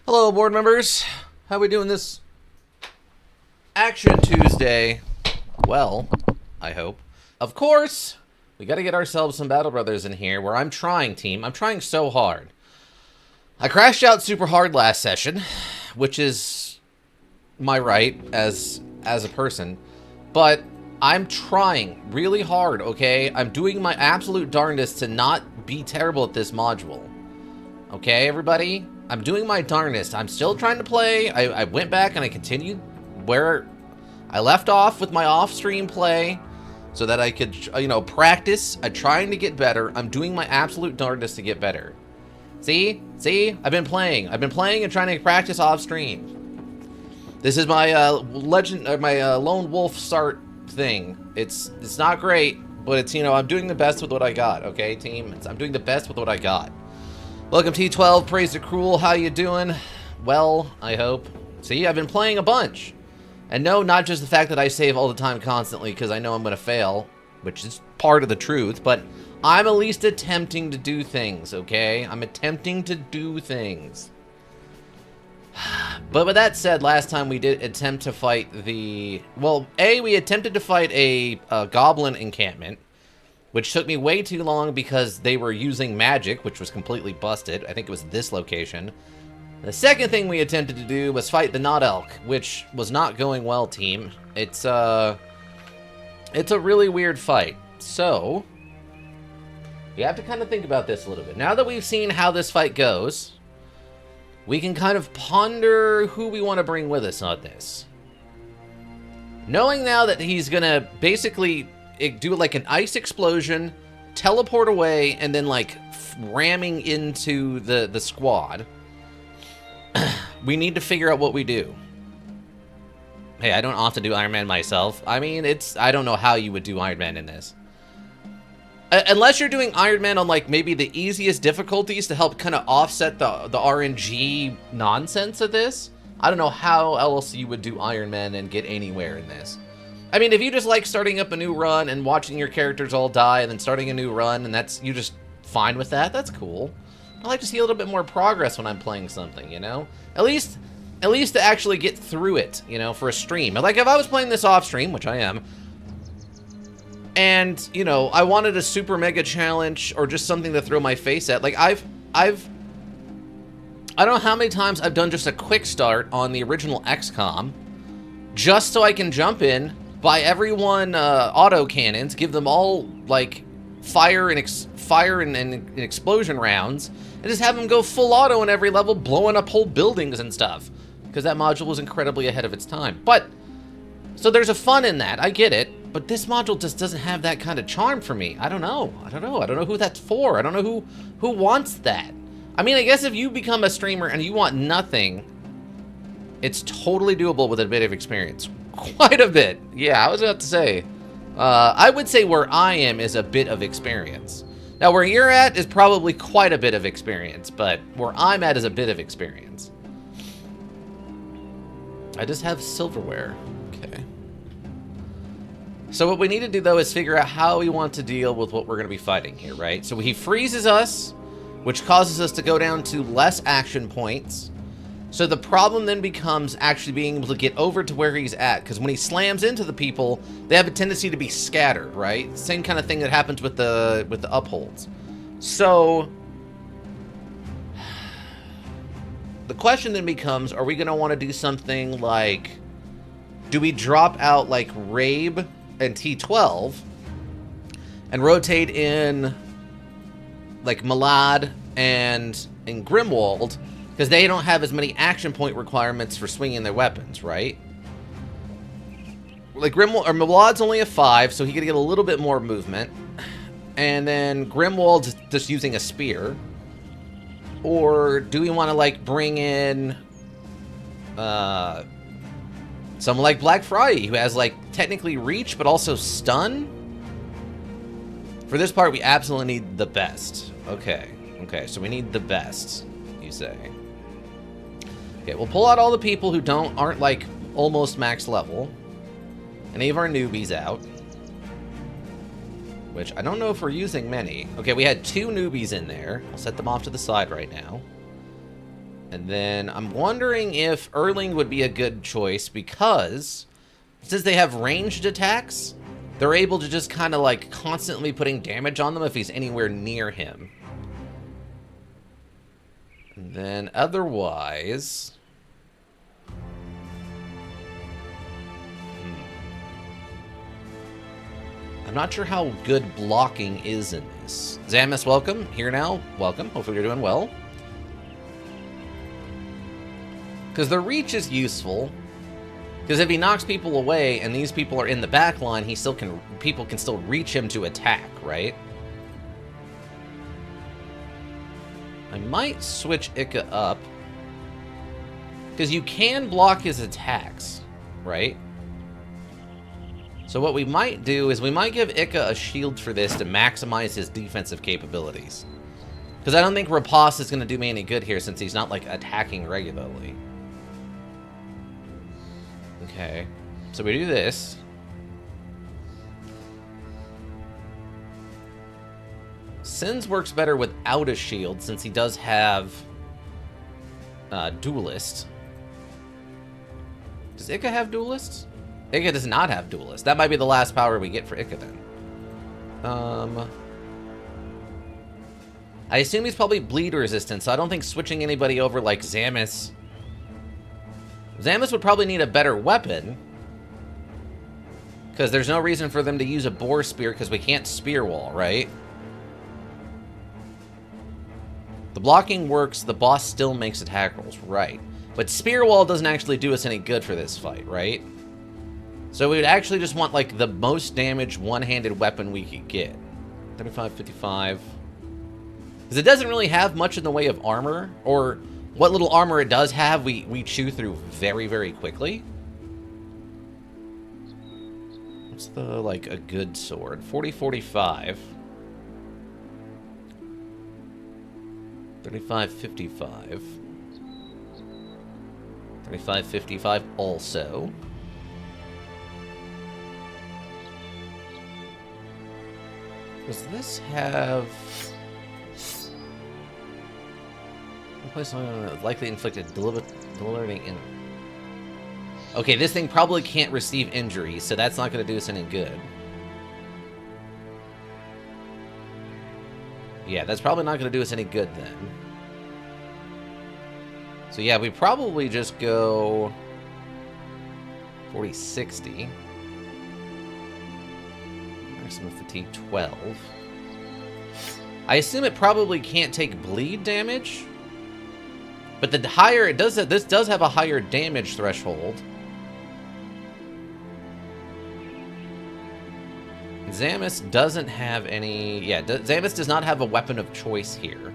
Hello, board members. How we doing this Action Tuesday? Well, I hope. Of course, we got to get ourselves some Battle Brothers in here. Where I'm trying, team. I'm trying so hard. I crashed out super hard last session, which is my right as a person. But I'm trying really hard. Okay, I'm doing my absolute darndest to not be terrible at this module. Okay, everybody? I'm doing my darndest. I'm still trying to play. I went back and I continued where I left off with my off-stream play so that I could, practice. I'm trying to get better. I'm doing my absolute darndest to get better. See? See? I've been playing. I've been playing and trying to practice off-stream. This is my lone wolf start thing. It's not great, but it's, I'm doing the best with what I got, okay, team? I'm doing the best with what I got. Welcome T12, Praise the Cruel, how you doing? Well, I hope. See, I've been playing a bunch. And no, not just the fact that I save all the time constantly because I know I'm going to fail, which is part of the truth, but I'm at least attempting to do things, okay? I'm attempting to do things. But with that said, last time we did attempt to fight we attempted to fight a goblin encampment, which took me way too long because they were using magic, which was completely busted. I think it was this location. The second thing we attempted to do was fight the Not Elk, which was not going well, team. It's a really weird fight. So, you have to kind of think about this a little bit. Now that we've seen how this fight goes, we can kind of ponder who we want to bring with us on this. Knowing now that he's going to basically do like an ice explosion, teleport away, and then like ramming into the squad. We need to figure out what we do. Hey, I don't often do Iron Man myself. I mean, I don't know how you would do Iron Man in this. Unless you're doing Iron Man on like maybe the easiest difficulties to help kind of offset the RNG nonsense of this. I don't know how else you would do Iron Man and get anywhere in this. I mean, if you just like starting up a new run and watching your characters all die and then starting a new run and you just fine with that, that's cool. I like to see a little bit more progress when I'm playing something, At least to actually get through it, for a stream. Like if I was playing this off stream, which I am, and, I wanted a super mega challenge or just something to throw my face at, like I don't know how many times I've done just a quick start on the original XCOM just so I can jump in, buy everyone auto cannons, give them all like fire and explosion rounds, and just have them go full auto in every level, blowing up whole buildings and stuff. Because that module was incredibly ahead of its time. But so there's a fun in that. I get it, but this module just doesn't have that kind of charm for me. I don't know who that's for. I don't know who wants that. I mean, I guess if you become a streamer and you want nothing, it's totally doable with a bit of experience. Quite a bit. Yeah, I was about to say. I would say where I am is a bit of experience. Now, where you're at is probably quite a bit of experience, but where I'm at is a bit of experience. I just have silverware. Okay. So what we need to do, though, is figure out how we want to deal with what we're going to be fighting here, right? So he freezes us, which causes us to go down to less action points. So the problem then becomes actually being able to get over to where he's at, because when he slams into the people, they have a tendency to be scattered, right? Same kind of thing that happens with the upholds. So the question then becomes, are we going to want to do something like, do we drop out like Rabe and T12 and rotate in like Malad and Grimwald? Because they don't have as many action point requirements for swinging their weapons, right? Like Malad's only a 5, so he could get a little bit more movement. And then Grimwald's just using a spear. Or do we want to like bring in someone like Black Friday, who has like technically reach but also stun? For this part, we absolutely need the best. Okay, so we need the best, you say. Okay, we'll pull out all the people who aren't like almost max level. And leave our newbies out. Which I don't know if we're using many. Okay, we had 2 newbies in there. I'll set them off to the side right now. And then I'm wondering if Erling would be a good choice because since they have ranged attacks, they're able to just kind of like constantly putting damage on them if he's anywhere near him. And then otherwise... I'm not sure how good blocking is in this. Zamus, welcome. Here now, welcome. Hopefully you're doing well. Because the reach is useful. Because if he knocks people away and these people are in the back line, he still can. People can still reach him to attack, right? I might switch Ika up. Because you can block his attacks, right? So what we might do is we might give Ika a shield for this to maximize his defensive capabilities. Because I don't think Rapace is going to do me any good here since he's not, like, attacking regularly. Okay. So we do this. Sins works better without a shield since he does have Duelist. Does Ika have Duelist? Ika does not have Duelist. That might be the last power we get for Ika then. I assume he's probably bleed resistant, so I don't think switching anybody over like Zamus. Zamus would probably need a better weapon. Because there's no reason for them to use a boar spear because we can't spear wall, right? The blocking works, the boss still makes attack rolls, right. But spear wall doesn't actually do us any good for this fight, right? So we would actually just want, like, the most damage one-handed weapon we could get. 35, 55. Because it doesn't really have much in the way of armor, or what little armor it does have, we chew through very, very quickly. What's the, like, a good sword? 40, 45. 35, 55. 35, 55 also. Does this have... likely inflicted delivering in... Okay, this thing probably can't receive injuries, so that's not going to do us any good. Yeah, that's probably not going to do us any good then. So yeah, we probably just go 40, 60. Maximum fatigue 12. I assume it probably can't take bleed damage. But the higher it does, this does have a higher damage threshold. Zamus doesn't have any... Yeah, Zamus does not have a weapon of choice here.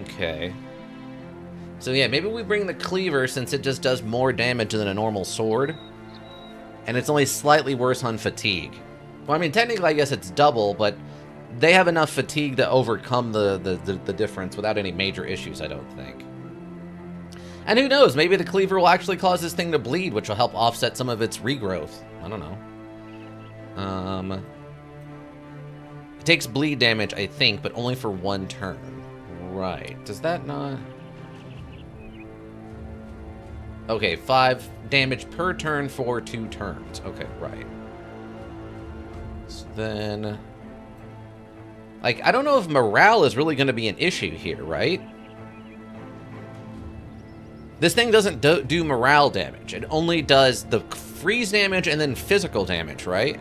Okay. So yeah, maybe we bring the cleaver since it just does more damage than a normal sword. And it's only slightly worse on fatigue. Well, I mean, technically I guess it's double, but they have enough fatigue to overcome the difference without any major issues, I don't think. And who knows, maybe the cleaver will actually cause this thing to bleed, which will help offset some of its regrowth. I don't know. It takes bleed damage, I think, but only for one turn. Right. Does that not... Okay, 5 damage per turn for 2 turns. Okay, right. So then... Like, I don't know if morale is really going to be an issue here, right? This thing doesn't do morale damage. It only does the freeze damage and then physical damage, right?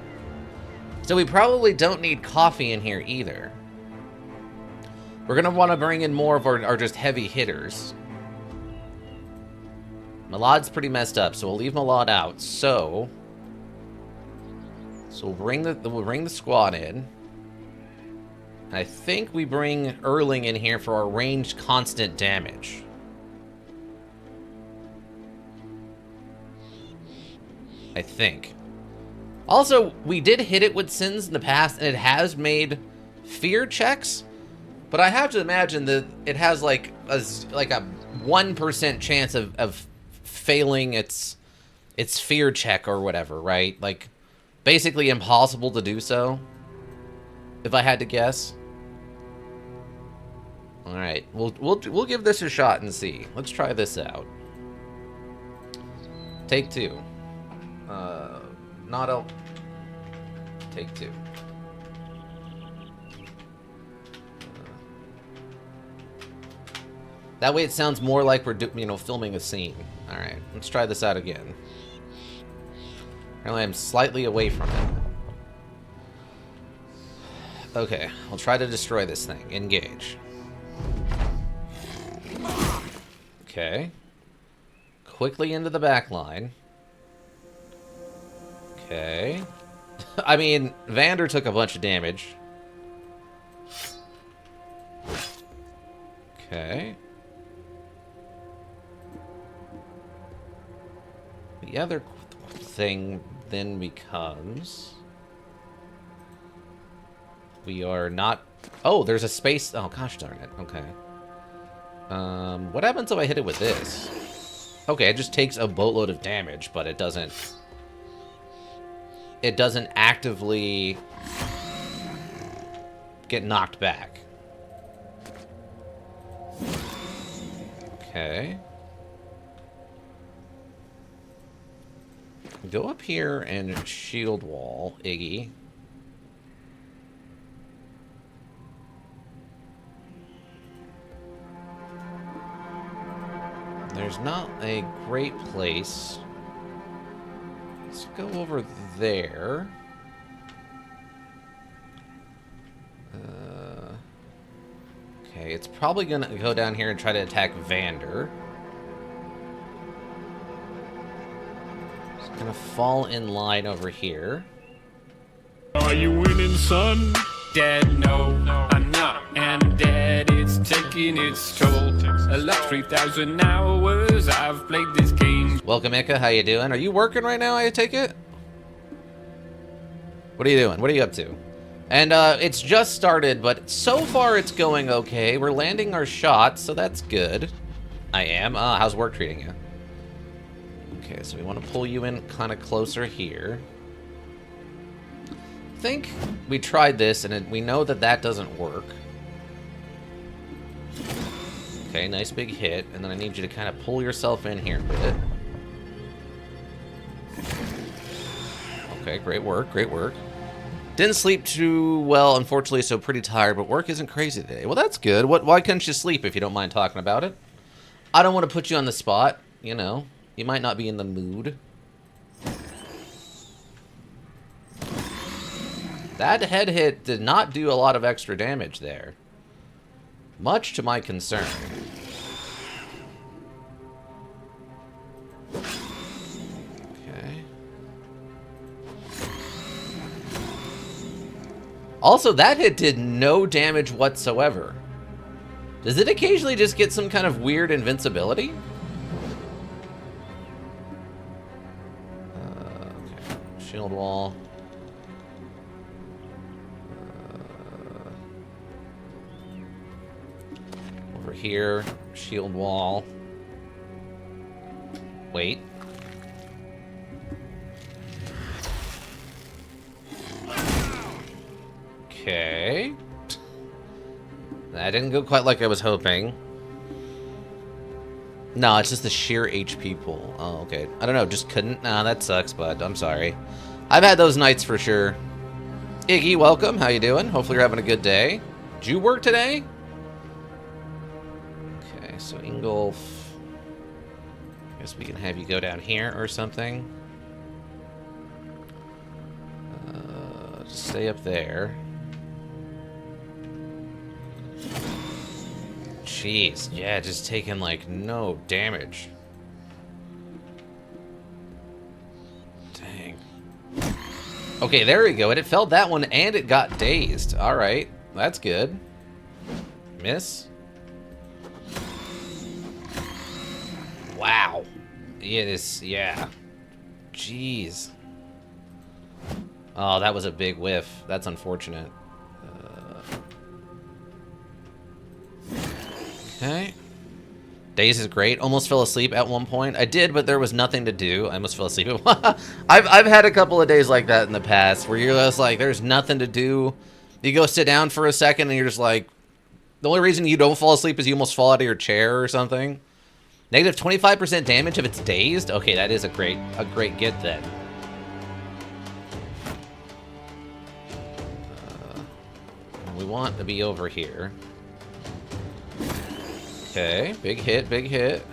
So we probably don't need coffee in here either. We're going to want to bring in more of our just heavy hitters. Malad's pretty messed up, so we'll leave Malad out. So we'll bring the squad in. I think we bring Erling in here for our ranged constant damage. I think. Also, we did hit it with Sins in the past, and it has made fear checks. But I have to imagine that it has like a 1% chance of failing its fear check or whatever, right? Like, basically impossible to do so. if I had to guess. All right, we'll give this a shot and see. Let's try this out. Take two. Not a... Take two. That way it sounds more like we're, filming a scene. All right, let's try this out again. Apparently I'm slightly away from it. Okay, I'll try to destroy this thing. Engage. Okay. Quickly into the back line. Okay. I mean, Vander took a bunch of damage. Okay. The other thing then becomes... We are not... Oh, there's a space... Oh, gosh darn it. Okay. What happens if I hit it with this? Okay, it just takes a boatload of damage, but it doesn't... It doesn't actively get knocked back. Okay. Go up here and shield wall, Iggy. There's not a great place. Let's go over there. Okay, it's probably gonna go down here and try to attack Vander. It's gonna fall in line over here. Are you winning, son? Dead, no, I'm not, and dead, it's taking its toll. A lot, 3,000 hours I've played this game. Welcome, Ika, how you doing? Are you working right now, I take it? What are you doing? What are you up to? And it's just started, but so far it's going okay. We're landing our shots, so that's good. I am. How's work treating you? Okay, so we want to pull you in kind of closer here. I think we tried this, and we know that that doesn't work. Okay, nice big hit, and then I need you to kind of pull yourself in here a bit. Okay, great work, great work. Didn't sleep too well, unfortunately, so pretty tired, but work isn't crazy today. Well, that's good. Why couldn't you sleep if you don't mind talking about it? I don't want to put you on the spot, you know. You might not be in the mood. That head hit did not do a lot of extra damage there. Much to my concern. Okay. Also, that hit did no damage whatsoever. Does it occasionally just get some kind of weird invincibility? Okay. Shield wall. Over here, shield wall. Wait. Okay. That didn't go quite like I was hoping. No, it's just the sheer HP pool. Oh, okay. I don't know, just couldn't. Nah, that sucks, bud. I'm sorry. I've had those nights for sure. Iggy, welcome. How you doing? Hopefully you're having a good day. Did you work today? Okay, so Ingolf. Guess we can have you go down here or something. Just stay up there. Jeez, yeah, just taking like no damage. Dang. Okay, there we go. It felled that one and it got dazed. All right, that's good. Miss. Wow. It is, yeah. Jeez. Oh, that was a big whiff. That's unfortunate. Okay. Daze is great. Almost fell asleep at one point. I did, but there was nothing to do. I almost fell asleep. I've had a couple of days like that in the past where you're just like, there's nothing to do. You go sit down for a second and you're just like, the only reason you don't fall asleep is you almost fall out of your chair or something. Negative 25% damage if it's dazed? Okay, that is a great get then. We want to be over here. Okay, big hit, big hit.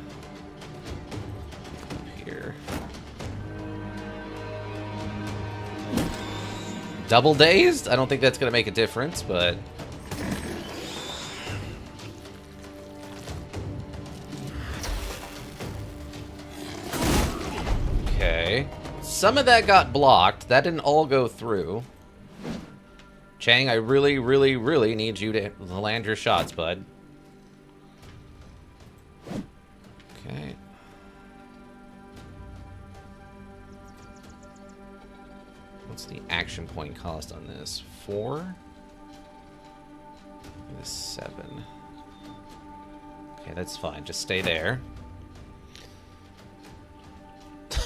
Up here. Double dazed? I don't think that's going to make a difference, but... Okay. Some of that got blocked. That didn't all go through. Chang, I really, really, really need you to land your shots, bud. Okay. What's the action point cost on this? 4? This 7. Okay, that's fine. Just stay there.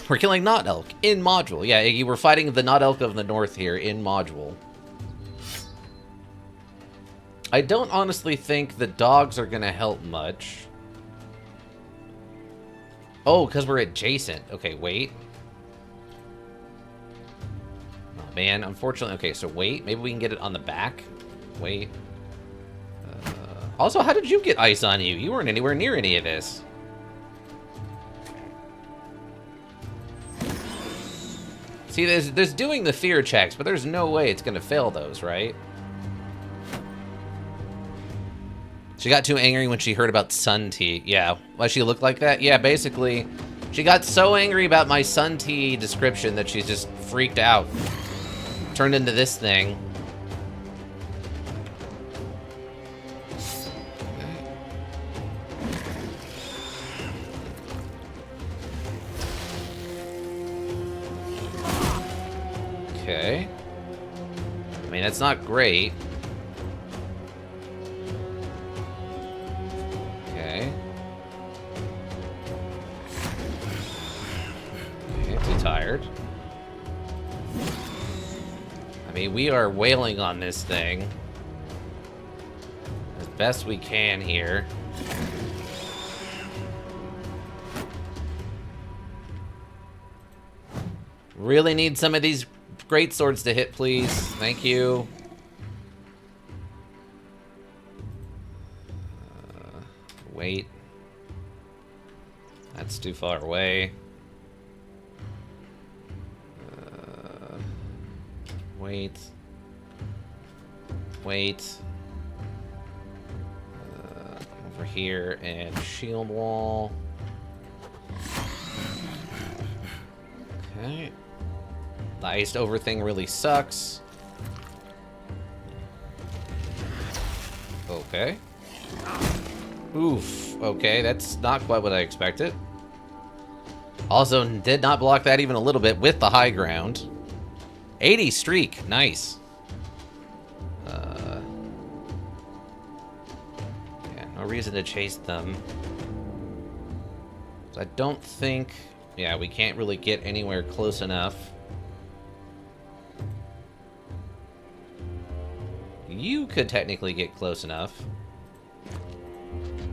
We're killing Not Elk in module. Yeah, Iggy, we're fighting the Not Elk of the North here in module. I don't honestly think the dogs are going to help much. Oh, because we're adjacent. Okay, wait. Oh, man, unfortunately. Okay, so wait. Maybe we can get it on the back. Wait. Also, how did you get ice on you? You weren't anywhere near any of this. See, there's doing the fear checks, but there's no way it's going to fail those, right? She got too angry when she heard about sun tea. Yeah, why she looked like that? Yeah, basically, she got so angry about my sun tea description that she's just freaked out. Turned into this thing. Okay. I mean, that's not great. Okay. Okay, too tired. I mean, we are wailing on this thing as best we can here. Really need some of these great swords to hit, please. Thank you. Wait. That's too far away. Wait. Wait. Over here and shield wall. Okay. The iced over thing really sucks. Okay. Oof. Okay, that's not quite what I expected. Also, did not block that even a little bit with the high ground. 80 streak. Nice. Yeah, no reason to chase them. So I don't think... Yeah, we can't really get anywhere close enough. You could technically get close enough.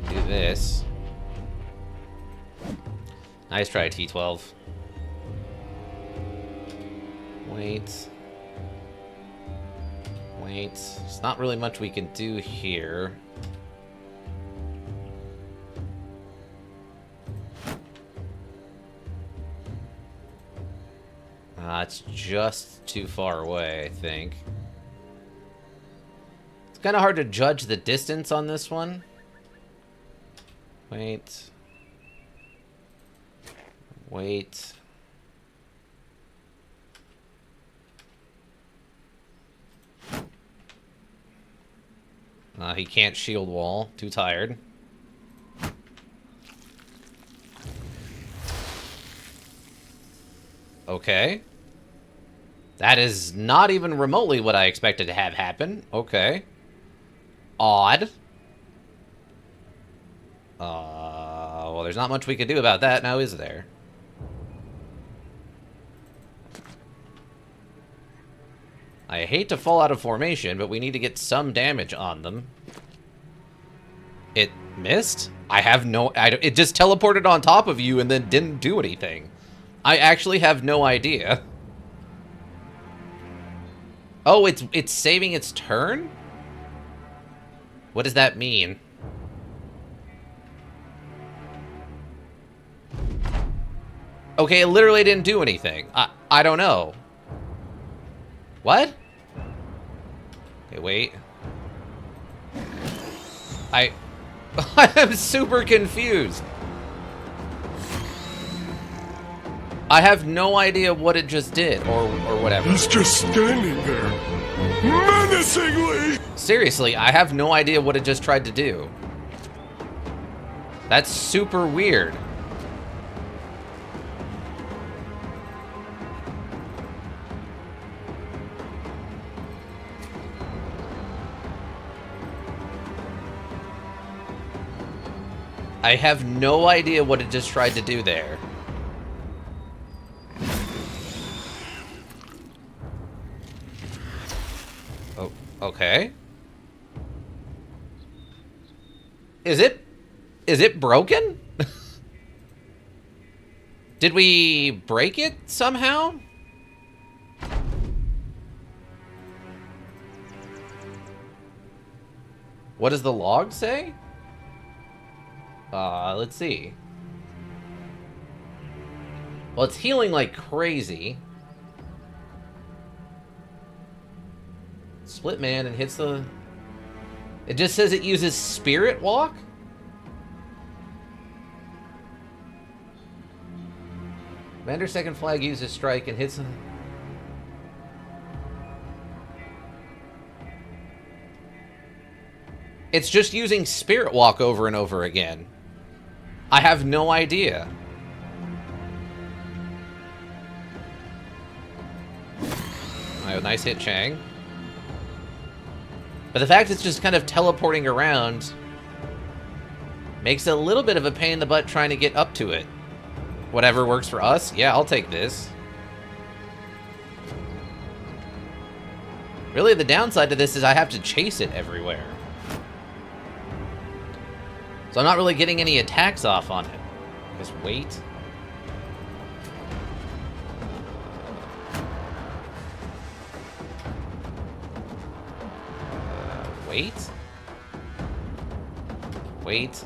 Do this. Nice try, T12. Wait. Wait. There's not really much we can do here. It's just too far away, I think. It's kind of hard to judge the distance on this one. Wait. Wait. He can't shield wall. Too tired. Okay. That is not even remotely what I expected to have happen. Okay. Odd. Well, there's not much we can do about that now, is there? I hate to fall out of formation, but we need to get some damage on them. It missed? I have no... it just teleported on top of you and then didn't do anything. I actually have no idea. Oh, it's saving its turn? What does that mean? Okay, it literally didn't do anything. I don't know. What? Okay, wait. I am super confused. I have no idea what it just did, or whatever. He's just standing there, menacingly! Seriously, I have no idea what it just tried to do. That's super weird. I have no idea what it just tried to do there. Oh, okay. Is it broken? Did we break it somehow? What does the log say? Let's see. Well, it's healing like crazy. Split man and hits the... It just says it uses Spirit Walk? Commander's second flag uses strike and hits... It's just using Spirit Walk over and over again. I have no idea. Alright, nice hit, Chang. But the fact it's just kind of teleporting around makes it a little bit of a pain in the butt trying to get up to it. Whatever works for us, yeah, I'll take this. Really, the downside to this is I have to chase it everywhere. So I'm not really getting any attacks off on it. Just wait. Wait. Wait.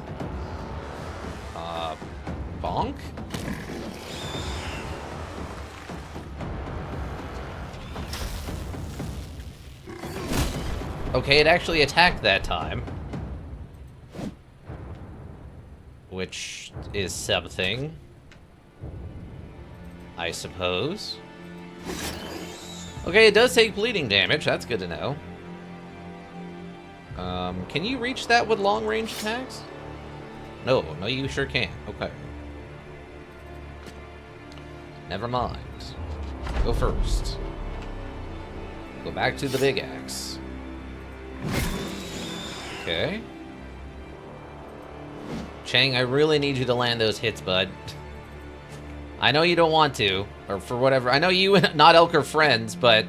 Bonk? Okay, it actually attacked that time. Which is something, I suppose. Okay, it does take bleeding damage. That's good to know. Can you reach that with long-range attacks? No, no, you sure can't. Okay. Never mind. Go first. Go back to the big axe. Okay. Chang, I really need you to land those hits, bud. I know you don't want to, or for whatever. I know you and Not Elk are friends, but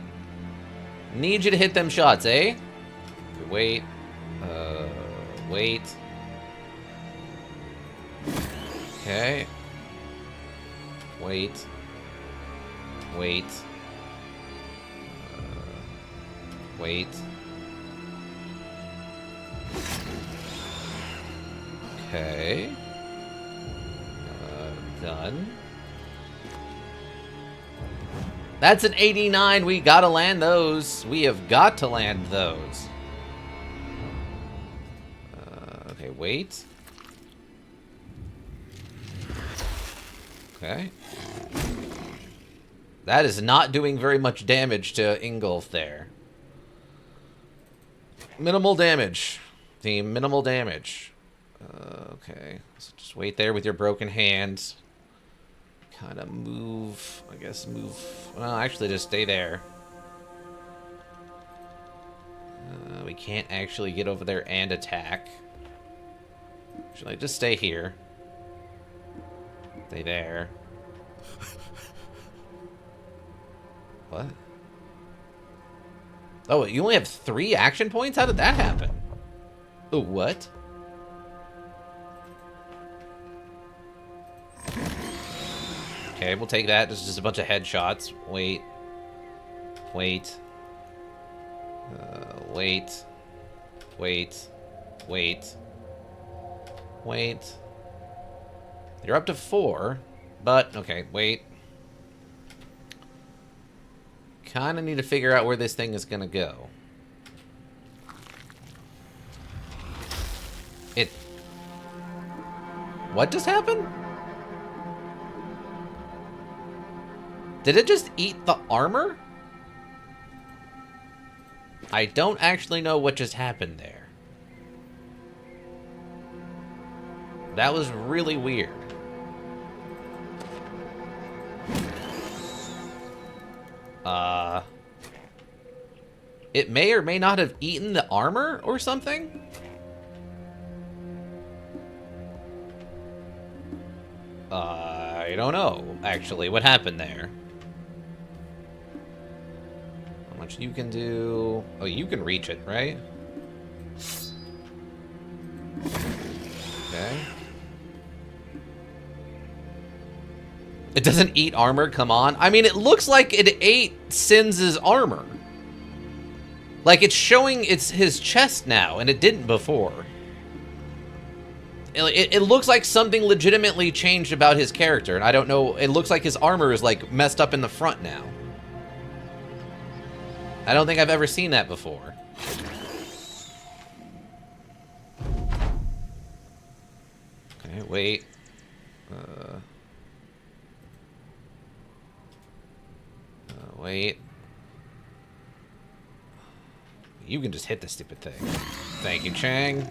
need you to hit them shots, eh? Wait. Wait. Okay. Wait. Wait. Wait. Okay. Done. That's an 89. We gotta land those. We have got to land those. Okay, wait. Okay. That is not doing very much damage to Ingolf there. Minimal damage. Team, minimal damage. Okay. So just wait there with your broken hands. Kind of move. I guess move. Well, actually just stay there. We can't actually get over there and attack. Should I just stay here? Stay there. What? Oh, you only have 3 action points? How did that happen? Oh, what? Okay, we'll take that. This is just a bunch of headshots. Wait. Wait. Wait. Wait. Wait. Wait. You're up to 4, but, okay, wait. Kinda need to figure out where this thing is gonna go. What just happened? Did it just eat the armor? I don't actually know what just happened there. That was really weird. It may or may not have eaten the armor or something? I don't know, actually, what happened there. How much you can do... Oh, you can reach it, right? Okay. It doesn't eat armor, come on. I mean, it looks like it ate Sins' armor. Like, it's showing his chest now, and it didn't before. It looks like something legitimately changed about his character, and I don't know, it looks like his armor is, like, messed up in the front now. I don't think I've ever seen that before. Okay, wait. Wait. You can just hit the stupid thing. Thank you, Chang.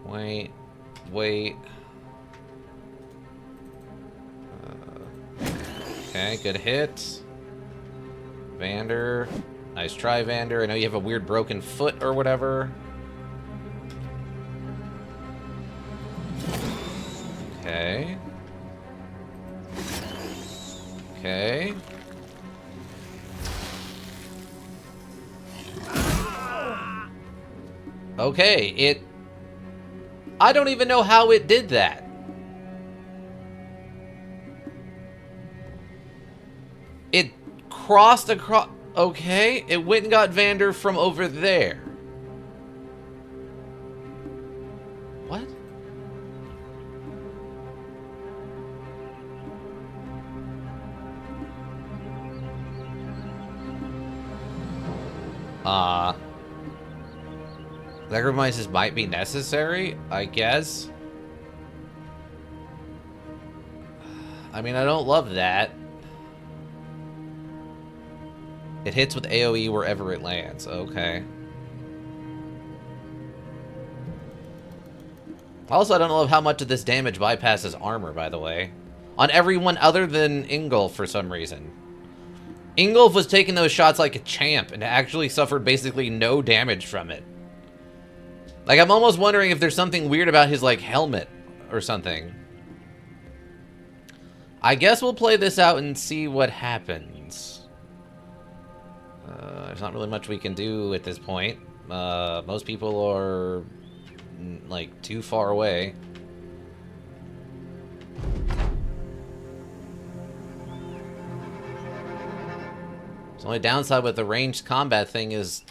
Wait. Wait. Okay, good hit. Vander. Nice try, Vander. I know you have a weird broken foot or whatever. Okay. Okay. Okay, I don't even know how it did that. It crossed across... Okay, it went and got Vander from over there. What? Sacrifices might be necessary, I guess. I mean, I don't love that. It hits with AoE wherever it lands. Okay. Also, I don't love how much of this damage bypasses armor, by the way. On everyone other than Ingolf for some reason. Ingolf was taking those shots like a champ and actually suffered basically no damage from it. Like, I'm almost wondering if there's something weird about his, like, helmet or something. I guess we'll play this out and see what happens. There's not really much we can do at this point. Most people are, like, too far away. The only downside with the ranged combat thing is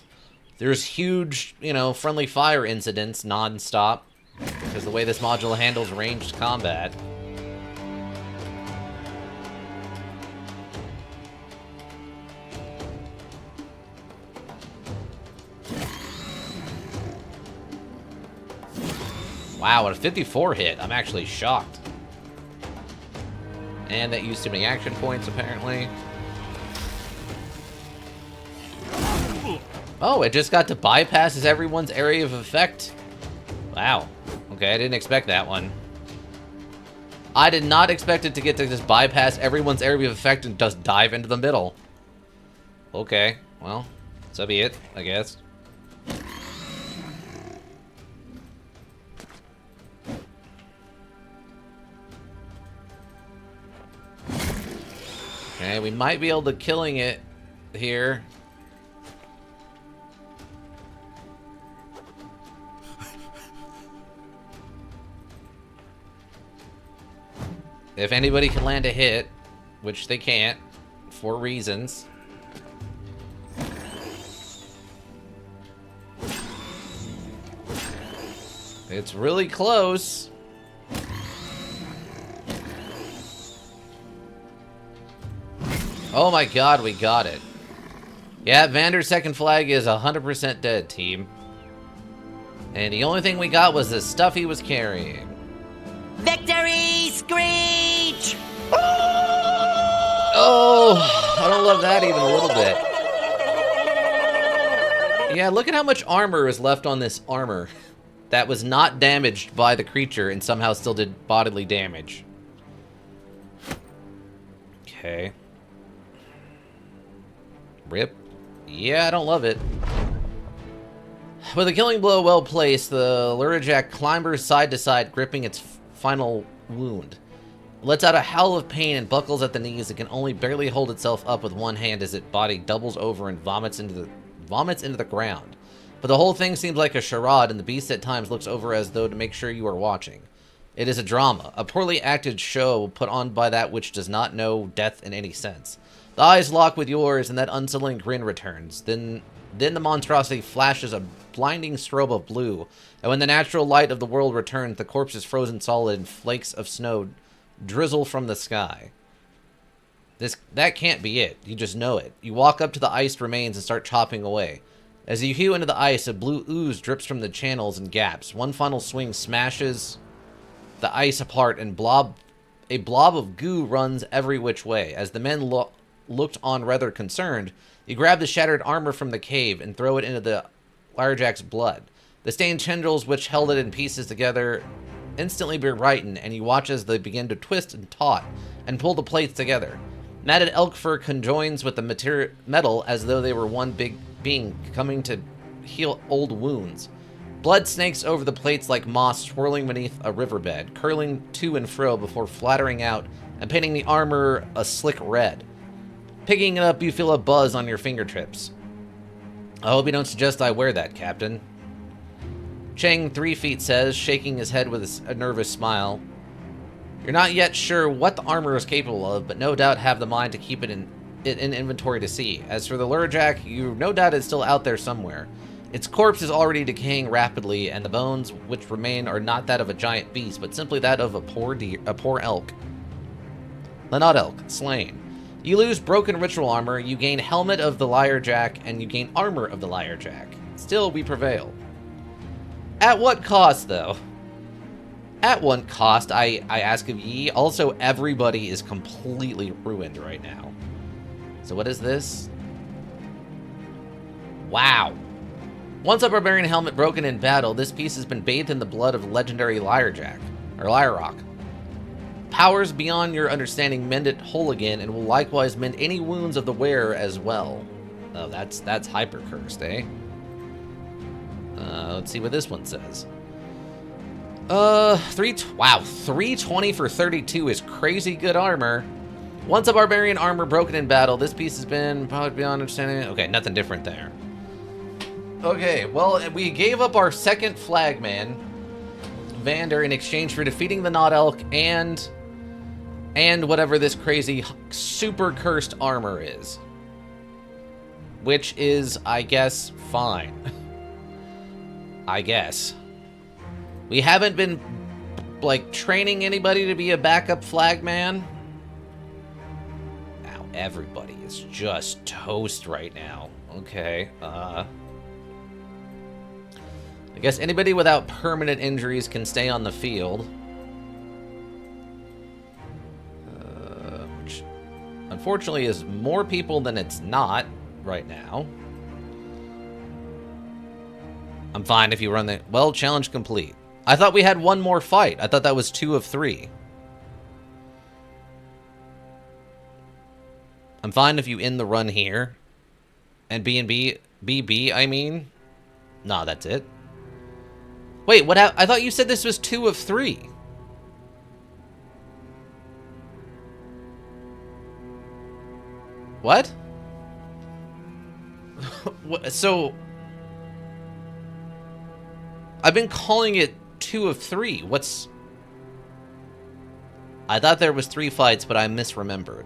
there's huge, you know, friendly fire incidents non-stop because the way this module handles ranged combat. Wow, a 54 hit. I'm actually shocked. And that used too many action points, apparently. Oh, it just got to bypass everyone's area of effect. Wow. Okay, I didn't expect that one. I did not expect it to get to just bypass everyone's area of effect and just dive into the middle. Okay, well, so be it, I guess. Okay, we might be able to killing it here. If anybody can land a hit, which they can't, for reasons. It's really close. Oh my god, we got it. Yeah, Vander's second flag is 100% dead, team. And the only thing we got was the stuff he was carrying. Victory screech! Oh, I don't love that even a little bit. Yeah, look at how much armor is left on this armor that was not damaged by the creature and somehow still did bodily damage. Okay. Rip. Yeah, I don't love it. With a killing blow well placed, the Lijrok climbers side to side, gripping its final wound. It lets out a howl of pain and buckles at the knees. It can only barely hold itself up with one hand as its body doubles over and vomits into the ground. But the whole thing seems like a charade, and the beast at times looks over as though to make sure you are watching. It is a drama, a poorly acted show put on by that which does not know death in any sense. The eyes lock with yours, and that unsettling grin returns. Then the monstrosity flashes a blinding strobe of blue, and when the natural light of the world returns, the corpse is frozen solid and flakes of snow drizzle from the sky. That can't be it. You just know it. You walk up to the iced remains and start chopping away. As you hew into the ice, a blue ooze drips from the channels and gaps. One final swing smashes the ice apart, and a blob of goo runs every which way. As the men looked on rather concerned, you grab the shattered armor from the cave and throw it into the Lijrok's blood. The stained tendrils which held it in pieces together instantly brighten, and you watch as they begin to twist and taut and pull the plates together. Matted elk fur conjoins with the metal as though they were one big being coming to heal old wounds. Blood snakes over the plates like moss swirling beneath a riverbed, curling to and fro before flattering out and painting the armor a slick red. Picking it up, you feel a buzz on your fingertips. I hope you don't suggest I wear that, Captain. Chang 3 Feet says, shaking his head with a nervous smile. You're not yet sure what the armor is capable of, but no doubt have the mind to keep it in inventory to see. As for the Lijrok, you no doubt it's still out there somewhere. Its corpse is already decaying rapidly, and the bones which remain are not that of a giant beast, but simply that of a poor elk. Not elk, slain. You lose broken ritual armor, you gain helmet of the Lijrok, and you gain armor of the Lijrok. Still, we prevail. At what cost, though? At what cost, I ask of ye. Also, everybody is completely ruined right now. So what is this? Wow. Once a barbarian helmet broken in battle, this piece has been bathed in the blood of legendary Lijrok. Powers beyond your understanding mend it whole again, and will likewise mend any wounds of the wearer as well. Oh, that's hyper cursed, eh? Let's see what this one says. 320 for 32 is crazy good armor. Once a barbarian armor broken in battle, this piece has been probably beyond understanding. Okay, nothing different there. Okay, well, we gave up our second flagman, Vander, in exchange for defeating the Not Elk and whatever this crazy super cursed armor is. Which is, I guess, fine. I guess. We haven't been, like, training anybody to be a backup flagman. Now, everybody is just toast right now. Okay, I guess anybody without permanent injuries can stay on the field. Which, unfortunately, is more people than it's not right now. I'm fine if you run the... Well, challenge complete. I thought we had one more fight. I thought that was 2 of 3. I'm fine if you end the run here. And BB, I mean. Nah, that's it. Wait, what? I thought you said this was 2 of 3. What? So I've been calling it 2 of 3. What's... I thought there was 3 fights, but I misremembered.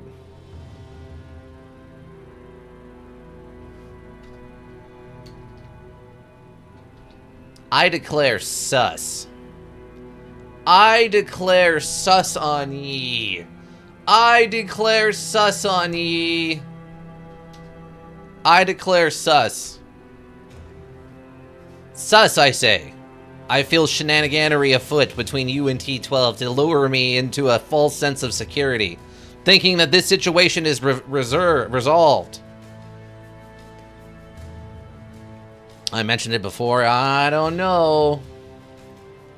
I declare sus. I declare sus on ye. I declare sus on ye. I declare sus. Sus, I say. I feel shenaniganery afoot between you and T12 to lure me into a false sense of security, thinking that this situation is resolved. I mentioned it before. I don't know.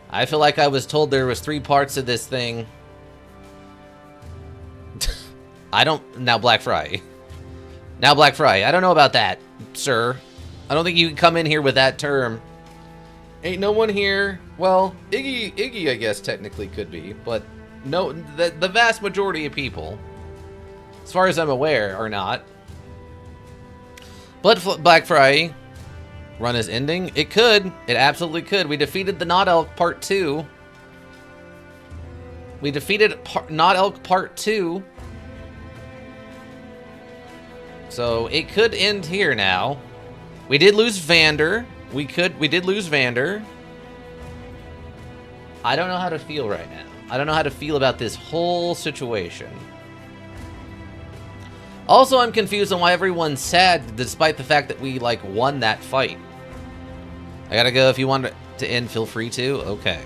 I feel like I was told there was 3 parts of this thing. I don't... Now Black Fry. Now Black Fry. I don't know about that, sir. I don't think you can come in here with that term. Ain't no one here. Well, Iggy, I guess, technically could be, but no, the vast majority of people, as far as I'm aware, are not. Black Fry run is ending. It could. It absolutely could. We defeated the Not Elk Part 2. We defeated Not Elk Part 2. So it could end here now. We did lose Vander. We did lose Vander. I don't know how to feel right now. I don't know how to feel about this whole situation. Also, I'm confused on why everyone's sad despite the fact that we, like, won that fight. I gotta go. If you want to end, feel free to. Okay.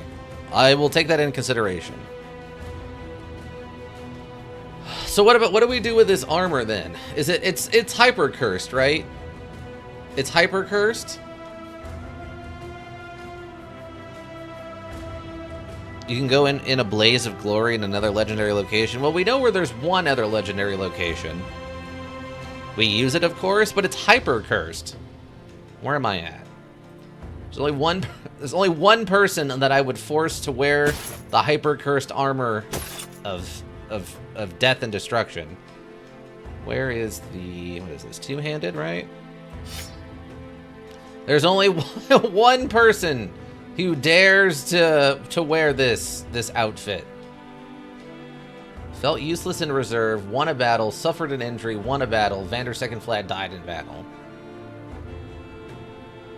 I will take that in consideration. So what do we do with this armor then? It's hyper cursed, right? It's hyper cursed. You can go in a blaze of glory in another legendary location. Well, we know where there's one other legendary location. We use it, of course, but it's hyper cursed. Where am I at? There's only one person that I would force to wear the hyper cursed armor of death and destruction. Where is the... What is this? Two-handed, right? There's only one person who dares to wear this outfit. Felt useless in reserve, won a battle, suffered an injury, won a battle, Vander's second flat died in battle.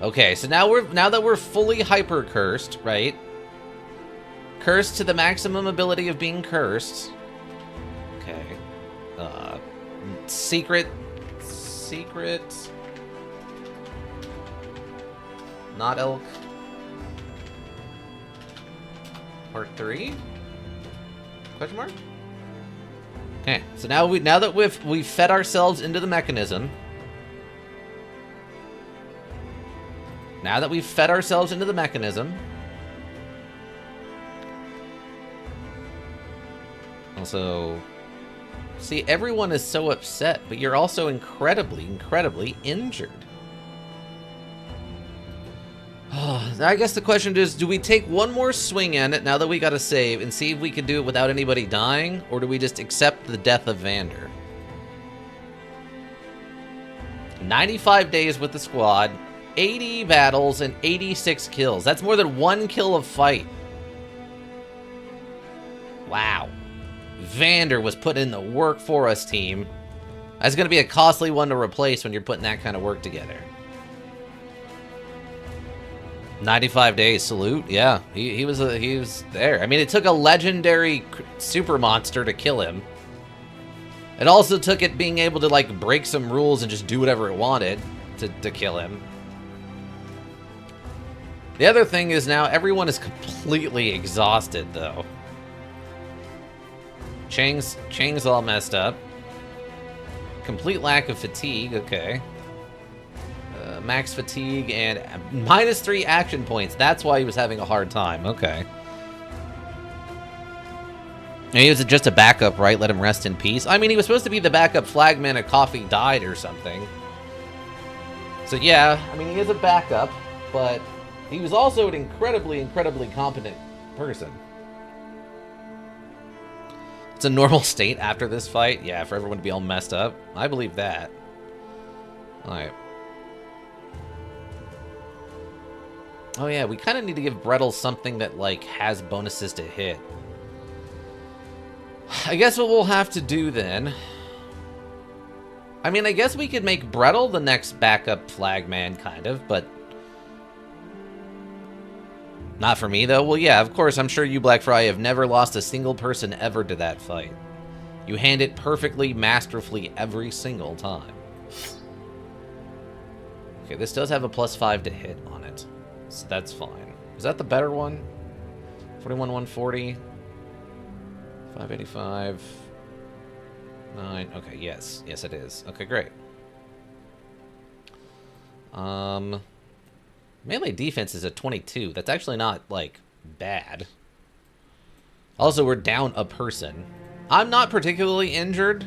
Okay, so now that we're fully hyper cursed, right? Cursed to the maximum ability of being cursed. Okay. Secret. Not Elk. Part 3? Question mark? Okay, so now that we've fed ourselves into the mechanism. Now that we've fed ourselves into the mechanism. Also, see, everyone is so upset, but you're also incredibly injured. I guess the question is, do we take one more swing at it now that we got to save and see if we can do it without anybody dying, or do we just accept the death of Vander? 95 days with the squad, 80 battles, and 86 kills. That's more than 1 kill a fight. Wow. Vander was putting in the work for us, team. That's going to be a costly one to replace when you're putting that kind of work together. 95 days, salute. Yeah, he was there. I mean, it took a legendary super monster to kill him. It also took it being able to, like, break some rules and just do whatever it wanted to kill him. The other thing is now everyone is completely exhausted, though. Chang's all messed up. Complete lack of fatigue, okay. Max fatigue and -3 action points. That's why he was having a hard time. Okay. And he was just a backup, right? Let him rest in peace. I mean, he was supposed to be the backup flagman if Coffee died or something. So yeah, I mean, he is a backup, but he was also an incredibly competent person. It's a normal state after this fight. Yeah, for everyone to be all messed up. I believe that. Alright. Oh yeah, we kind of need to give Brettle something that, like, has bonuses to hit. I guess what we'll have to do then... I mean, I guess we could make Brettle the next backup flagman, kind of, but... Not for me, though. Well, yeah, of course, I'm sure you, Blackfry, have never lost a single person ever to that fight. You hand it perfectly, masterfully every single time. Okay, this does have a +5 to hit on it, so that's fine. Is that the better one? 41, 140. 585. 9. Okay, yes. Yes, it is. Okay, great. Melee defense is at 22. That's actually not, like, bad. Also, we're down a person. I'm not particularly injured.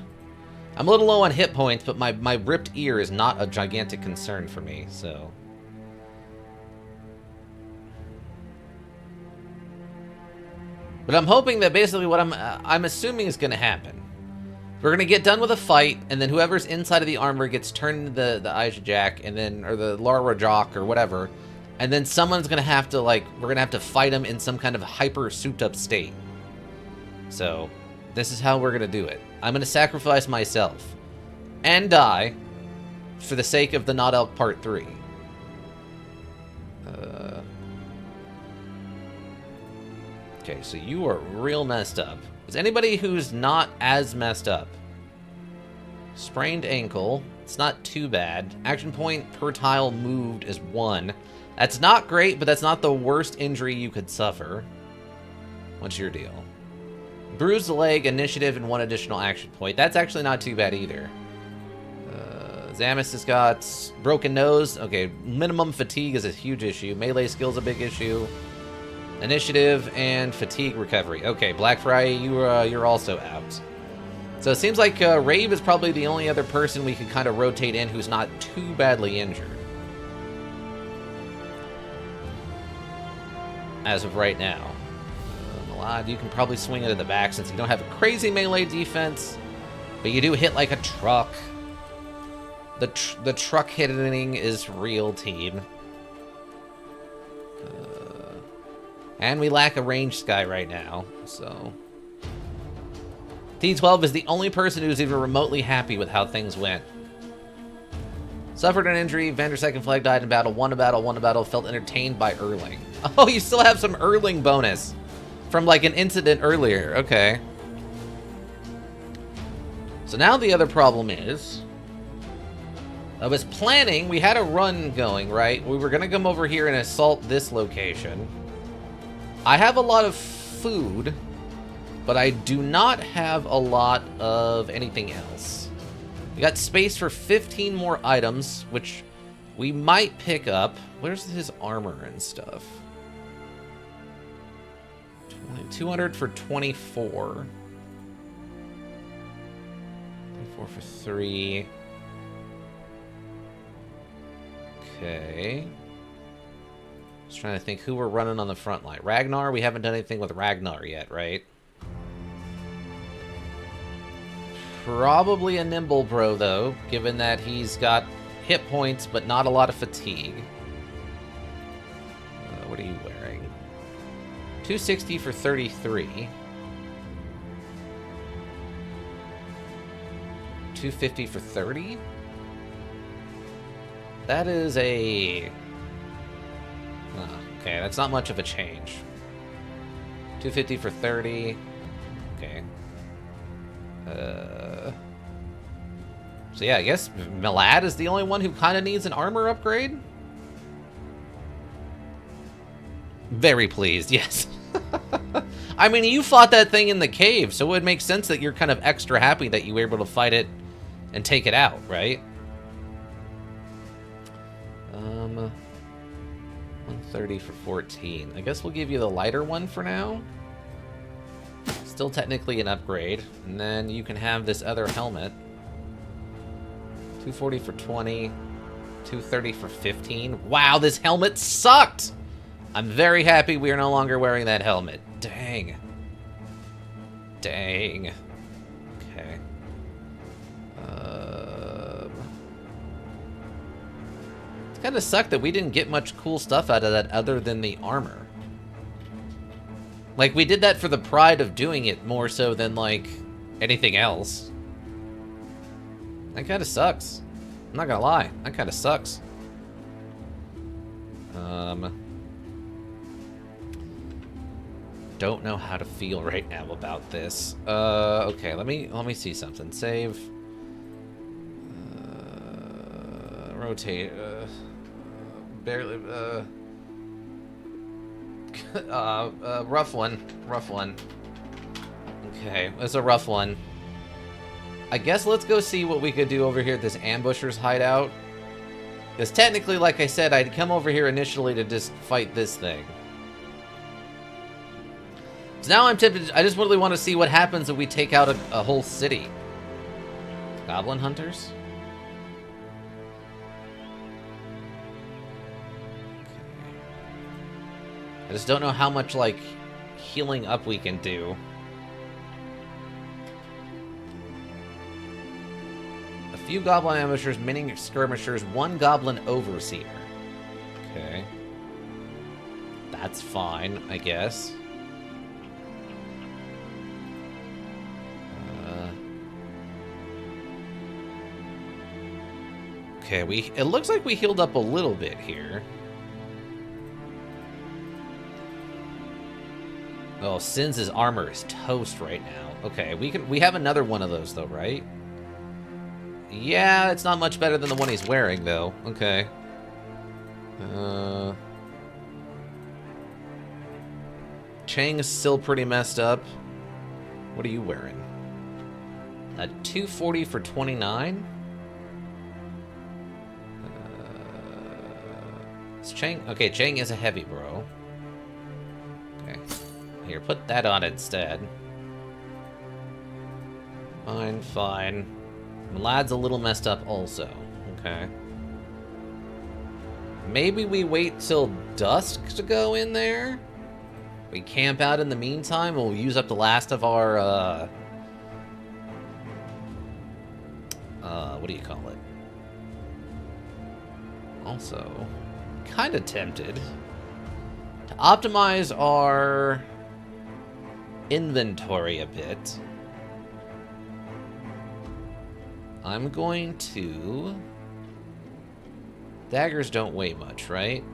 I'm a little low on hit points, but my ripped ear is not a gigantic concern for me, so... But I'm hoping that basically what I'm assuming is going to happen. We're going to get done with a fight, and then whoever's inside of the armor gets turned into the Aja Jack, and then, or the Lara Jock, or whatever, and then someone's going to have to, like, we're going to have to fight him in some kind of hyper souped-up state. So, this is how we're going to do it. I'm going to sacrifice myself, and die, for the sake of the Not Elk Part 3. Okay, so you are real messed up. Is anybody who's not as messed up? Sprained ankle. It's not too bad. Action point per tile moved is 1. That's not great, but that's not the worst injury you could suffer. What's your deal? Bruised leg, initiative, and 1 additional action point. That's actually not too bad either. Zamis has got broken nose. Okay, minimum fatigue is a huge issue. Melee skill's a big issue. Initiative and fatigue recovery. Okay, Blackfry, you're also out. So it seems like Rave is probably the only other person we could kind of rotate in who's not too badly injured. As of right now. Malad, you can probably swing it in the back since you don't have a crazy melee defense, but you do hit like a truck. The truck hitting is real, team. And we lack a ranged guy right now, so... T12 is the only person who's even remotely happy with how things went. Suffered an injury, Vander second flag died in battle, won a battle, won a battle, felt entertained by Erling. Oh, you still have some Erling bonus from, like, an incident earlier. Okay. So now the other problem is... I was planning, we had a run going, right? We were going to come over here and assault this location. I have a lot of food, but I do not have a lot of anything else. We got space for 15 more items, which we might pick up. Where's his armor and stuff? 200 for 24. 24 for 3. Okay. Just trying to think who we're running on the front line. Ragnar? We haven't done anything with Ragnar yet, right? Probably a Nimble Bro, though, given that he's got hit points, but not a lot of fatigue. What are you wearing? 260 for 33. 250 for 30? That is a... okay, that's not much of a change. 250 for 30. Okay. So yeah, I guess Malad is the only one who kind of needs an armor upgrade. Very pleased, yes. I mean, you fought that thing in the cave, so it would make sense that you're kind of extra happy that you were able to fight it and take it out, right? 130 for 14. I guess we'll give you the lighter one for now. Still technically an upgrade. And then you can have this other helmet. 240 for 20. 230 for 15. Wow, this helmet sucked! I'm very happy we are no longer wearing that helmet. Dang. Dang. Okay. Kind of sucked that we didn't get much cool stuff out of that other than the armor. Like, we did that for the pride of doing it more so than, like, anything else. That kind of sucks. I'm not gonna lie. That kind of sucks. Don't know how to feel right now about this. Okay, let me see something. Save. Rotate. Barely. Rough one. Rough one. Okay, it's a rough one. I guess let's go see what we could do over here at this ambusher's hideout. Because technically, like I said, I'd come over here initially to just fight this thing. So now I'm tempted. I just really want to see what happens if we take out a whole city. Goblin hunters? I just don't know how much, like, healing up we can do. A few goblin ambushers, many skirmishers, one goblin overseer. Okay. That's fine, I guess. Okay, it looks like we healed up a little bit here. Oh, Sins' armor is toast right now. Okay, we have another one of those though, right? Yeah, it's not much better than the one he's wearing though. Okay. Chang is still pretty messed up. What are you wearing? A 240 for 29? Is Chang? Okay, Chang is a heavy bro. Okay. Here, put that on instead. Fine, fine. Lad's a little messed up also. Okay. Maybe we wait till dusk to go in there? We camp out in the meantime, we'll use up the last of our, what do you call it? Also, kind of tempted to optimize our inventory a bit. I'm going to... Daggers don't weigh much, right?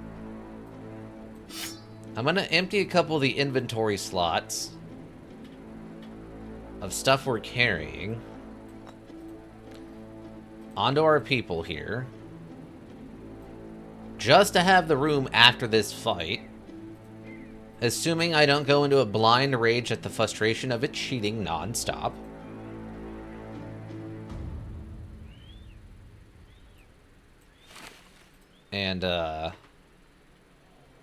I'm going to empty a couple of the inventory slots of stuff we're carrying onto our people here, just to have the room after this fight, assuming I don't go into a blind rage at the frustration of it cheating non-stop. And,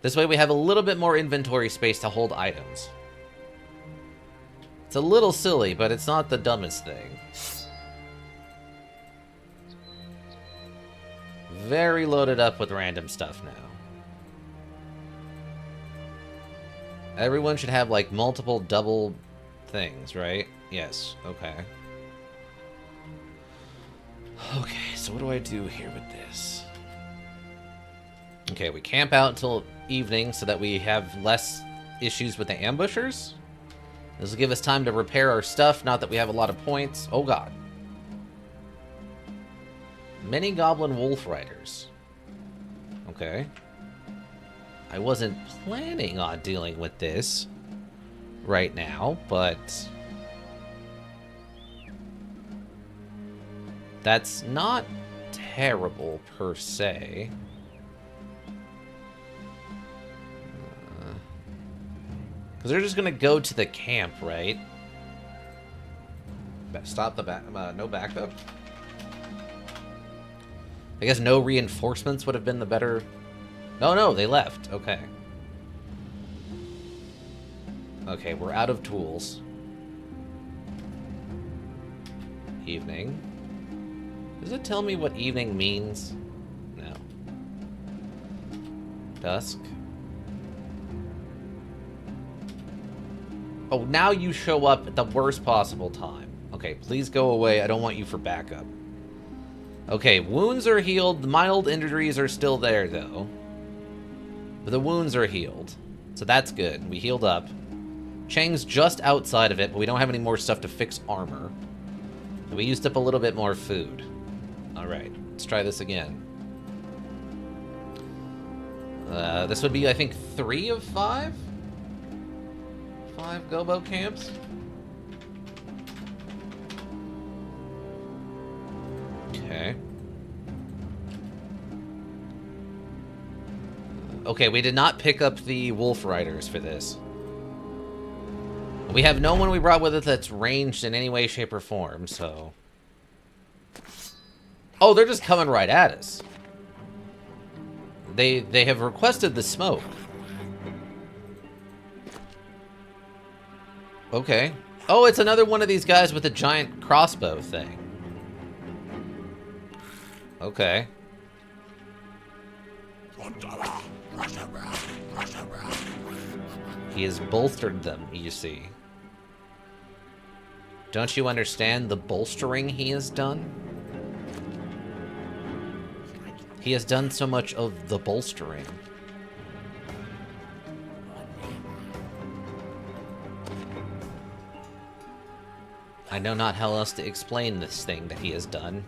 this way we have a little bit more inventory space to hold items. It's a little silly, but it's not the dumbest thing. Very loaded up with random stuff now. Everyone should have, like, multiple double things, right? Yes, okay. Okay, so what do I do here with this? Okay, we camp out until evening so that we have less issues with the ambushers. This will give us time to repair our stuff, not that we have a lot of points. Oh god. Many goblin wolf riders. Okay. I wasn't planning on dealing with this right now, but that's not terrible per se. Because they're just going to go to the camp, right? Stop the back. No backup. I guess no reinforcements would have been the better... No, they left. Okay. Okay, we're out of tools. Evening. Does it tell me what evening means? No. Dusk. Oh, now you show up at the worst possible time. Okay, please go away. I don't want you for backup. Okay, wounds are healed. The mild injuries are still there, though. But the wounds are healed. So that's good. We healed up. Chang's just outside of it, but we don't have any more stuff to fix armor. We used up a little bit more food. Alright, let's try this again. This would be, I think, 3 of 5? 5 gobo camps? Okay. Okay, we did not pick up the wolf riders for this. We have no one we brought with us that's ranged in any way, shape, or form, so... Oh, they're just coming right at us. They have requested the smoke. Okay. Oh, it's another one of these guys with a giant crossbow thing. Okay. He has bolstered them, you see. Don't you understand the bolstering he has done? He has done so much of the bolstering. I know not how else to explain this thing that he has done,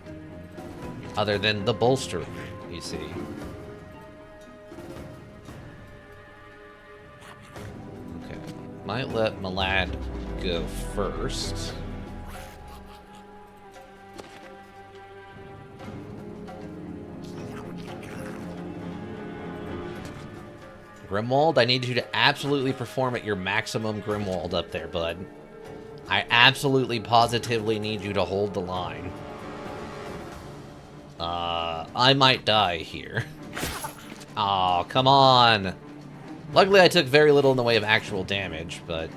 other than the bolstering, you see. Okay, might let Malad go first. Grimwald, I need you to absolutely perform at your maximum Grimwald up there, bud. I absolutely, positively need you to hold the line. I might die here. Aw, oh, come on. Luckily, I took very little in the way of actual damage, but...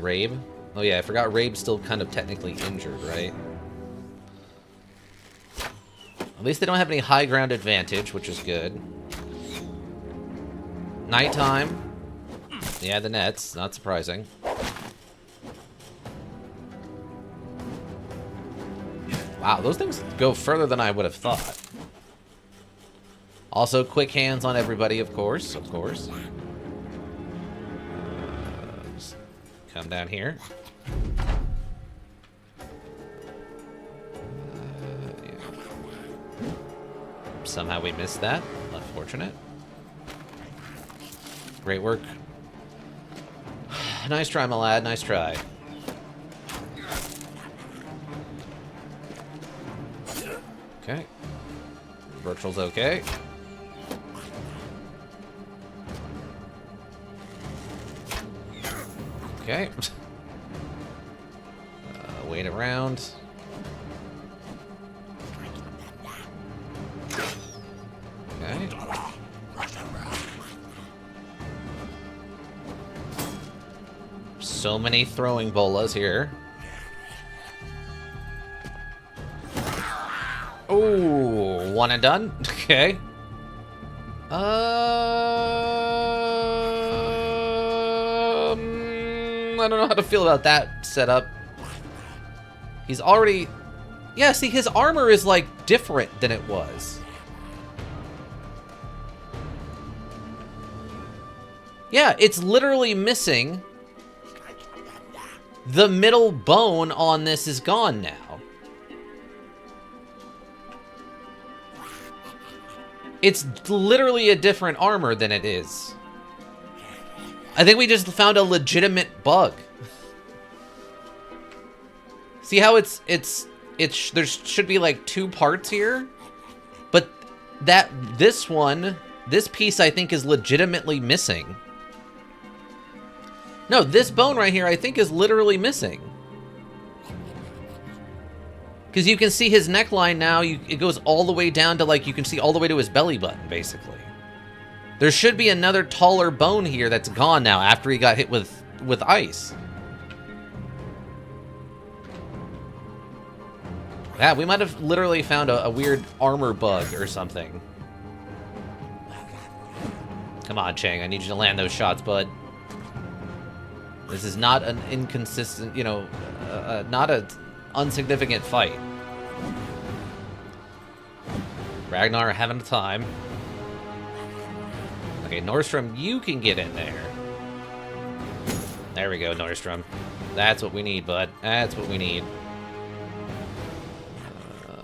Rabe? Oh yeah, I forgot Rabe's still kind of technically injured, right? At least they don't have any high ground advantage, which is good. Nighttime. Yeah, the nets. Not surprising. Wow, those things go further than I would have thought. Also, quick hands on everybody, of course. Of course. Just come down here. Somehow we missed that. Unfortunate. Great work. Nice try, my lad. Nice try. Okay. Virtual's okay. Okay. Wait around. Okay. So many throwing bolas here. Oh, one and done. Okay. I don't know how to feel about that setup. He's already... Yeah, see, his armor is, like, different than it was. Yeah, it's literally missing. The middle bone on this is gone now. It's literally a different armor than it is. I think we just found a legitimate bug. See how there should be like 2 parts here? But this piece I think is legitimately missing. No, this bone right here I think is literally missing. Because you can see his neckline now, it goes all the way down to, like, you can see all the way to his belly button, basically. There should be another taller bone here that's gone now after he got hit with ice. Yeah, we might have literally found a weird armor bug or something. Come on, Chang, I need you to land those shots, bud. This is not an inconsistent, you know, not a insignificant fight. Ragnar having a time. Okay, Nordstrom, you can get in there. There we go, Nordstrom. That's what we need, bud. That's what we need.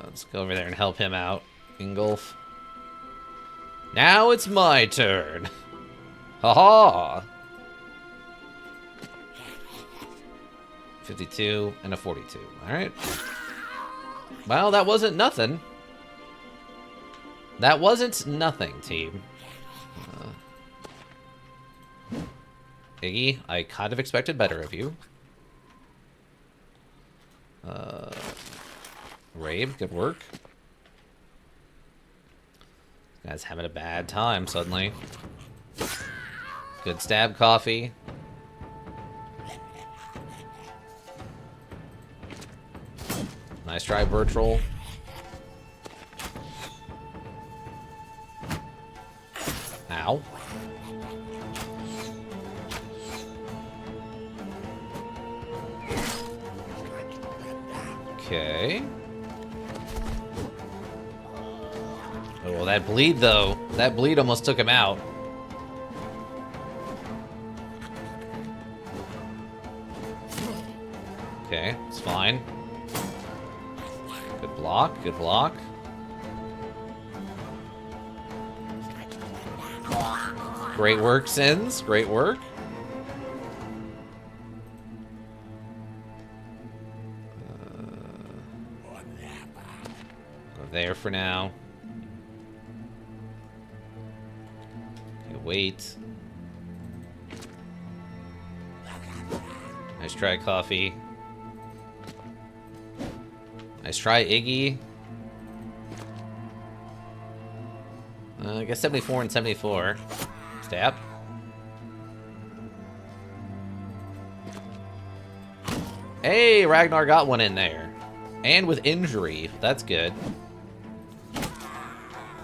Let's go over there and help him out. Ingolf. Now it's my turn. Ha-ha! 52 and a 42. Alright. Well, that wasn't nothing. That wasn't nothing, team. Iggy, I kind of expected better of you. Rave, good work. This guy's having a bad time suddenly. Good stab, Coffee. Nice try, Virtual. Ow. Okay. Oh, well, that bleed, though. That bleed almost took him out. Okay, it's fine. Good block, good block. Great work, Sins. Great work. Go there for now. Okay, wait. Nice try, Coffee. Nice try, Iggy. I guess 74 and 74. Stab. Hey, Ragnar got one in there. And with injury. That's good.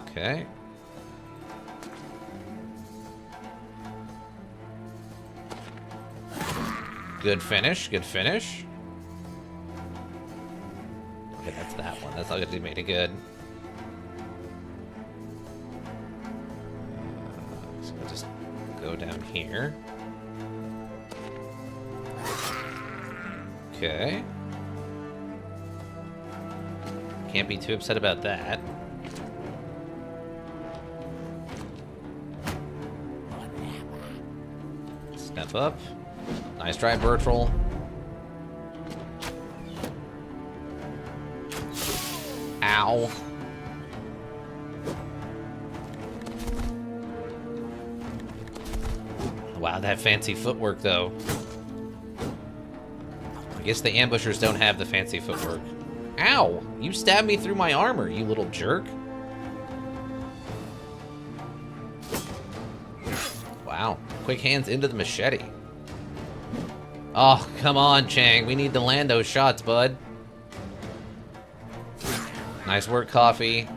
Okay. Good finish. Good finish. Okay, that's that one. That's not gonna do me any good. So we'll just go down here. Okay. Can't be too upset about that. Step up. Nice try, Bertrell. Ow. Wow, that fancy footwork, though. I guess the ambushers don't have the fancy footwork. Ow! You stabbed me through my armor, you little jerk. Wow. Quick hands into the machete. Oh, come on, Chang. We need to land those shots, bud. Nice work, Coffee.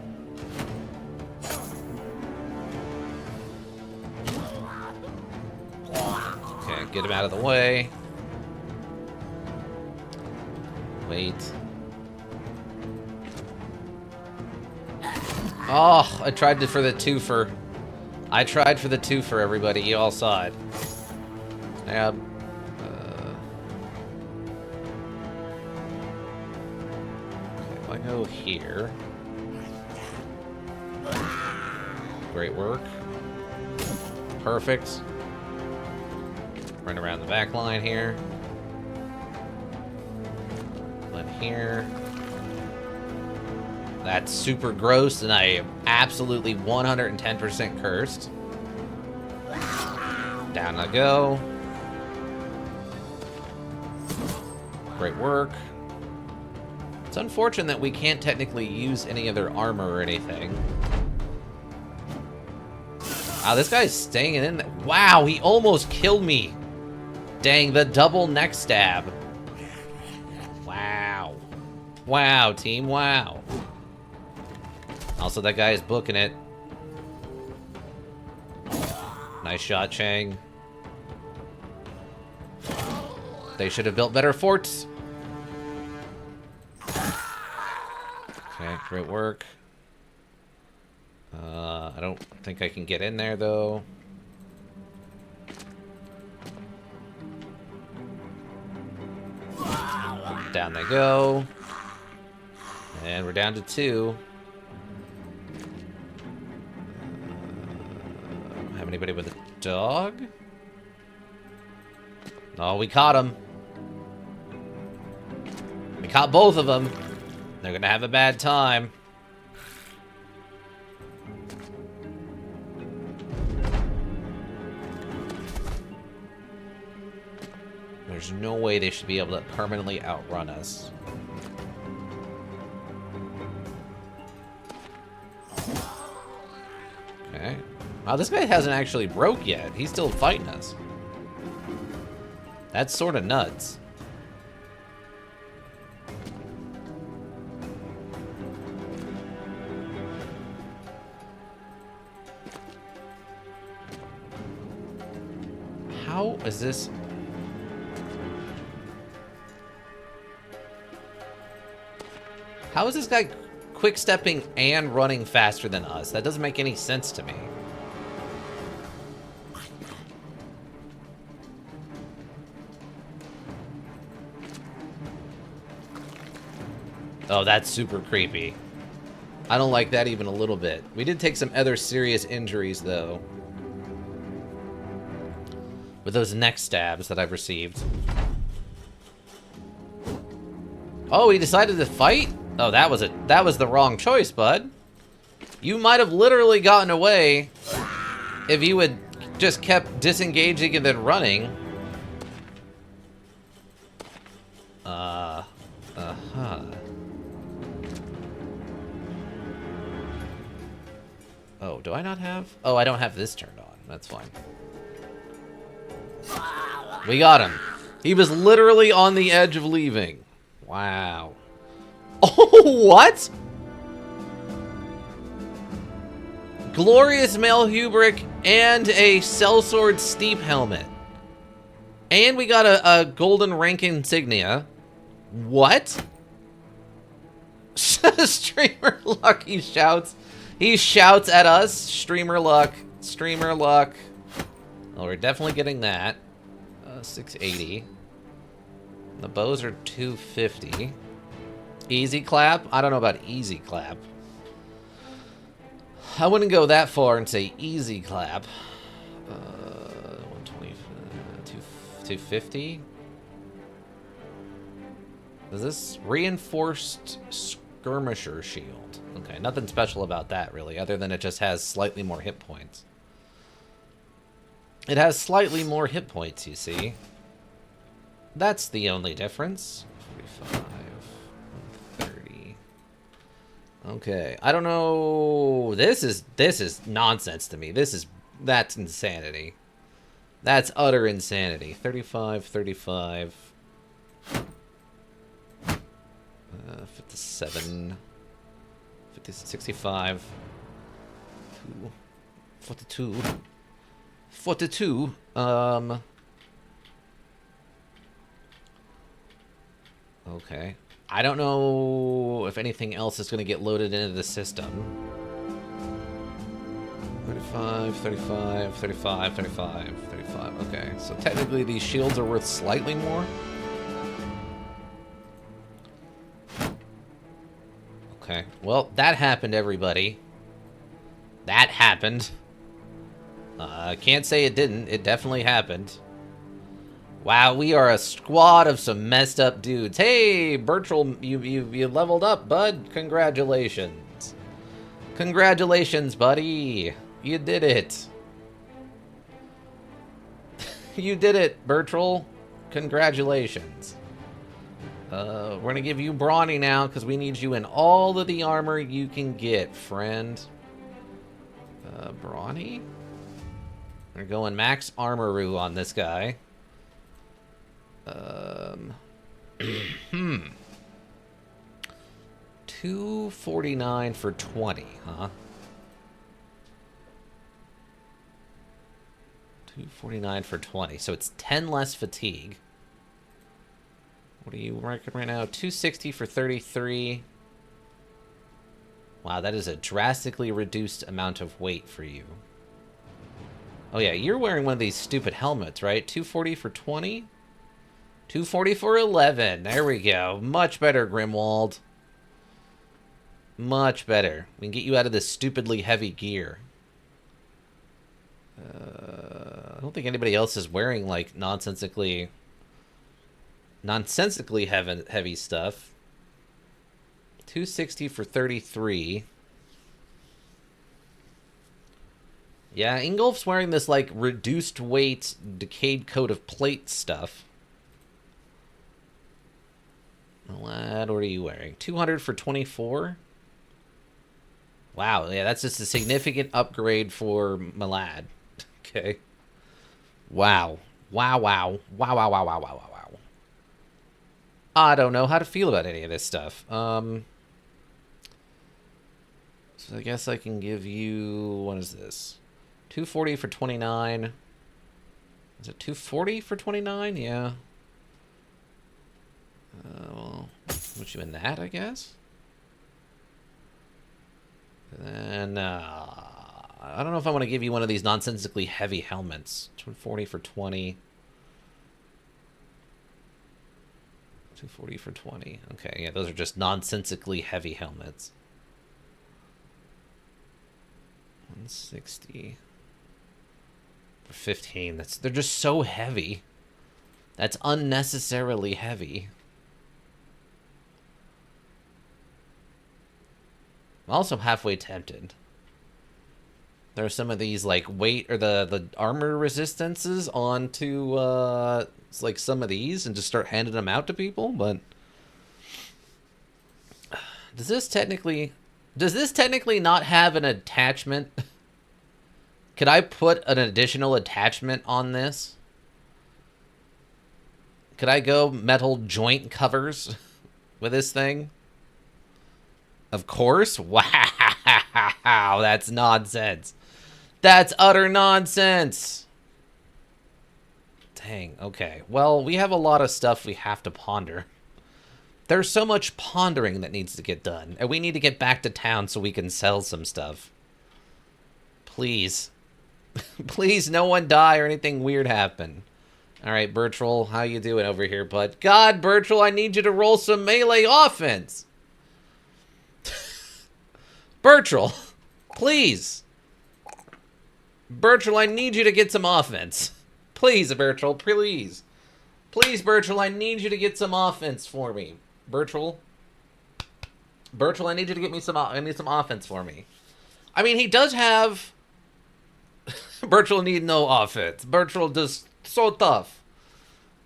Okay, get him out of the way. Wait. Oh, I tried for the twofer. I tried for the twofer, everybody. You all saw it. Yep. If I go here. Great work. Perfect. Run around the back line here. One here. That's super gross, and I am absolutely 110% cursed. Down I go. Great work. It's unfortunate that we can't technically use any of their armor or anything. Wow, this guy's staying in there. Wow, he almost killed me. Dang, the double neck stab. Wow. Wow, team, wow. Also, that guy is booking it. Nice shot, Chang. They should have built better forts. Okay, great work. I don't think I can get in there, though. Down they go. And we're down to 2. Have anybody with a dog? Oh, we caught him. We caught both of them. They're gonna have a bad time. There's no way they should be able to permanently outrun us. Okay. Wow, this guy hasn't actually broke yet. He's still fighting us. That's sort of nuts. How is this? How is this guy quick-stepping and running faster than us? That doesn't make any sense to me. Oh, that's super creepy. I don't like that even a little bit. We did take some other serious injuries, though, with those neck stabs that I've received. Oh, he decided to fight? Oh, that was the wrong choice, bud. You might have literally gotten away if you had just kept disengaging and then running. Uh-huh. Oh, do I not have? Oh, I don't have this turned on. That's fine. We got him. He was literally on the edge of leaving. Wow. Oh, what? Glorious Malhubric and a Sellsword Steep helmet. And we got a golden rank insignia. What? Streamer luck, he shouts. He shouts at us. Streamer luck. Streamer luck. Oh, we're definitely getting that. 680. The bows are 250. Easy clap? I don't know about easy clap. I wouldn't go that far and say easy clap. 120, 250. Is this reinforced skirmisher shield? Okay, nothing special about that really, other than it just has slightly more hit points. It has slightly more hit points, you see. That's the only difference. 45, 30. Okay, I don't know. This is nonsense to me. That's insanity. That's utter insanity. 35, 35. 57. 50, 65. 42. 42. Okay. I don't know if anything else is going to get loaded into the system. 35, 35, 35, 35, 35. Okay, so technically these shields are worth slightly more. Okay, well, that happened, everybody. That happened. I can't say it didn't. It definitely happened. Wow, we are a squad of some messed up dudes. Hey, Bertrell, you leveled up, bud. Congratulations. Congratulations, buddy. You did it. You did it, Bertrell. Congratulations. We're gonna give you Brawny now, because we need you in all of the armor you can get, friend. Brawny? We're going max armoroo on this guy. 249 for 20, huh? 249 for 20, so it's 10 less fatigue. What are you ranking right now? 260 for 33. Wow, that is a drastically reduced amount of weight for you. Oh yeah, you're wearing one of these stupid helmets, right? 240 for 20? 240 for 11. There we go. Much better, Grimwald. Much better. We can get you out of this stupidly heavy gear. I don't think anybody else is wearing, like, nonsensically heavy stuff. 260 for 33. Yeah, Ingolf's wearing this, like, reduced weight, decayed coat of plate stuff. What are you wearing? 200 for 24? Wow, yeah, that's just a significant upgrade for Malad. Okay. Wow. Wow, wow. Wow, wow, wow, wow, wow, wow, wow. I don't know how to feel about any of this stuff. So I guess I can give you... What is this? 240 for 29. Is it 240 for 29? Yeah. Well, put you in that, I guess. And then, I don't know if I want to give you one of these nonsensically heavy helmets. 240 for 20. 240 for 20. Okay, yeah, those are just nonsensically heavy helmets. 160 for 15. They're just so heavy. That's unnecessarily heavy. I'm also halfway tempted. There are some of these, like, weight or the armor resistances onto like some of these and just start handing them out to people, but does this technically not have an attachment? Could I put an additional attachment on this? Could I go metal joint covers with this thing? Of course. Wow, that's nonsense. That's utter nonsense. Dang, okay. Well, we have a lot of stuff we have to ponder. There's so much pondering that needs to get done, and we need to get back to town so we can sell some stuff. Please. Please, no one die or anything weird happen. Alright, Bertrell, how you doing over here, bud? God, Bertrell, I need you to roll some melee offense. Bertrell, please. Bertrell, I need you to get some offense. Please, Bertrell, please. Please, Bertrell, I need you to get some offense for me. Bertrell, I need you to get me some offense for me. I mean, he does have... Bertrell need no offense. Bertrell just so tough.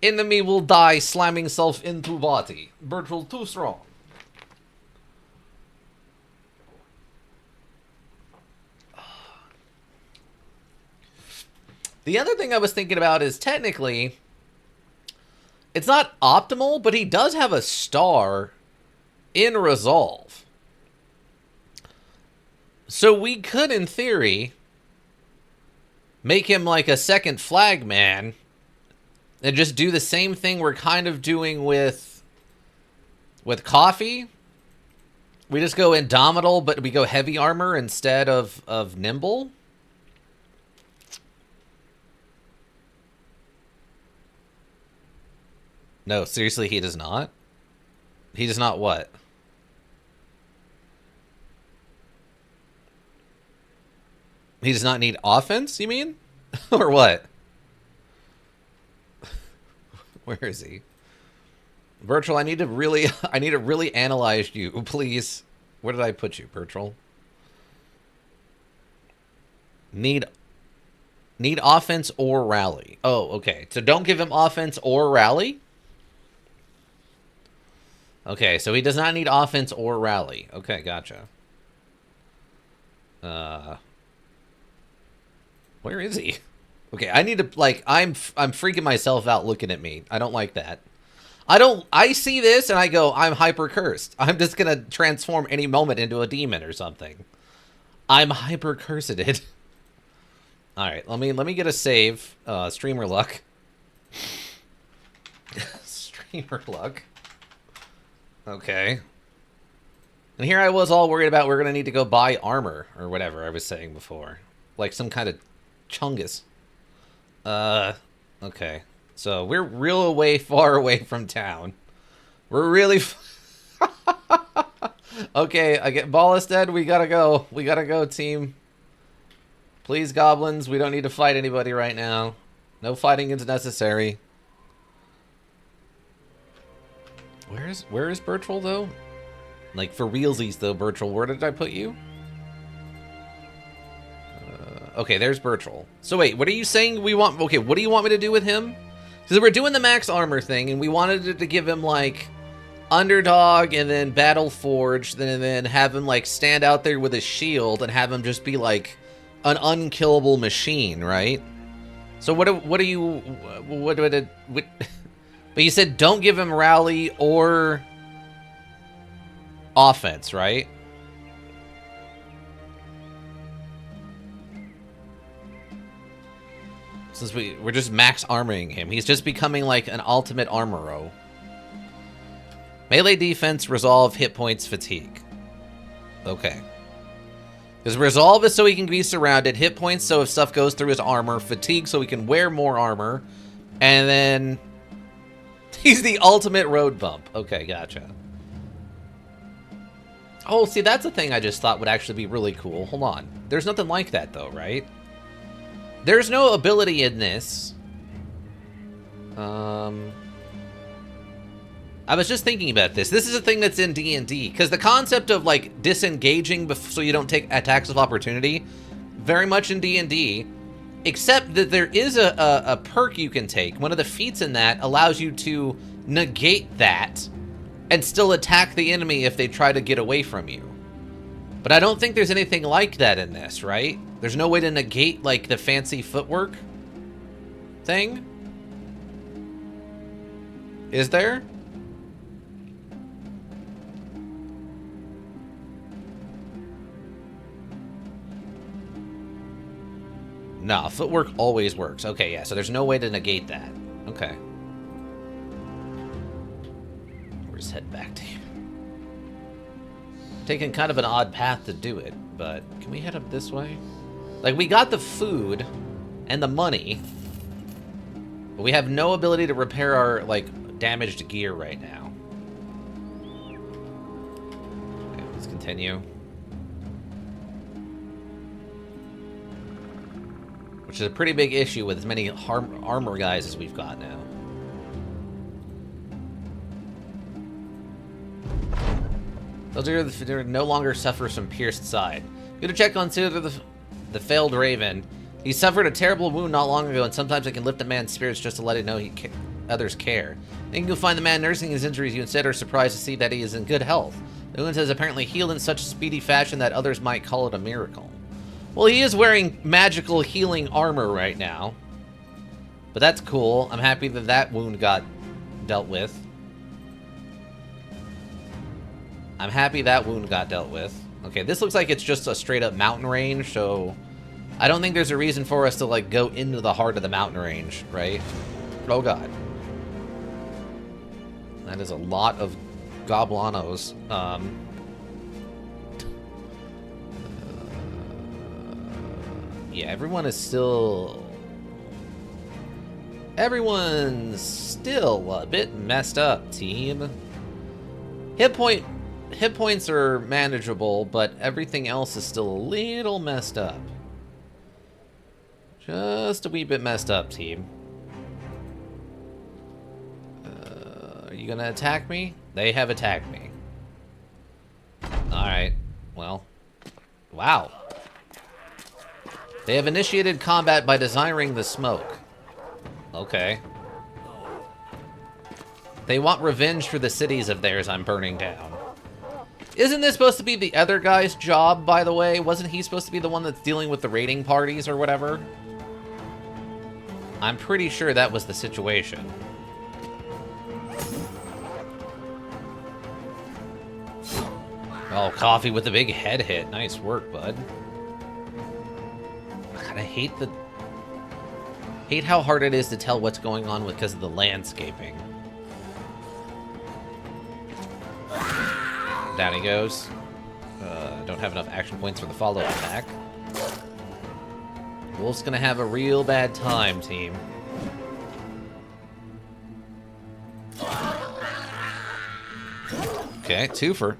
Enemy will die slamming self into body. Bertrell too strong. The other thing I was thinking about is technically, it's not optimal, but he does have a star in Resolve. So we could, in theory, make him like a second flag man and just do the same thing we're kind of doing with Coffee. We just go Indomitable, but we go heavy armor instead of nimble. No, seriously, he does not? He does not what? He does not need offense, you mean? Or what? Where is he? Bertrell, I need to really analyze you, please. Where did I put you, Bertrell? Need offense or rally. Oh, okay. So don't give him offense or rally? Okay, so he does not need offense or rally. Okay, gotcha. Where is he? Okay, I need to, like, I'm freaking myself out looking at me. I don't like that. I see this and I go, I'm hyper cursed. I'm just gonna transform any moment into a demon or something. I'm hyper cursed. Alright, let me get a save. Streamer luck. Streamer luck. Okay. And here I was all worried about we're going to need to go buy armor or whatever I was saying before. Like some kind of chungus. Okay. So we're real far away from town. We're really... Okay, I get Ballestead. We gotta go. We gotta go, team. Please, goblins. We don't need to fight anybody right now. No fighting is necessary. Where is Bertrell, though? Like, for realsies, though, Bertrell. Where did I put you? Okay, there's Bertrell. So wait, what are you saying we want... Okay, what do you want me to do with him? Because we're doing the max armor thing, and we wanted to give him, like... Underdog, and then Battle Forged, and then have him, like, stand out there with his shield, and have him just be, like, an unkillable machine, right? So what do you... But you said don't give him rally or... offense, right? Since we're just max armoring him. He's just becoming, like, an ultimate armoro. Melee defense, resolve, hit points, fatigue. Okay. Because resolve is so he can be surrounded. Hit points so if stuff goes through his armor. Fatigue so he can wear more armor. And then... he's the ultimate road bump. Okay, gotcha. Oh, see, that's a thing I just thought would actually be really cool. Hold on. There's nothing like that, though, right? There's no ability in this. I was just thinking about this. This is a thing that's in D&D. Because the concept of, like, disengaging so you don't take attacks of opportunity, very much in D&D. Except that there is a perk you can take. One of the feats in that allows you to negate that and still attack the enemy if they try to get away from you. But I don't think there's anything like that in this, right? There's no way to negate, like, the fancy footwork thing? Is there? Nah, footwork always works. Okay, yeah, so there's no way to negate that. Okay. We're just heading back to you. Taking kind of an odd path to do it, but can we head up this way? Like, we got the food and the money, but we have no ability to repair our, like, damaged gear right now. Okay, let's continue. Which is a pretty big issue with as many armor guys as we've got now. Those are no longer suffer from pierced side. Go to check on the failed Raven. He suffered a terrible wound not long ago, and sometimes it can lift a man's spirits just to let it know others care. Then you can find the man nursing his injuries. You instead are surprised to see that he is in good health. The wound has apparently healed in such speedy fashion that others might call it a miracle. Well, he is wearing magical healing armor right now. But that's cool. I'm happy that that wound got dealt with. I'm happy that wound got dealt with. Okay, this looks like it's just a straight up mountain range, so... I don't think there's a reason for us to, like, go into the heart of the mountain range, right? Oh, God. That is a lot of goblanos. Yeah, everyone's still a bit messed up, team. Hit points are manageable, but everything else is still a little messed up. Just a wee bit messed up, team. Are you gonna attack me? They have attacked me. Alright, well. Wow. They have initiated combat by desiring the smoke. Okay. They want revenge for the cities of theirs I'm burning down. Isn't this supposed to be the other guy's job, by the way? Wasn't he supposed to be the one that's dealing with the raiding parties or whatever? I'm pretty sure that was the situation. Oh, coffee with a big head hit. Nice work, bud. God, I hate how hard it is to tell what's going on because of the landscaping. Down he goes. don't have enough action points for the follow-up attack. Wolf's gonna have a real bad time, team. Okay, twofer.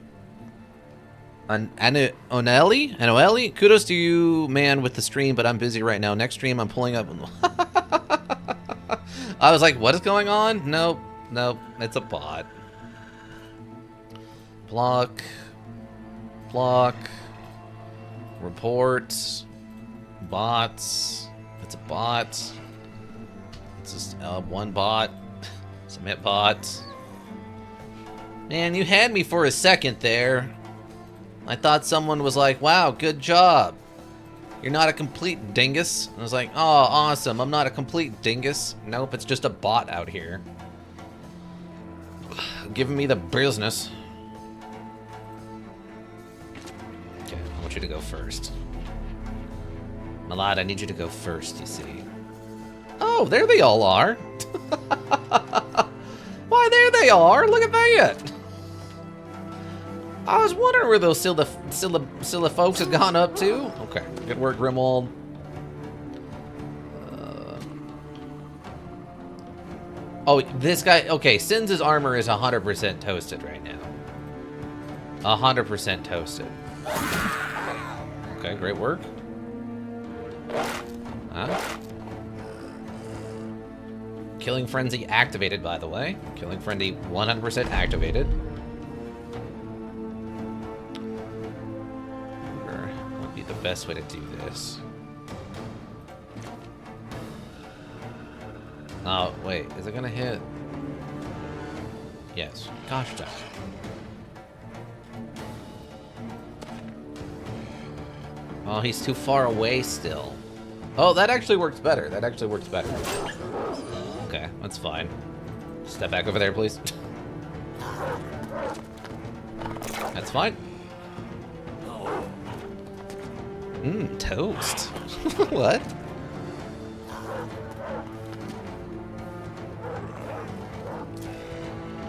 Anoeli? Kudos to you, man, with the stream, but I'm busy right now. Next stream, I'm pulling up. I was like, what is going on? Nope, it's a bot. Block. Report. Bots. It's a bot. It's just one bot. Submit bot. Man, you had me for a second there. I thought someone was like, wow, good job. You're not a complete dingus. I was like, oh, awesome. I'm not a complete dingus. Nope, it's just a bot out here. Giving me the business. Okay, I want you to go first. Malad, I need you to go first, you see. Oh, there they all are. Why, there they are. Look at that. I was wondering where those Scylla folks had gone up to. Okay, good work, Grimwald. Oh, this guy. Okay, Sins' armor is 100% toasted right now. 100% toasted. Okay, great work. Huh? Killing Frenzy activated, by the way. Killing Frenzy 100% activated. What would be the best way to do this? Oh, wait. Is it gonna hit? Yes. Gosh darn. Oh, he's too far away still. Oh, that actually works better. Okay, that's fine. Step back over there, please. That's fine. Toast. What?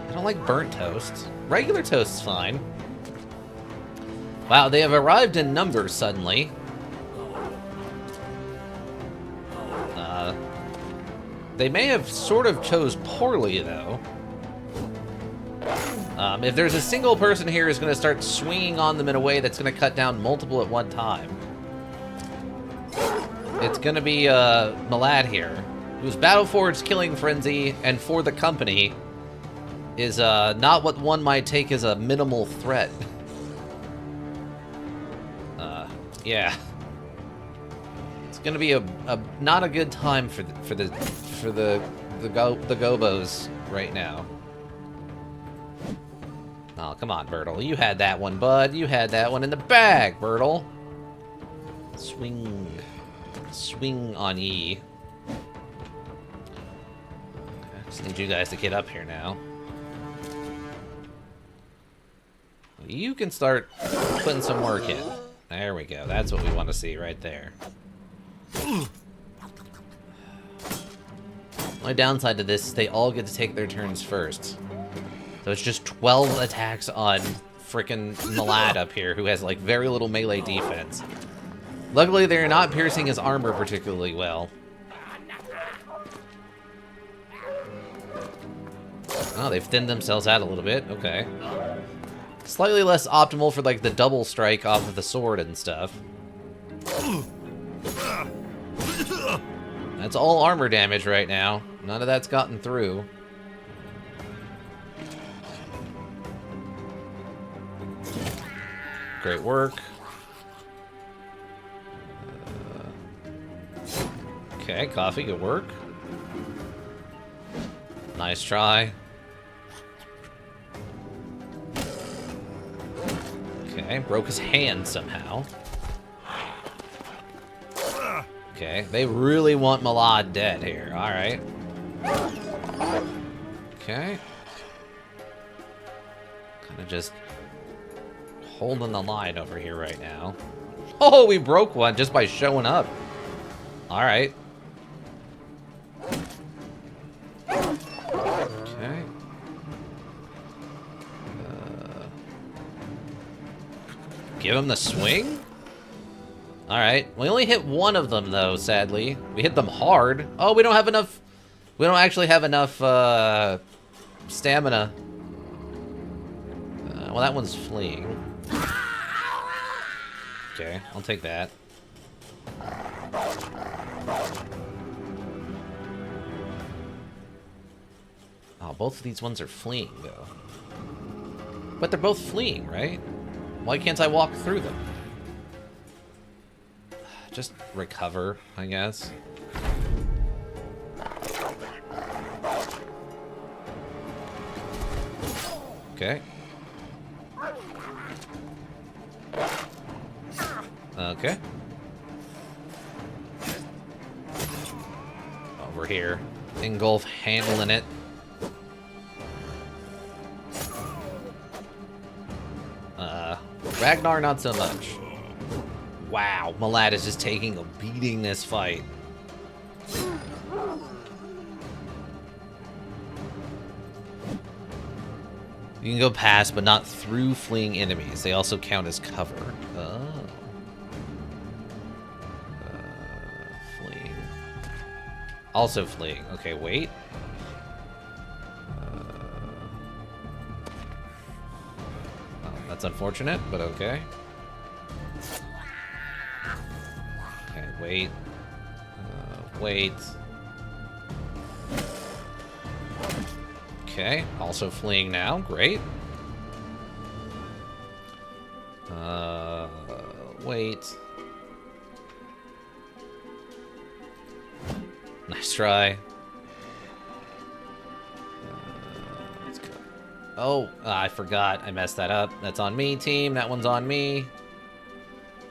I don't like burnt toast. Regular toast's fine. Wow, they have arrived in numbers suddenly. They may have sort of chose poorly, though. If there's a single person here who's going to start swinging on them in a way that's going to cut down multiple at one time, it's going to be Malad here, whose Battleforged Killing Frenzy and For the Company is not what one might take as a minimal threat. Yeah. It's gonna be a not a good time for the gobos right now. Oh, come on, Bertle. You had that one, bud. You had that one in the bag, Bertle. Swing on ye. Okay, just need you guys to get up here now. You can start putting some work in. There we go. That's what we want to see right there. My downside to this is they all get to take their turns first. So it's just 12 attacks on frickin' Malad up here, who has, like, very little melee defense. Luckily, they're not piercing his armor particularly well. Oh, they've thinned themselves out a little bit. Okay. Slightly less optimal for, like, the double strike off of the sword and stuff. That's all armor damage right now. None of that's gotten through. Great work. Okay, coffee, good work. Nice try. Okay, broke his hand somehow. Okay, they really want Malad dead here. Alright. Okay. Kind of just holding the line over here right now. Oh, we broke one just by showing up. Alright. Okay. give him the swing? Alright. We only hit one of them, though, sadly. We hit them hard. Oh, we don't have enough... We don't actually have enough, stamina. Well, that one's fleeing. Okay, I'll take that. Oh, both of these ones are fleeing, though. But they're both fleeing, right? Why can't I walk through them? Just recover, I guess. Okay. Okay. Over here. Ingolf handling it. Ragnar, not so much. Wow, Malad is just taking a beating this fight. You can go past, but not through fleeing enemies. They also count as cover. Oh. Fleeing. Also fleeing. Okay, wait. That's unfortunate, but okay. Okay, wait. Wait. Okay, also fleeing now. Great. Wait. Nice try. Let's go. Oh, I forgot. I messed that up. That's on me, team. That one's on me.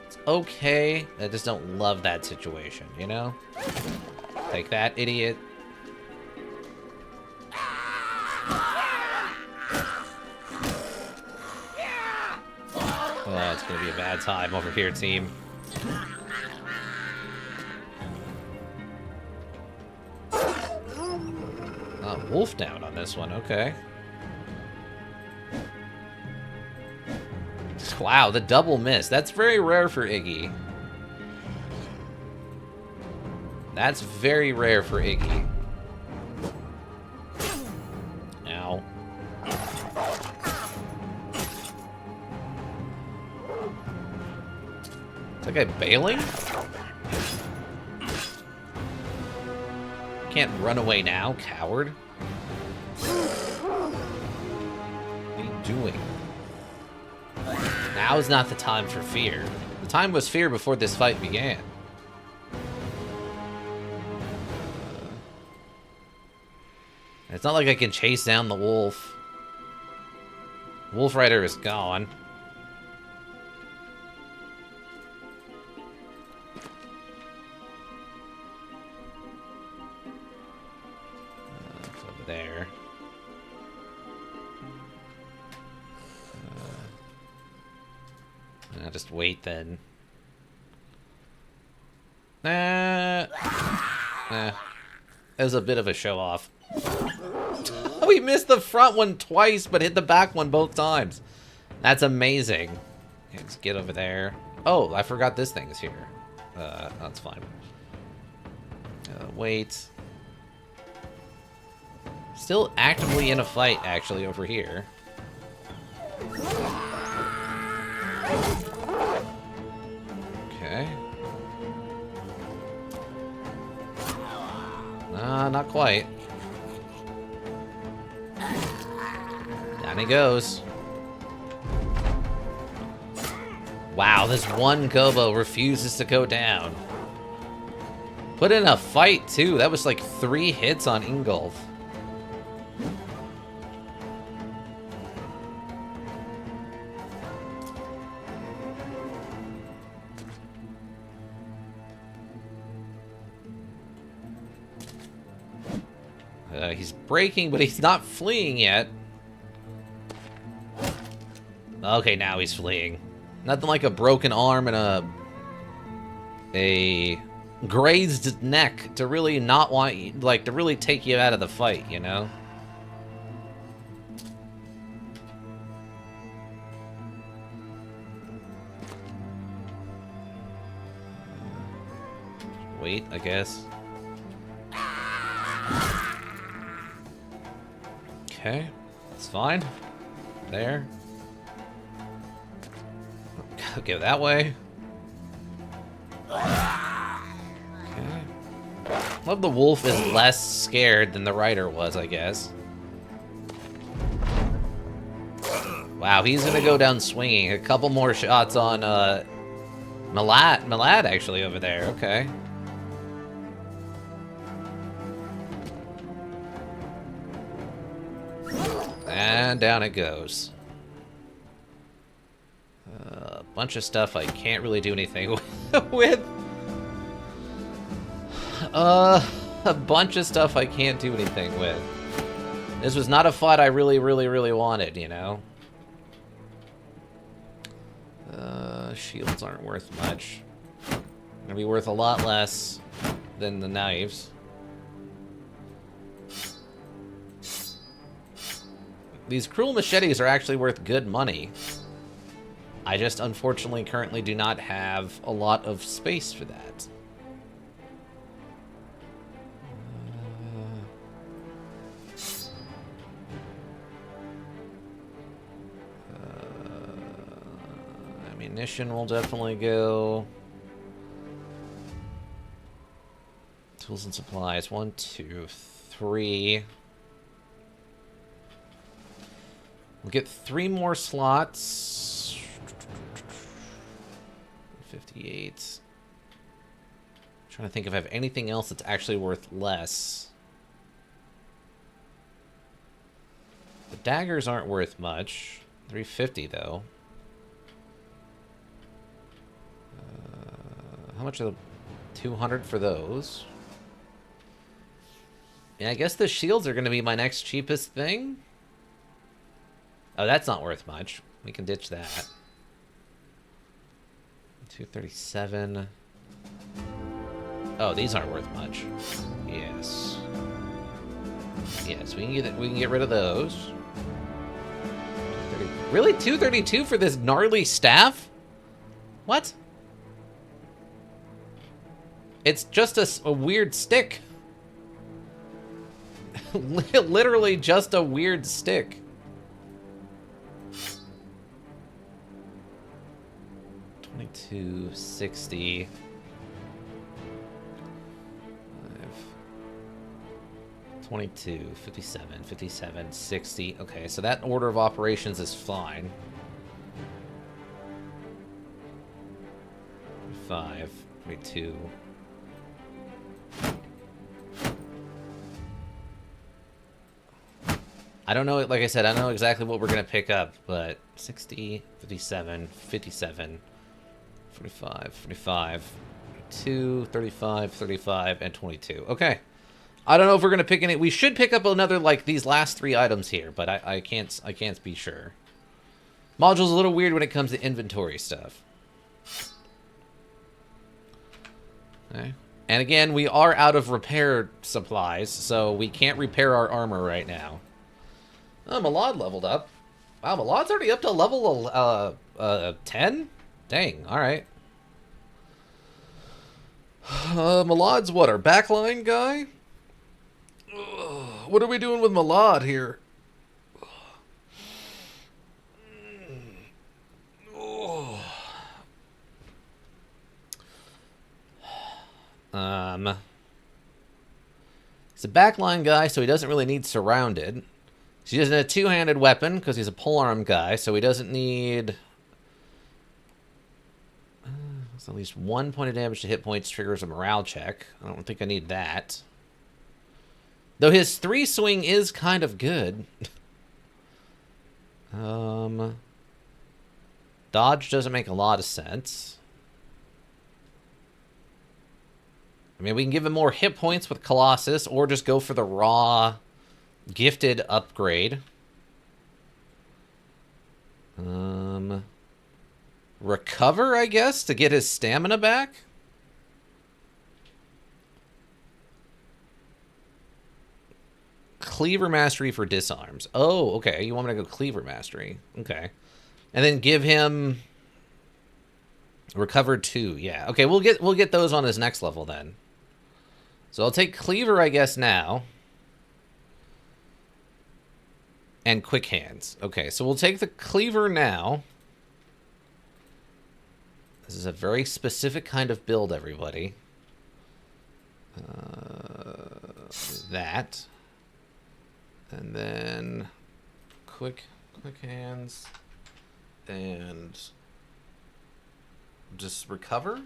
It's okay. I just don't love that situation, you know? Take that, idiot. Oh, it's gonna be a bad time over here, team. Wolf down on this one, okay. Wow, the double miss. That's very rare for Iggy. That's very rare for Iggy. Ow. Is that guy bailing? Can't run away now, coward. What are you doing? Now is not the time for fear. The time was fear before this fight began. It's not like I can chase down the wolf. Wolf Rider is gone. It's over there. I'll just wait then. It was a bit of a show off. We missed the front one twice, but hit the back one both times. That's amazing. Okay, let's get over there. Oh, I forgot this thing is here. That's fine. Wait. Still actively in a fight, actually, over here. Okay. Not quite. Down he goes. Wow, this one Gobo refuses to go down. Put in a fight, too. That was like 3 hits on Ingolf. He's breaking, but he's not fleeing yet. Okay, now he's fleeing. Nothing like a broken arm and a grazed neck to really not want you, like, to really take you out of the fight, you know? wait, I guess. Okay, that's fine. There. Go that way. Okay. Love the wolf is less scared than the rider was, I guess. Wow, he's gonna go down swinging. A couple more shots on Malad actually over there. Okay. And down it goes. A bunch of stuff I can't really do anything with. A bunch of stuff I can't do anything with. This was not a fight I really wanted, you know? Shields aren't worth much. Gonna be worth a lot less than the knives. These cruel machetes are actually worth good money. I just unfortunately currently do not have a lot of space for that. Ammunition will definitely go. Tools and supplies. 1, 2, 3. We'll get 3 more slots. 58. I'm trying to think if I have anything else that's actually worth less. The daggers aren't worth much. 350 though. How much are the 200 for those? Yeah, I guess the shields are going to be my next cheapest thing. Oh, that's not worth much. We can ditch that. 237. Oh, these aren't worth much. Yes. Yes, we can get rid of those. 230. Really, 232 for this gnarly staff? What? It's just a weird stick. Literally just a weird stick. $22.60. 22, 57, 57, 60. Okay, so that order of operations is fine. 5, 22. I don't know, like I said, I don't know exactly what we're going to pick up, but 60, 57, 57, 45, 45, 2, 35, 35, and 22. Okay. I don't know if we're going to pick any. We should pick up another, like, these last 3 items here, but I can't be sure. Module's a little weird when it comes to inventory stuff. Okay. And again, we are out of repair supplies, so we can't repair our armor right now. Oh, Malad leveled up. Wow, Malad's already up to level 10? Dang, alright. Malad's what, our backline guy? What are we doing with Malad here? He's a backline guy, so he doesn't really need surrounded. He doesn't have a two-handed weapon because he's a polearm guy, so he doesn't need. So at least 1 point of damage to hit points triggers a morale check. I don't think I need that. Though his 3 swing is kind of good. Dodge doesn't make a lot of sense. I mean, we can give him more hit points with Colossus, or just go for the raw gifted upgrade. Recover, I guess, to get his stamina back. Cleaver Mastery for disarms. Oh, okay. You want me to go Cleaver Mastery. Okay. And then give him Recover 2. Yeah. Okay, we'll get those on his next level then. So I'll take Cleaver, I guess, now. And Quick Hands. Okay, so we'll take the Cleaver now. This is a very specific kind of build, everybody. That. And then quick hands. And just recover.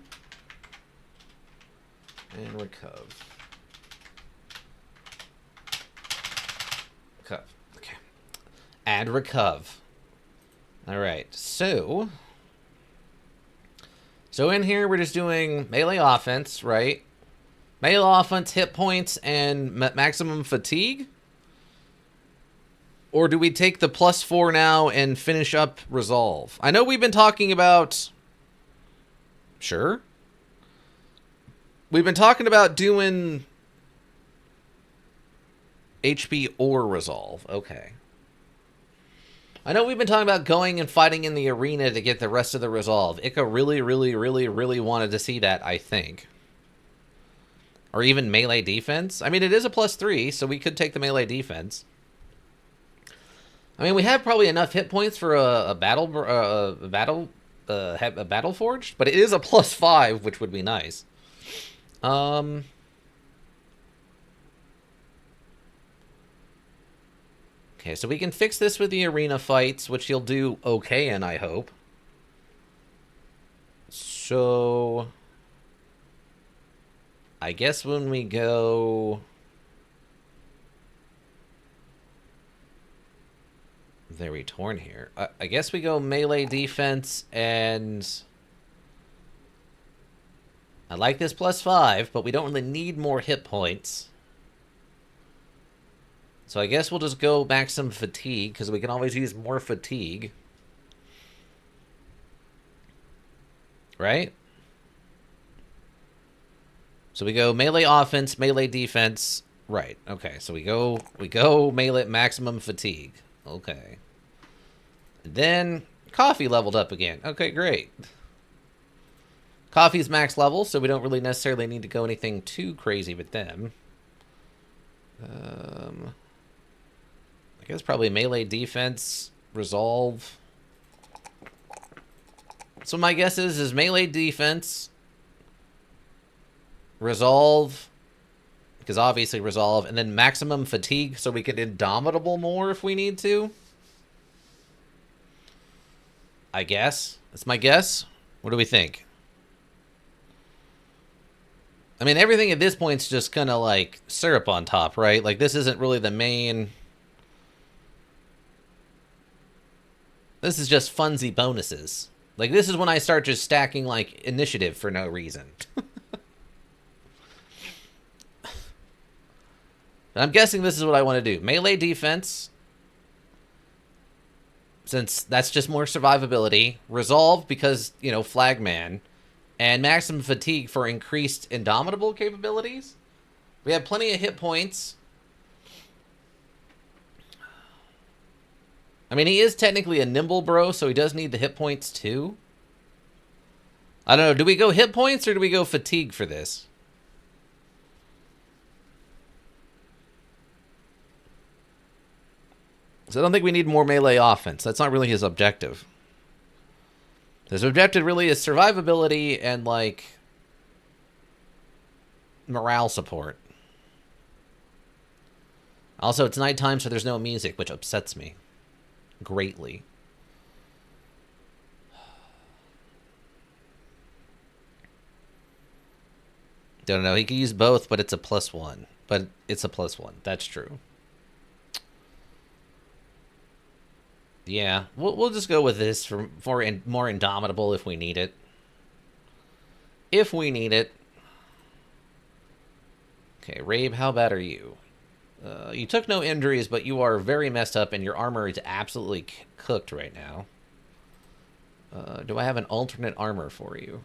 And recov. Recov. Okay. And recov. Alright, so in here we're just doing melee offense, right? Melee offense, hit points, and maximum fatigue? Or do we take the +4 now and finish up resolve? I know we've been talking about... Sure. We've been talking about doing HP or resolve. Okay. I know we've been talking about going and fighting in the arena to get the rest of the resolve. Ika really, really, really, really wanted to see that, I think. Or even melee defense. I mean, it is a +3, so we could take the melee defense. I mean, we have probably enough hit points for a battle forged, but it is a +5, which would be nice. Okay, so we can fix this with the arena fights, which you'll do okay in, I hope. So I guess when we go... Very torn here. I guess we go melee defense, and I like this +5, but we don't really need more hit points. So I guess we'll just go maximum fatigue, because we can always use more fatigue. Right? So we go melee offense, melee defense. Right. Okay, so we go melee maximum fatigue. Okay. And then coffee leveled up again. Okay, great. Coffee's max level, so we don't really necessarily need to go anything too crazy with them. I guess probably melee defense, resolve. So my guess is melee defense, resolve, because obviously resolve, and then maximum fatigue so we can indomitable more if we need to. I guess. That's my guess. What do we think? I mean, everything at this point's just kind of like syrup on top, right? Like, this isn't really the main... This is just funsy bonuses. Like, this is when I start just stacking, like, initiative for no reason. I'm guessing this is what I want to do. Melee defense, since that's just more survivability. Resolve, because, you know, flagman. And maximum fatigue for increased indomitable capabilities. We have plenty of hit points. I mean, he is technically a nimble bro, so he does need the hit points too. I don't know, do we go hit points or do we go fatigue for this? So I don't think we need more melee offense. That's not really his objective. His objective really is survivability and, like, morale support. Also, it's nighttime, so there's no music, which upsets me greatly. Don't know. He could use both, but it's a +1. But it's a +1. That's true. Yeah, we'll just go with this for more indomitable if we need it. If we need it. Okay, Rabe, how bad are you? You took no injuries, but you are very messed up, and your armor is absolutely cooked right now. Do I have an alternate armor for you?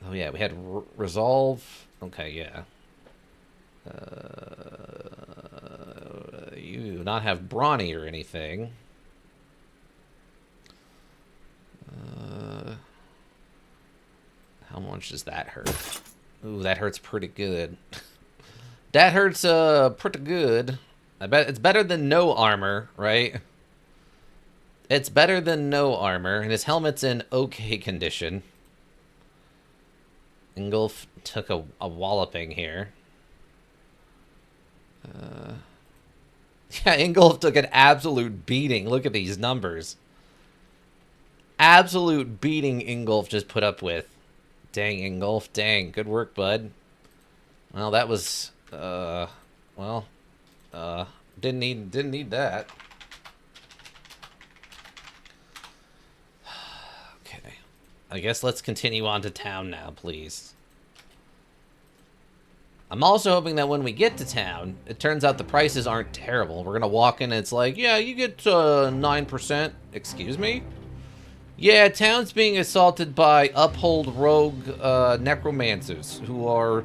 Oh yeah, we had resolve. Okay, yeah. You do not have brawny or anything. How How much does that hurt? Ooh, that hurts pretty good. That hurts pretty good. I bet it's better than no armor, right? It's better than no armor, and his helmet's in okay condition. Ingolf took a walloping here. Yeah, Ingolf took an absolute beating. Look at these numbers. Absolute beating Ingolf just put up with. Dang, Ingolf. Dang. Good work, bud. Well, that was, didn't need that. Okay. I guess let's continue on to town now, please. I'm also hoping that when we get to town, it turns out the prices aren't terrible. We're gonna walk in and it's like, yeah, you get 9%. Excuse me? Yeah, town's being assaulted by Uphold rogue necromancers who are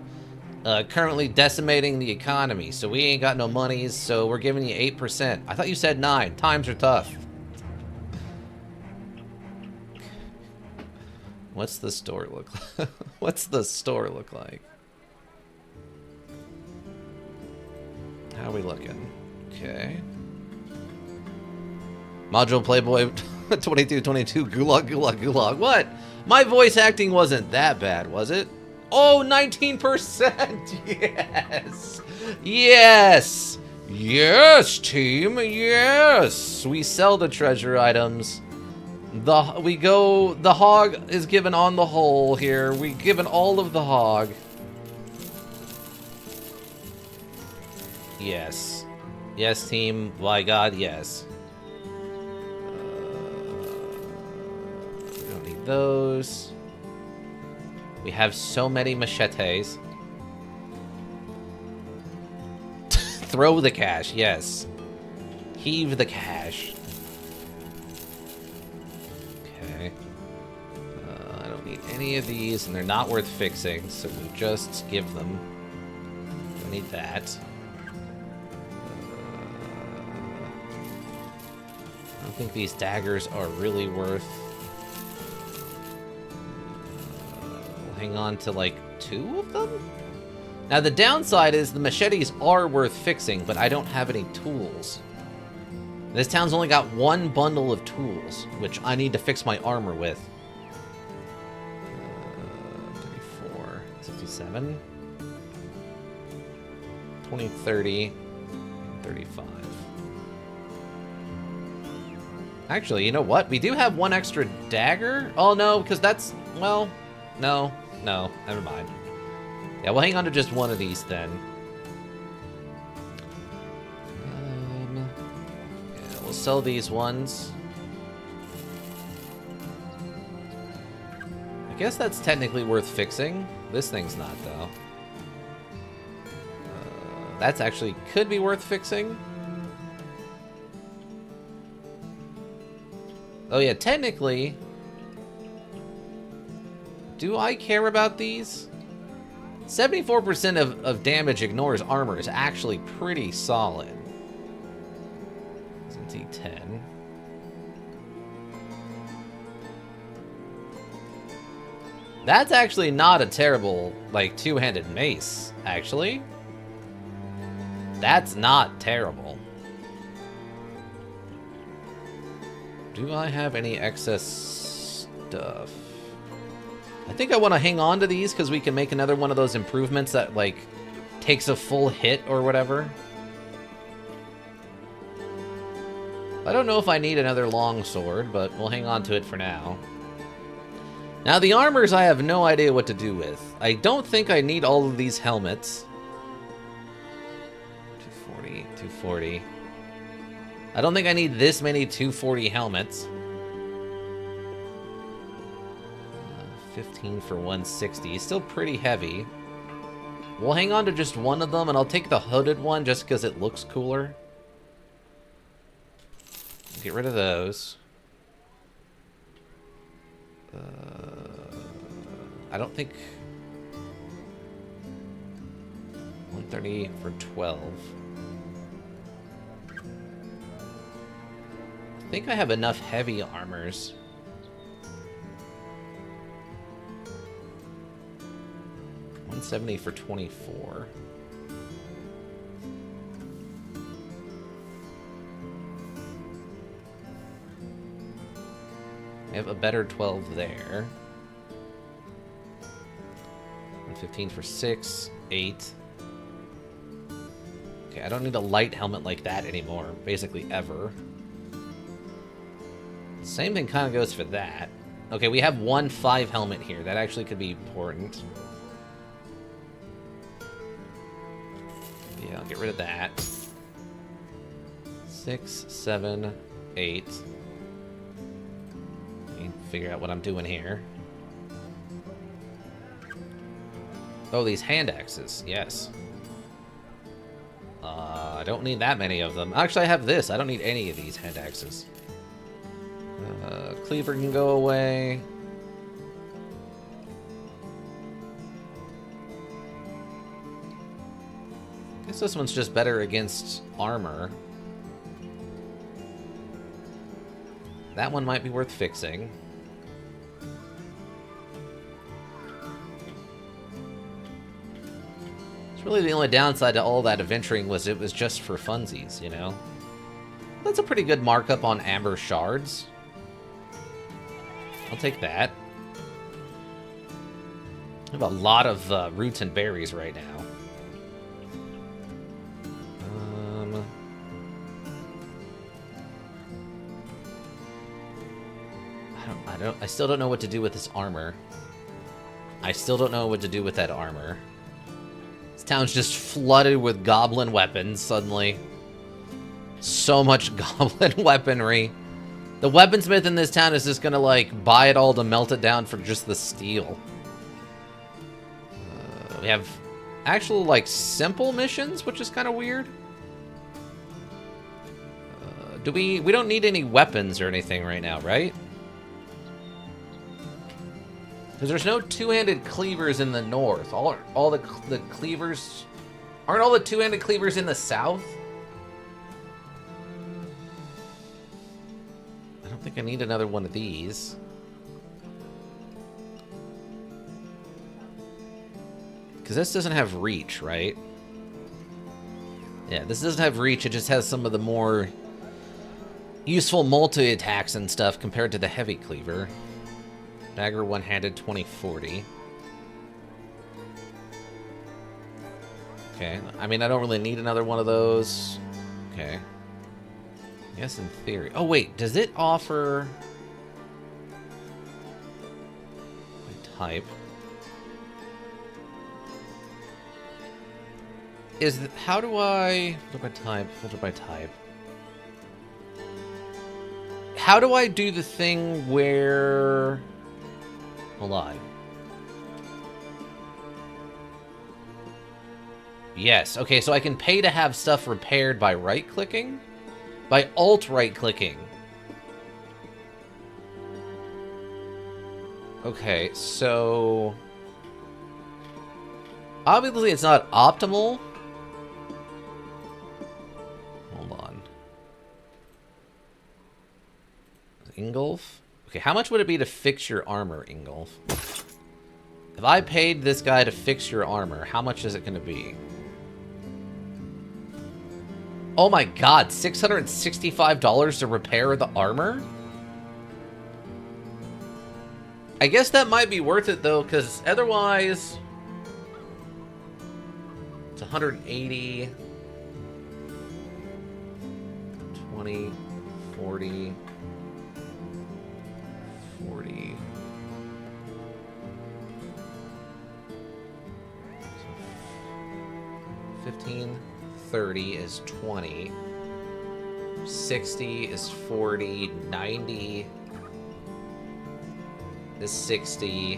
currently decimating the economy. So we ain't got no monies, so we're giving you 8%. I thought you said 9. Times are tough. What's the store look like? What's the store look like? How are we looking? Okay. Module Playboy 2222 Gulag Gulag Gulag. What? My voice acting wasn't that bad, was it? Oh, 19%! Yes! Yes! Yes, team! Yes! We sell the treasure items. The hog is given on the whole here. We given all of the hog. Yes. Yes, team. By God, yes. We don't need those. We have so many machetes. Throw the cash, yes. Heave the cash. Okay. I don't need any of these, and they're not worth fixing, so we just give them. Don't need that. I don't think these daggers are really worth... we'll hang on to, like, 2 of them? Now, the downside is the machetes are worth fixing, but I don't have any tools. This town's only got 1 bundle of tools, which I need to fix my armor with. 34, 67, 20, 30, 35. Actually, you know what? We do have 1 extra dagger. Oh, no, because that's... well, no, never mind. Yeah, we'll hang on to just 1 of these then. Yeah, we'll sell these ones. I guess that's technically worth fixing. This thing's not, though. That's actually could be worth fixing. Oh yeah, technically... do I care about these? 74% of damage ignores armor is actually pretty solid. It's a D10. That's actually not a terrible, like, 2-handed mace, actually. That's not terrible. Do I have any excess stuff? I think I want to hang on to these because we can make another one of those improvements that, like, takes a full hit or whatever. I don't know if I need another long sword, but we'll hang on to it for now. Now, the armors I have no idea what to do with. I don't think I need all of these helmets. 240, 240. I don't think I need this many 240 helmets. 15 for 160. Still pretty heavy. We'll hang on to just 1 of them, and I'll take the hooded one just because it looks cooler. Get rid of those. I don't think... 130 for 12. I think I have enough heavy armors. 170 for 24. We have a better 12 there. 115 for 6, 8. Okay, I don't need a light helmet like that anymore, basically ever. Same thing kind of goes for that. Okay, we have 1 5 helmet here. That actually could be important. Yeah, I'll get rid of that. 6, 7, 8. Figure out what I'm doing here. Oh, these hand axes. Yes. I don't need that many of them. Actually, I have this. I don't need any of these hand axes. Cleaver can go away. Guess this one's just better against armor. That one might be worth fixing. Really, the only downside to all that adventuring was it was just for funsies, you know? That's a pretty good markup on amber shards. I'll take that. I have a lot of roots and berries right now. I still don't know what to do with this armor. I still don't know what to do with that armor. This town's just flooded with goblin weapons suddenly. So much goblin weaponry. The weaponsmith in this town is just gonna, like, buy it all to melt it down for just the steel. We have actual, like, simple missions, which is kind of weird. We don't need any weapons or anything right now, right? Because there's no two-handed cleavers in the north. All the cleavers... Aren't all the two-handed cleavers in the south? I don't think I need another one of these. Because this doesn't have reach, right? Yeah, this doesn't have reach. It just has some of the more useful multi-attacks and stuff compared to the heavy cleaver. Dagger one-handed 2040. Okay, I mean, I don't really need another one of those. Okay. Yes, in theory. Oh, wait, does it offer... my type? How do I... filter by type, filter by type. How do I do the thing where... Hold on. Yes, okay, so I can pay to have stuff repaired by right-clicking? By alt-right-clicking. Okay, so... obviously it's not optimal. Hold on. Ingolf? Okay, how much would it be to fix your armor, Ingolf? If I paid this guy to fix your armor, how much is it going to be? Oh my god, $665 to repair the armor? I guess that might be worth it, though, because otherwise... it's 180... 20... 40... 40... 15... 30 is 20, 60 is 40, 90 is 60,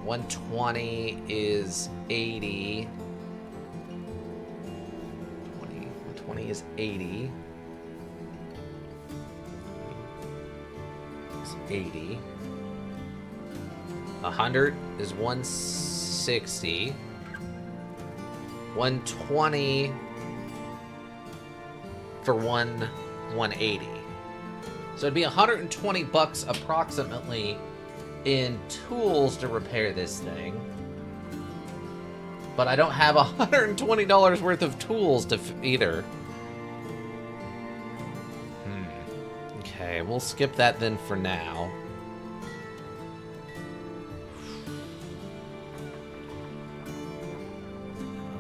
120 is 80, 120 is 80, it's 80, 100 is 160, 120 for 180. So it'd be 120 bucks approximately in tools to repair this thing. But I don't have $120 worth of tools to either. Okay, we'll skip that then for now.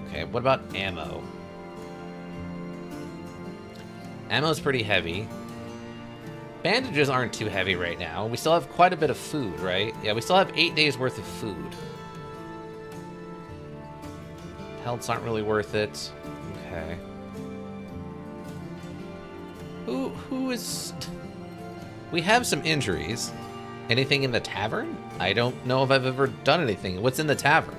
Okay, what about ammo? Ammo's pretty heavy. Bandages aren't too heavy right now. We still have quite a bit of food, right? Yeah, we still have 8 days worth of food. Pelts aren't really worth it. Okay. Who is... We have some injuries. Anything in the tavern? I don't know if I've ever done anything. What's in the tavern?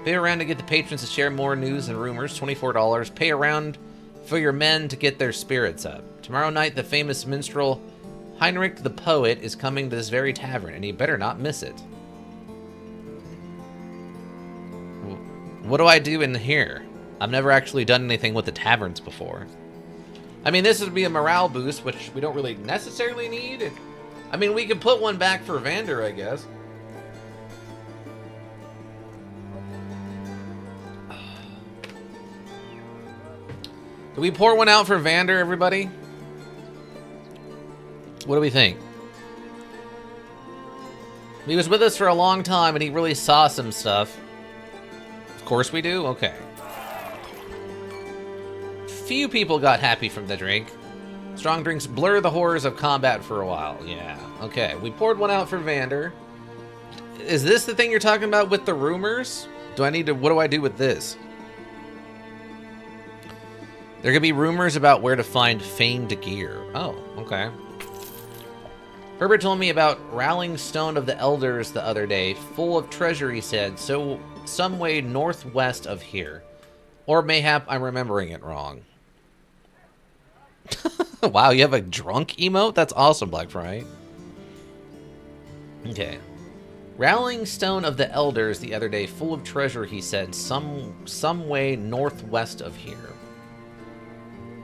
Pay around to get the patrons to share more news and rumors, $24. Pay around for your men to get their spirits up. Tomorrow night, the famous minstrel Heinrich the Poet is coming to this very tavern, and you better not miss it. What do I do in here? I've never actually done anything with the taverns before. I mean, this would be a morale boost, which we don't really necessarily need. I mean, we could put one back for Vander, I guess. Do we pour one out for Vander, everybody? What do we think? He was with us for a long time, and he really saw some stuff. Of course we do? Okay. Few people got happy from the drink. Strong drinks blur the horrors of combat for a while. Yeah, okay. We poured one out for Vander. Is this the thing you're talking about with the rumors? Do I need to... What do I do with this? There could be rumors about where to find famed gear. Oh, okay. Herbert told me about Rowling Stone of the Elders the other day. Full of treasure, he said. So, some way northwest of here. Or mayhap I'm remembering it wrong. Wow, you have a drunk emote? That's awesome, Black Fry. Okay. Rowling Stone of the Elders the other day. Full of treasure, he said. Some way northwest of here.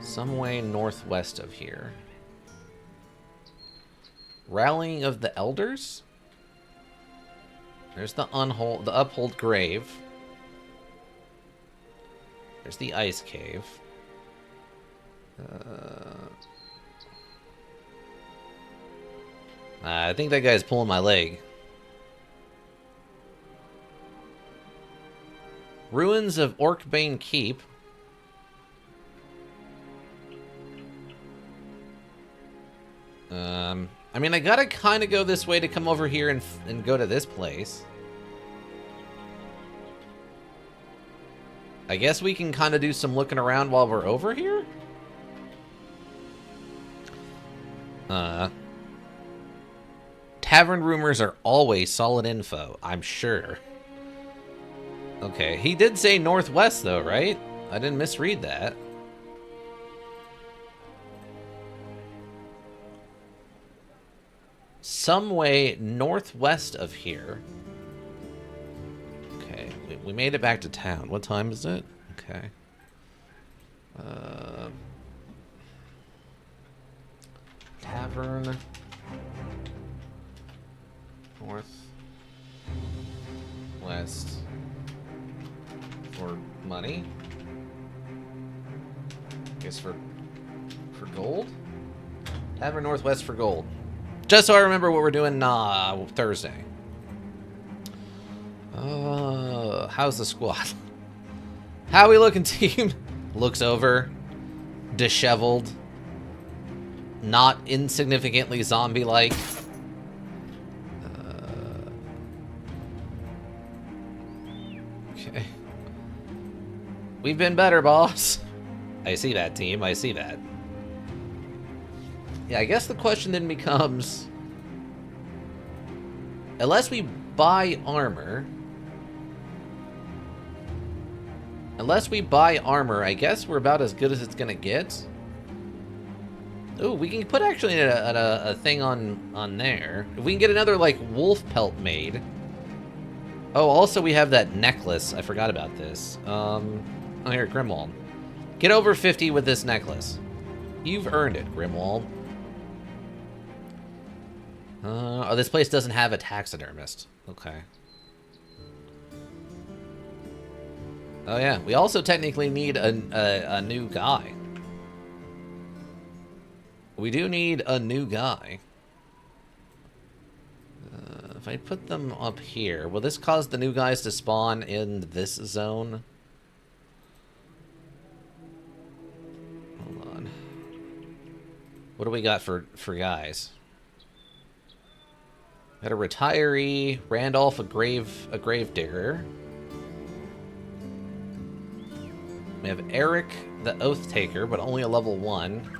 Some way northwest of here. Rallying of the Elders? There's the Uphold Grave. There's the Ice Cave. I think that guy's pulling my leg. Ruins of Orkbane Keep. I mean, I gotta kind of go this way to come over here and go to this place. I guess we can kind of do some looking around while we're over here? Tavern rumors are always solid info, I'm sure. Okay, he did say northwest though, right? I didn't misread that. Some way northwest of here. Okay, we made it back to town. What time is it? Okay. Tavern. North. West. For money? I guess for gold? Tavern Northwest for gold. Just so I remember what we're doing Thursday. How's the squad? How we looking, team? Looks over. Disheveled. Not insignificantly zombie-like. Okay. We've been better, boss. I see that, team. I see that. Yeah, I guess the question then becomes... Unless we buy armor... I guess we're about as good as it's gonna get. Ooh, we can put actually a thing on there. If we can get another, like, wolf pelt made. Oh, also we have that necklace. I forgot about this. Oh, here, Grimwald. Get over 50 with this necklace. You've earned it, Grimwald. Oh, this place doesn't have a taxidermist. Okay. Oh yeah, we also technically need a new guy. We do need a new guy. If I put them up here, will this cause the new guys to spawn in this zone? Hold on. What do we got for guys? Got a retiree, Randolph, a grave digger. We have Eric, the Oath Taker, but only a level 1.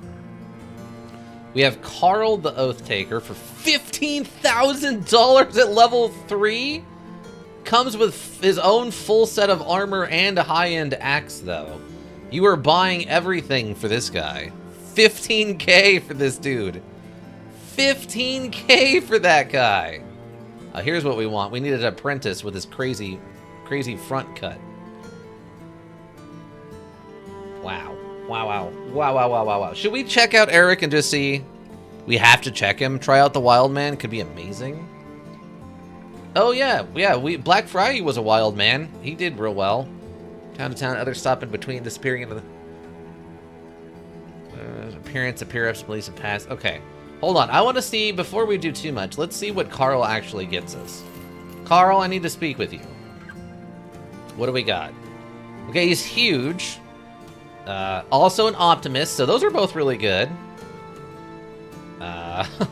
We have Carl, the Oath Taker, for $15,000 at level 3. Comes with his own full set of armor and a high-end axe, though. You are buying everything for this guy. 15K for this dude. 15K for that guy. Here's what we want. We need an apprentice with his crazy front cut. Wow. Wow. Should we check out Eric and just see? We have to check him. Try out the Wild Man. Could be amazing. Oh, yeah. Black Friday was a Wild Man. He did real well. Town to town, others stop in between, disappearing into the... appearance, appear-ups, police, and pass. Okay. Hold on. I want to see, before we do too much, let's see what Carl actually gets us. Carl, I need to speak with you. What do we got? Okay, he's huge. Also an optimist, so those are both really good.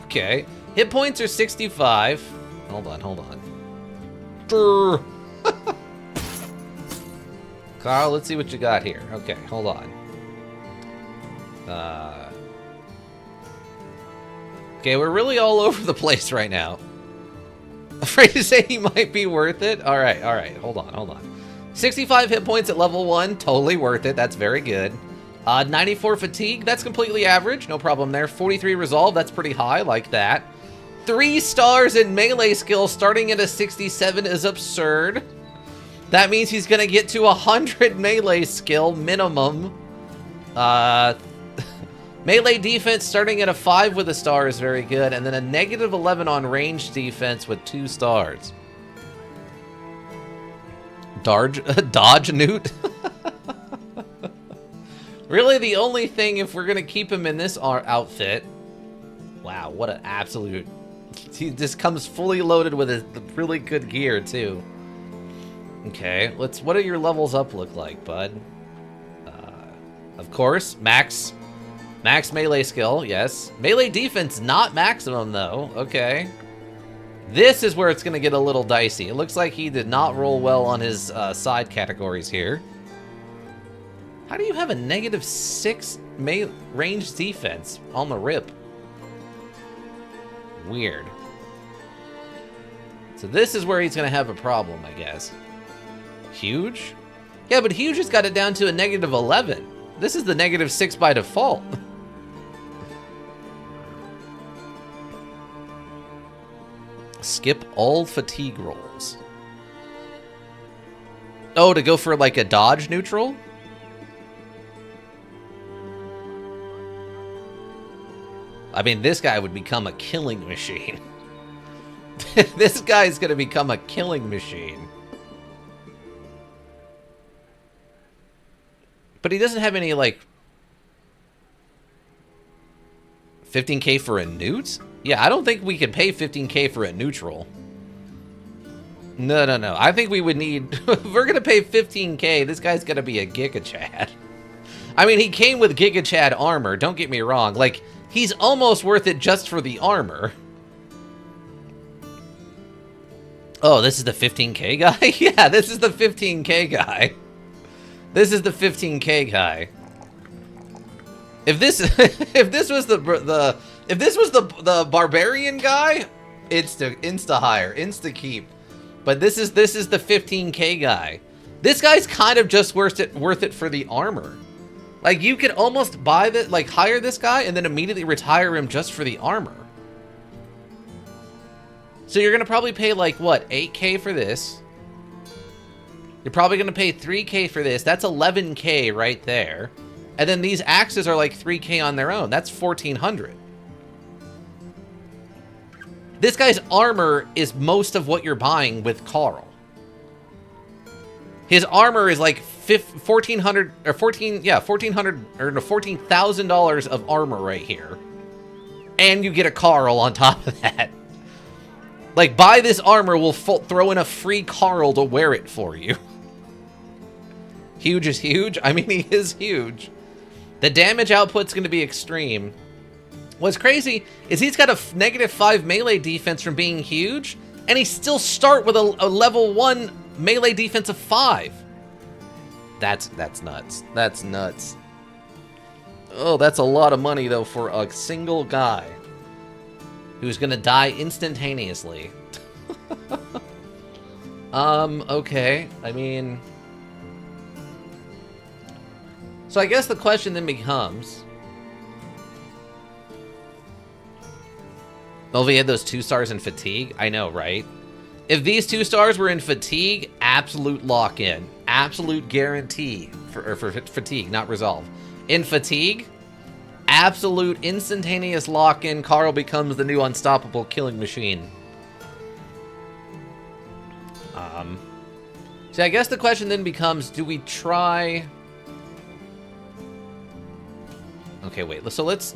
Okay. Hit points are 65. Hold on. Carl, let's see what you got here. Okay, hold on. Okay, we're really all over the place right now. Afraid to say he might be worth it. All right. Hold on. 65 hit points at level 1, totally worth it. That's very good. 94 fatigue, that's completely average, no problem there. 43 resolve, that's pretty high, like that. 3 stars in melee skill starting at a 67 is absurd. That means he's gonna get to 100 melee skill minimum. Melee defense starting at a 5 with a star is very good, and then a negative 11 on range defense with 2 stars. Dodge Newt? Really, the only thing, if we're gonna keep him in this outfit... Wow, what an absolute... He just comes fully loaded with a really good gear, too. Okay, what do your levels up look like, bud? Of course, max melee skill, yes. Melee defense, not maximum, though. Okay. This is where it's going to get a little dicey. It looks like he did not roll well on his side categories here. How do you have a negative 6 range defense on the rip? Weird. So this is where he's going to have a problem, I guess. Huge? Yeah, but Huge has got it down to a negative 11. This is the negative 6 by default. Skip all fatigue rolls. Oh, to go for like a dodge neutral? I mean, this guy would become a killing machine. This guy's gonna become a killing machine. But he doesn't have any, like... 15k for a newt? Yeah, I don't think we could pay 15k for a neutral. No. I think we would need... If we're gonna pay 15k, this guy's gonna be a Giga Chad. I mean, he came with Giga Chad armor, don't get me wrong. Like, he's almost worth it just for the armor. Oh, this is the 15k guy? Yeah, this is the 15k guy. This is the 15k guy. If this was the barbarian guy, insta hire, insta keep. But this is the 15k guy. This guy's kind of just worth it for the armor. Like, you could almost buy that, like, hire this guy and then immediately retire him just for the armor. So you're gonna probably pay, like, what, 8k for this? You're probably gonna pay 3k for this. That's 11k right there. And then these axes are like 3k on their own. That's 1400. This guy's armor is most of what you're buying with Carl. His armor is like $1,400 or $1,400 or no, $14,000 of armor right here, and you get a Carl on top of that. Like, buy this armor, we'll throw in a free Carl to wear it for you. Huge is huge. I mean, he is huge. The damage output's going to be extreme. What's crazy is he's got a -5 melee defense from being huge, and he still start with a level 1 melee defense of 5. That's nuts. That's nuts. Oh, that's a lot of money, though, for a single guy who's gonna die instantaneously. Okay. I mean... So I guess the question then becomes... Oh, we had those 2 stars in fatigue? I know, right? If these 2 stars were in fatigue, absolute lock-in. Absolute guarantee for fatigue, not resolve. In fatigue, absolute instantaneous lock-in. Carl becomes the new unstoppable killing machine. So I guess the question then becomes, do we try... Okay, wait. So let's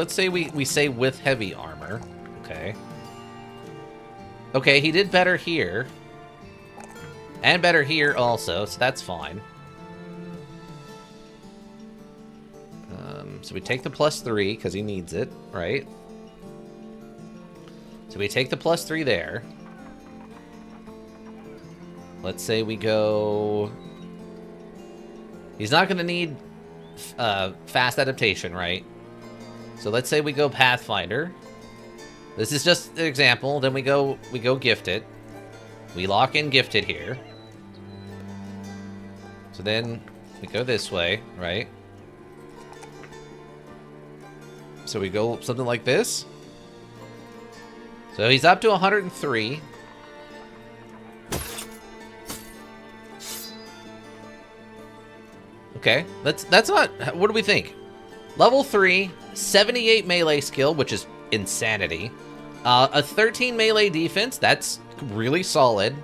say we say with heavy armor. Okay. Okay, he did better here. And better here also, so that's fine. So we take the +3, because he needs it, right? So we take the +3 there. Let's say we go... He's not going to need fast adaptation, right? So let's say we go Pathfinder. This is just an example. Then we go Gifted. We lock in Gifted here. So then we go this way, right? So we go something like this. So he's up to 103. Okay, that's not... What do we think? Level 3, 78 melee skill, which is insanity. A 13 melee defense, that's really solid.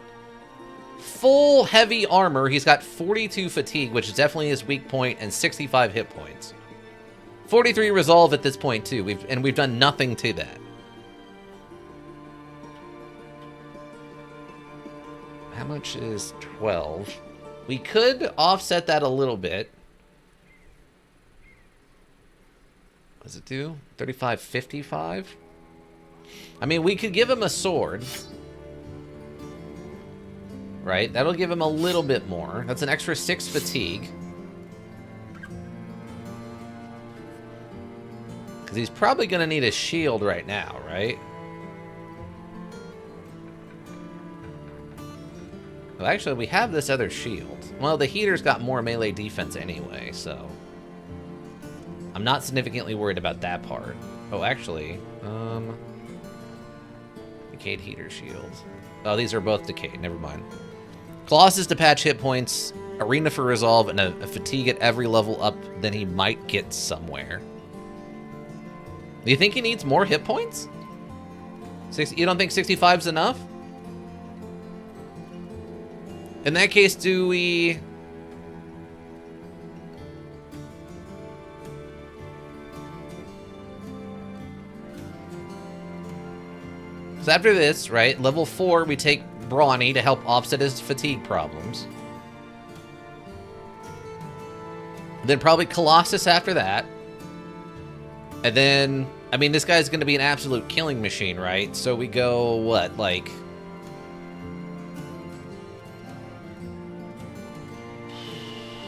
Full heavy armor, he's got 42 fatigue, which is definitely his weak point, and 65 hit points. 43 resolve at this point, too, we've done nothing to that. How much is 12? We could offset that a little bit. What does it do? 35, 55? I mean, we could give him a sword. Right? That'll give him a little bit more. That's an extra 6 fatigue. Because he's probably going to need a shield right now, right? Well, actually, we have this other shield. Well, the heater's got more melee defense anyway, so... I'm not significantly worried about that part. Oh, actually, Decayed heater shield. Oh, these are both decayed, never mind. Colossus to patch hit points, Arena for resolve, and a fatigue at every level up, then he might get somewhere. Do you think he needs more hit points? You don't think 65's enough? In that case, do we... So after this, right, level 4, we take Brawny to help offset his fatigue problems. Then probably Colossus after that. And then, I mean, this guy's going to be an absolute killing machine, right? So we go, what, like...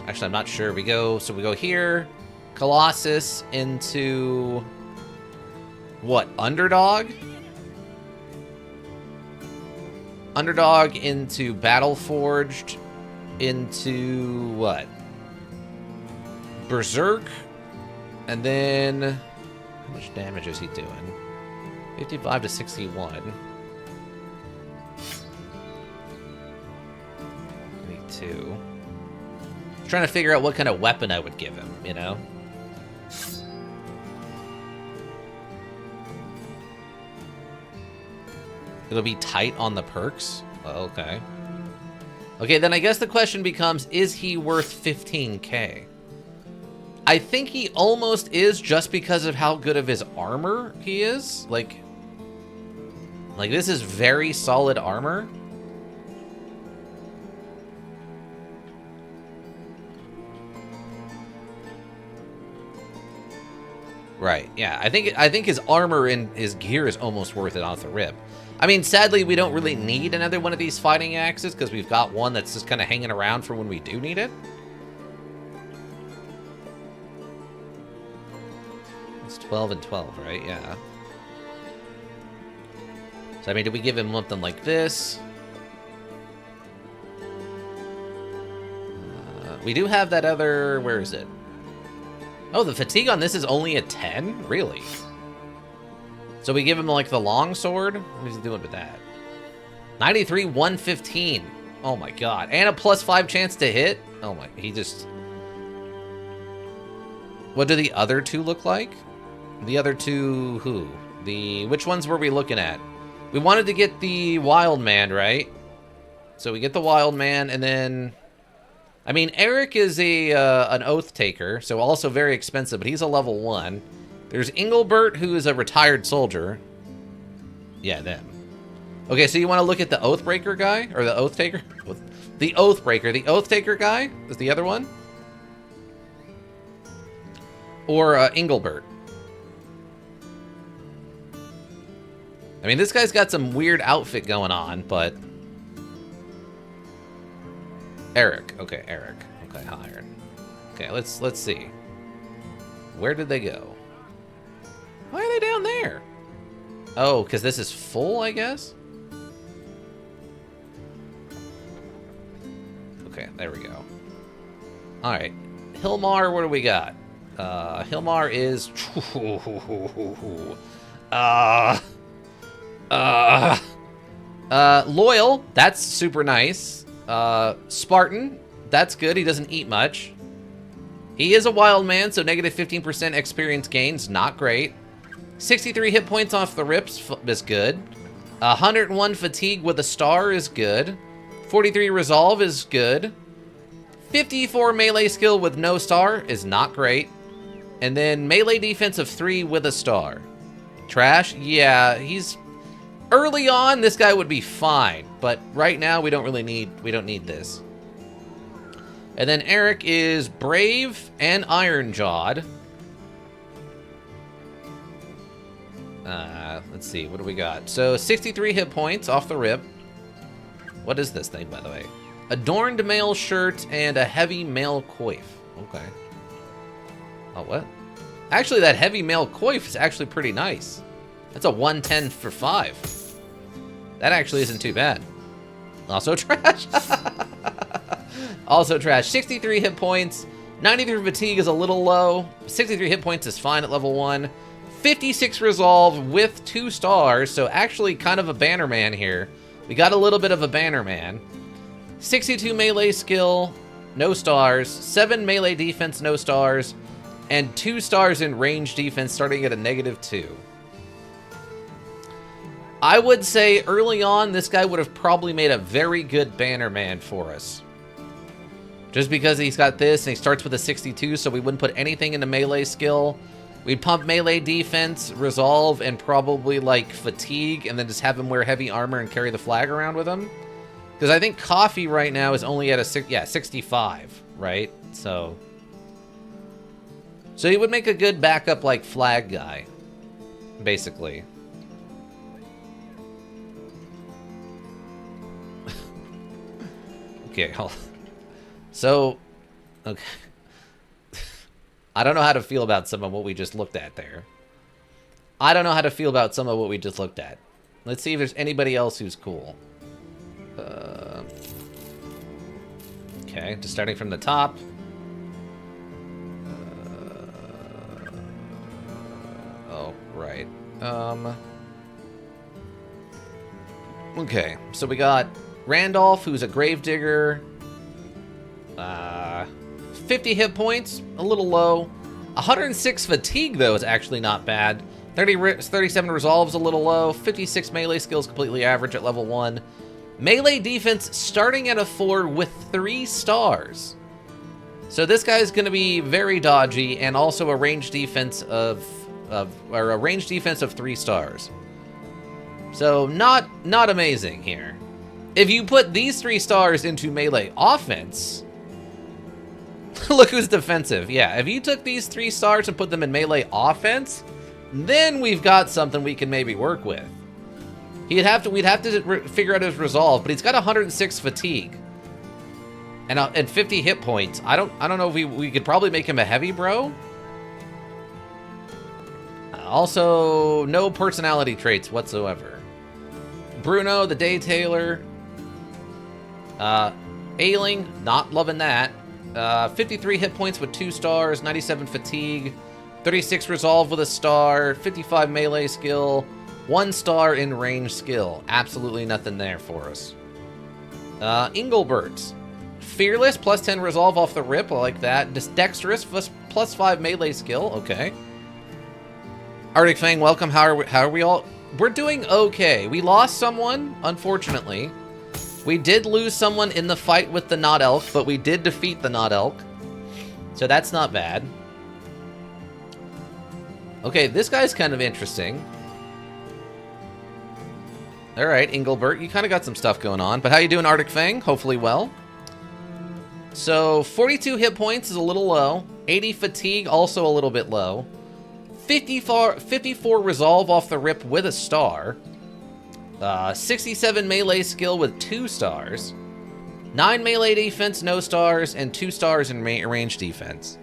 Actually, I'm not sure. We go here, Colossus into... What, Underdog? Underdog into Battle Forged into what? Berserk. And then how much damage is he doing? 55 to 61. 22. Trying to figure out what kind of weapon I would give him, you know? It'll be tight on the perks? Oh, okay. Okay, then I guess the question becomes, is he worth 15k? I think he almost is, just because of how good of his armor he is. Like this is very solid armor. Right, yeah. I think his armor and his gear is almost worth it off the rip. I mean, sadly, we don't really need another one of these fighting axes, because we've got one that's just kind of hanging around for when we do need it. It's 12 and 12, right? Yeah. So, I mean, do we give him something like this? We do have that other... Where is it? Oh, the fatigue on this is only a 10? Really? So we give him, like, the long sword? What is he doing with that? 93, 115. Oh, my God. And a +5 chance to hit? Oh, my... He just... What do the other two look like? The other two who? Which ones were we looking at? We wanted to get the Wild Man, right? So we get the Wild Man, and then... I mean, Eric is an Oath Taker, so also very expensive, but he's a level 1. There's Engelbert, who is a retired soldier. Yeah, them. Okay, so you want to look at the Oathbreaker guy? Or the Oath Taker? The Oathbreaker. The Oath Taker guy is the other one? Or Engelbert. I mean, this guy's got some weird outfit going on, but... Eric. Okay, Eric. Okay, hired. Okay, let's see. Where did they go? Why are they down there? Oh, because this is full, I guess? Okay, there we go. Alright. Hilmar, what do we got? Hilmar is... Loyal. That's super nice. Spartan, that's good. He doesn't eat much. He is a wild man, so negative 15% experience gains, not great. 63 hit points off the rips is good. 101 fatigue with a star is good. 43 resolve is good. 54 melee skill with no star is not great. And then melee defense of 3 with a star. Trash? Yeah, he's... Early on, this guy would be fine, but right now we don't need this. And then Eric is brave and iron-jawed. Let's see, what do we got? So 63 hit points off the rip. What is this thing, by the way? Adorned mail shirt and a heavy mail coif. Okay. Oh, what? Actually, that heavy mail coif is actually pretty nice. That's a 110 for 5. That actually isn't too bad. Also trash. Also trash. 63 hit points. 93 fatigue is a little low. 63 hit points is fine at level 1. 56 resolve with 2 stars, so actually kind of a banner man here. We got a little bit of a banner man. 62 melee skill, no stars. 7 melee defense, no stars. And 2 stars in range defense, starting at a -2. I would say early on, this guy would have probably made a very good banner man for us. Just because he's got this, and he starts with a 62, so we wouldn't put anything into melee skill. We'd pump melee defense, resolve, and probably, like, fatigue, and then just have him wear heavy armor and carry the flag around with him. Because I think Coffee right now is only at a 65, right? So he would make a good backup, like, flag guy, basically. Okay, so, okay. I don't know how to feel about some of what we just looked at there. Let's see if there's anybody else who's cool. Okay, just starting from the top. Oh, right. Okay, so we got Randolph, who's a gravedigger. 50 hit points, a little low. 106 fatigue, though, is actually not bad. 37 resolves, a little low. 56 melee skills, completely average at level 1. Melee defense starting at a 4 with 3 stars. So this guy's going to be very dodgy, and also a range defense of 3 stars. So not amazing here. If you put these 3 stars into melee offense, look who's defensive. Yeah, if you took these 3 stars and put them in melee offense, then we've got something we can maybe work with. We'd have to figure out his resolve, but he's got 106 fatigue and 50 hit points. I don't know if we could probably make him a heavy bro. Also, no personality traits whatsoever. Bruno, the Day Tailor. Ailing, not loving that. 53 hit points with 2 stars, 97 fatigue, 36 resolve with a star, 55 melee skill, 1 star in range skill. Absolutely nothing there for us. Engelbert. Fearless, plus 10 resolve off the rip, I like that. Dexterous, plus 5 melee skill, okay. Arctic Fang, welcome. How are we all? We're doing okay. We lost someone, unfortunately. We did lose someone in the fight with the Not Elk, but we did defeat the Not Elk. So that's not bad. Okay, this guy's kind of interesting. Alright, Engelbert, you kind of got some stuff going on. But how you doing, Arctic Fang? Hopefully well. So, 42 hit points is a little low. 80 fatigue, also a little bit low. 54 resolve off the rip with a star. 67 melee skill with 2 stars. 9 melee defense, no stars, and 2 stars in range defense.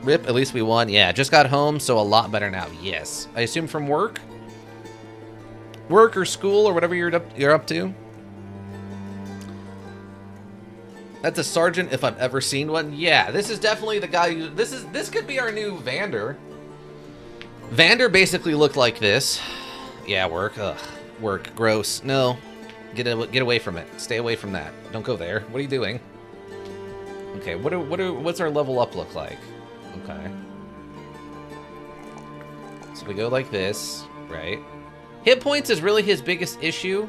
Rip, at least we won. Yeah, just got home, so a lot better now. Yes. I assume from work? Work or school or whatever you're up to? That's a sergeant if I've ever seen one. Yeah, this is definitely the guy who... This could be our new Vander. Vander basically looked like this. Yeah, work. Ugh. Work. Gross. No. Get away from it. Stay away from that. Don't go there. What are you doing? Okay, what's our level up look like? Okay. So we go like this, right? Hit points is really his biggest issue.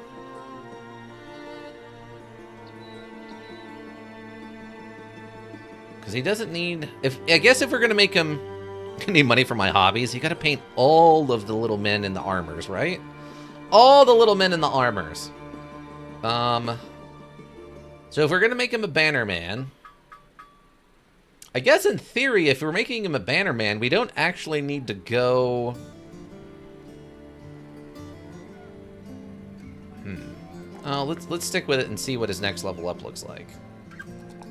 Because he doesn't need... I guess if we're going to make him... I need money for my hobbies. You got to paint all of the little men in the armors, right? All the little men in the armors. So if we're going to make him a banner man... I guess in theory, if we're making him a banner man, we don't actually need to go... Let's stick with it and see what his next level up looks like.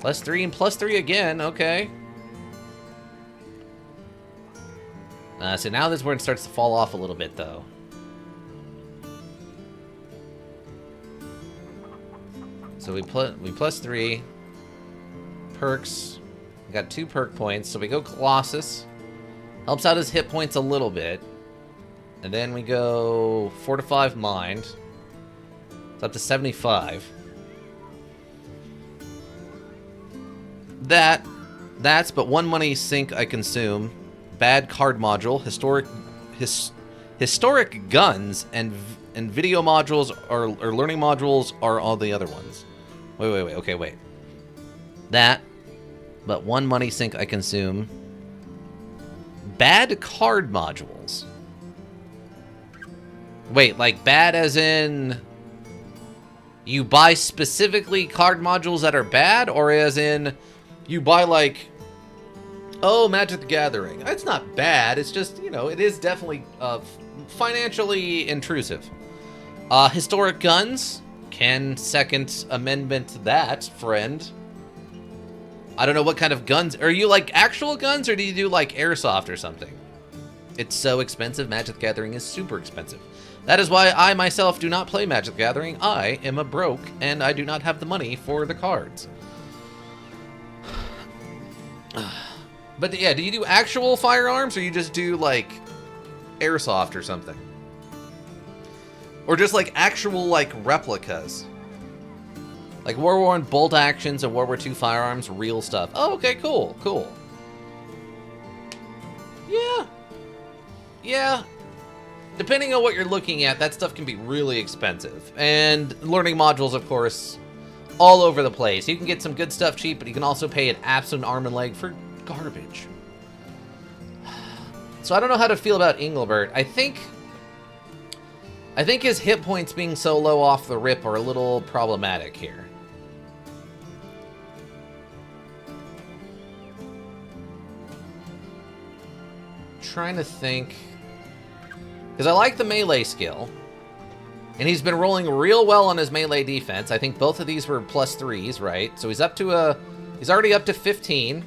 +3 and +3 again, okay. So now this is where it starts to fall off a little bit, though. So we +3. Perks. We got 2 perk points, so we go Colossus. Helps out his hit points a little bit. And then we go Fortified Mind. It's up to 75. That's but 1 money sink I consume. Bad card module, historic guns, and video modules or learning modules are all the other ones. Wait, okay, wait. That, but 1 money sink I consume. Bad card modules. Wait, like bad as in... You buy specifically card modules that are bad, or as in you buy like, oh, Magic the Gathering. It's not bad. It's just, you know, it is definitely financially intrusive. Historic guns. Can second amendment that, friend. I don't know what kind of guns. Are you like actual guns, or do you do like airsoft or something? It's so expensive. Magic the Gathering is super expensive. That is why I myself do not play Magic the Gathering. I am a broke, and I do not have the money for the cards. But yeah, do you do actual firearms, or you just do like airsoft or something? Or just like actual like replicas? Like World War I bolt actions and World War II firearms, real stuff. Oh, okay, cool, cool. Yeah. depending on what you're looking at, that stuff can be really expensive. And learning modules, of course, all over the place. You can get some good stuff cheap, but you can also pay an absolute arm and leg for garbage. So I don't know how to feel about Engelbert. I think his hit points being so low off the rip are a little problematic here. Trying to think, because I like the melee skill, and he's been rolling real well on his melee defense. I think both of these were +3s, right? So he's already up to 15.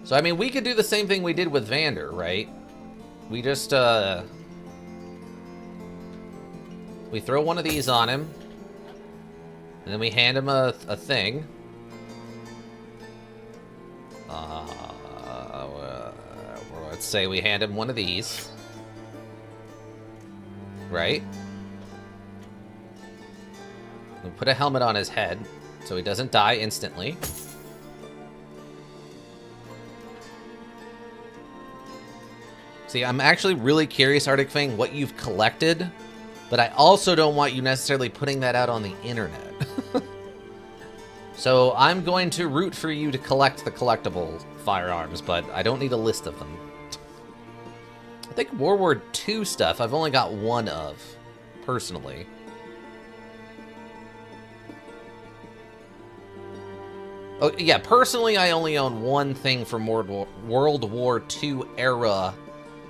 So I mean, we could do the same thing we did with Vander, right? We just we throw one of these on him, and then we hand him a thing. Let's say we hand him one of these. Right? We put a helmet on his head so he doesn't die instantly. See, I'm actually really curious, Arctic Fang, what you've collected, but I also don't want you necessarily putting that out on the internet. So I'm going to root for you to collect the collectible firearms, but I don't need a list of them. I think World War II stuff I've only got one of, personally. Oh, yeah, personally I only own one thing from World War II era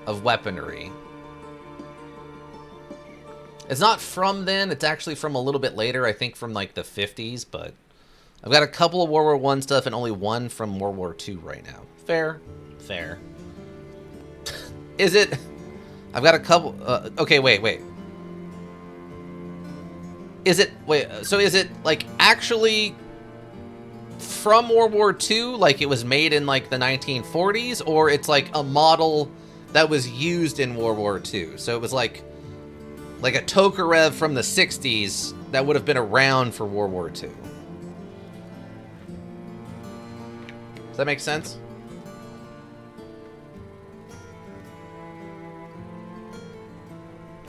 of weaponry. It's not from then, it's actually from a little bit later, I think from like the 50s, but I've got a couple of World War I stuff and only one from World War II right now. Fair. Fair. Is it? I've got a couple... okay, wait. Is it... Wait, so is it, like, actually from World War II? Like, it was made in, like, the 1940s? Or it's, like, a model that was used in World War II? So it was, like a Tokarev from the 60s that would have been around for World War II. Does that make sense?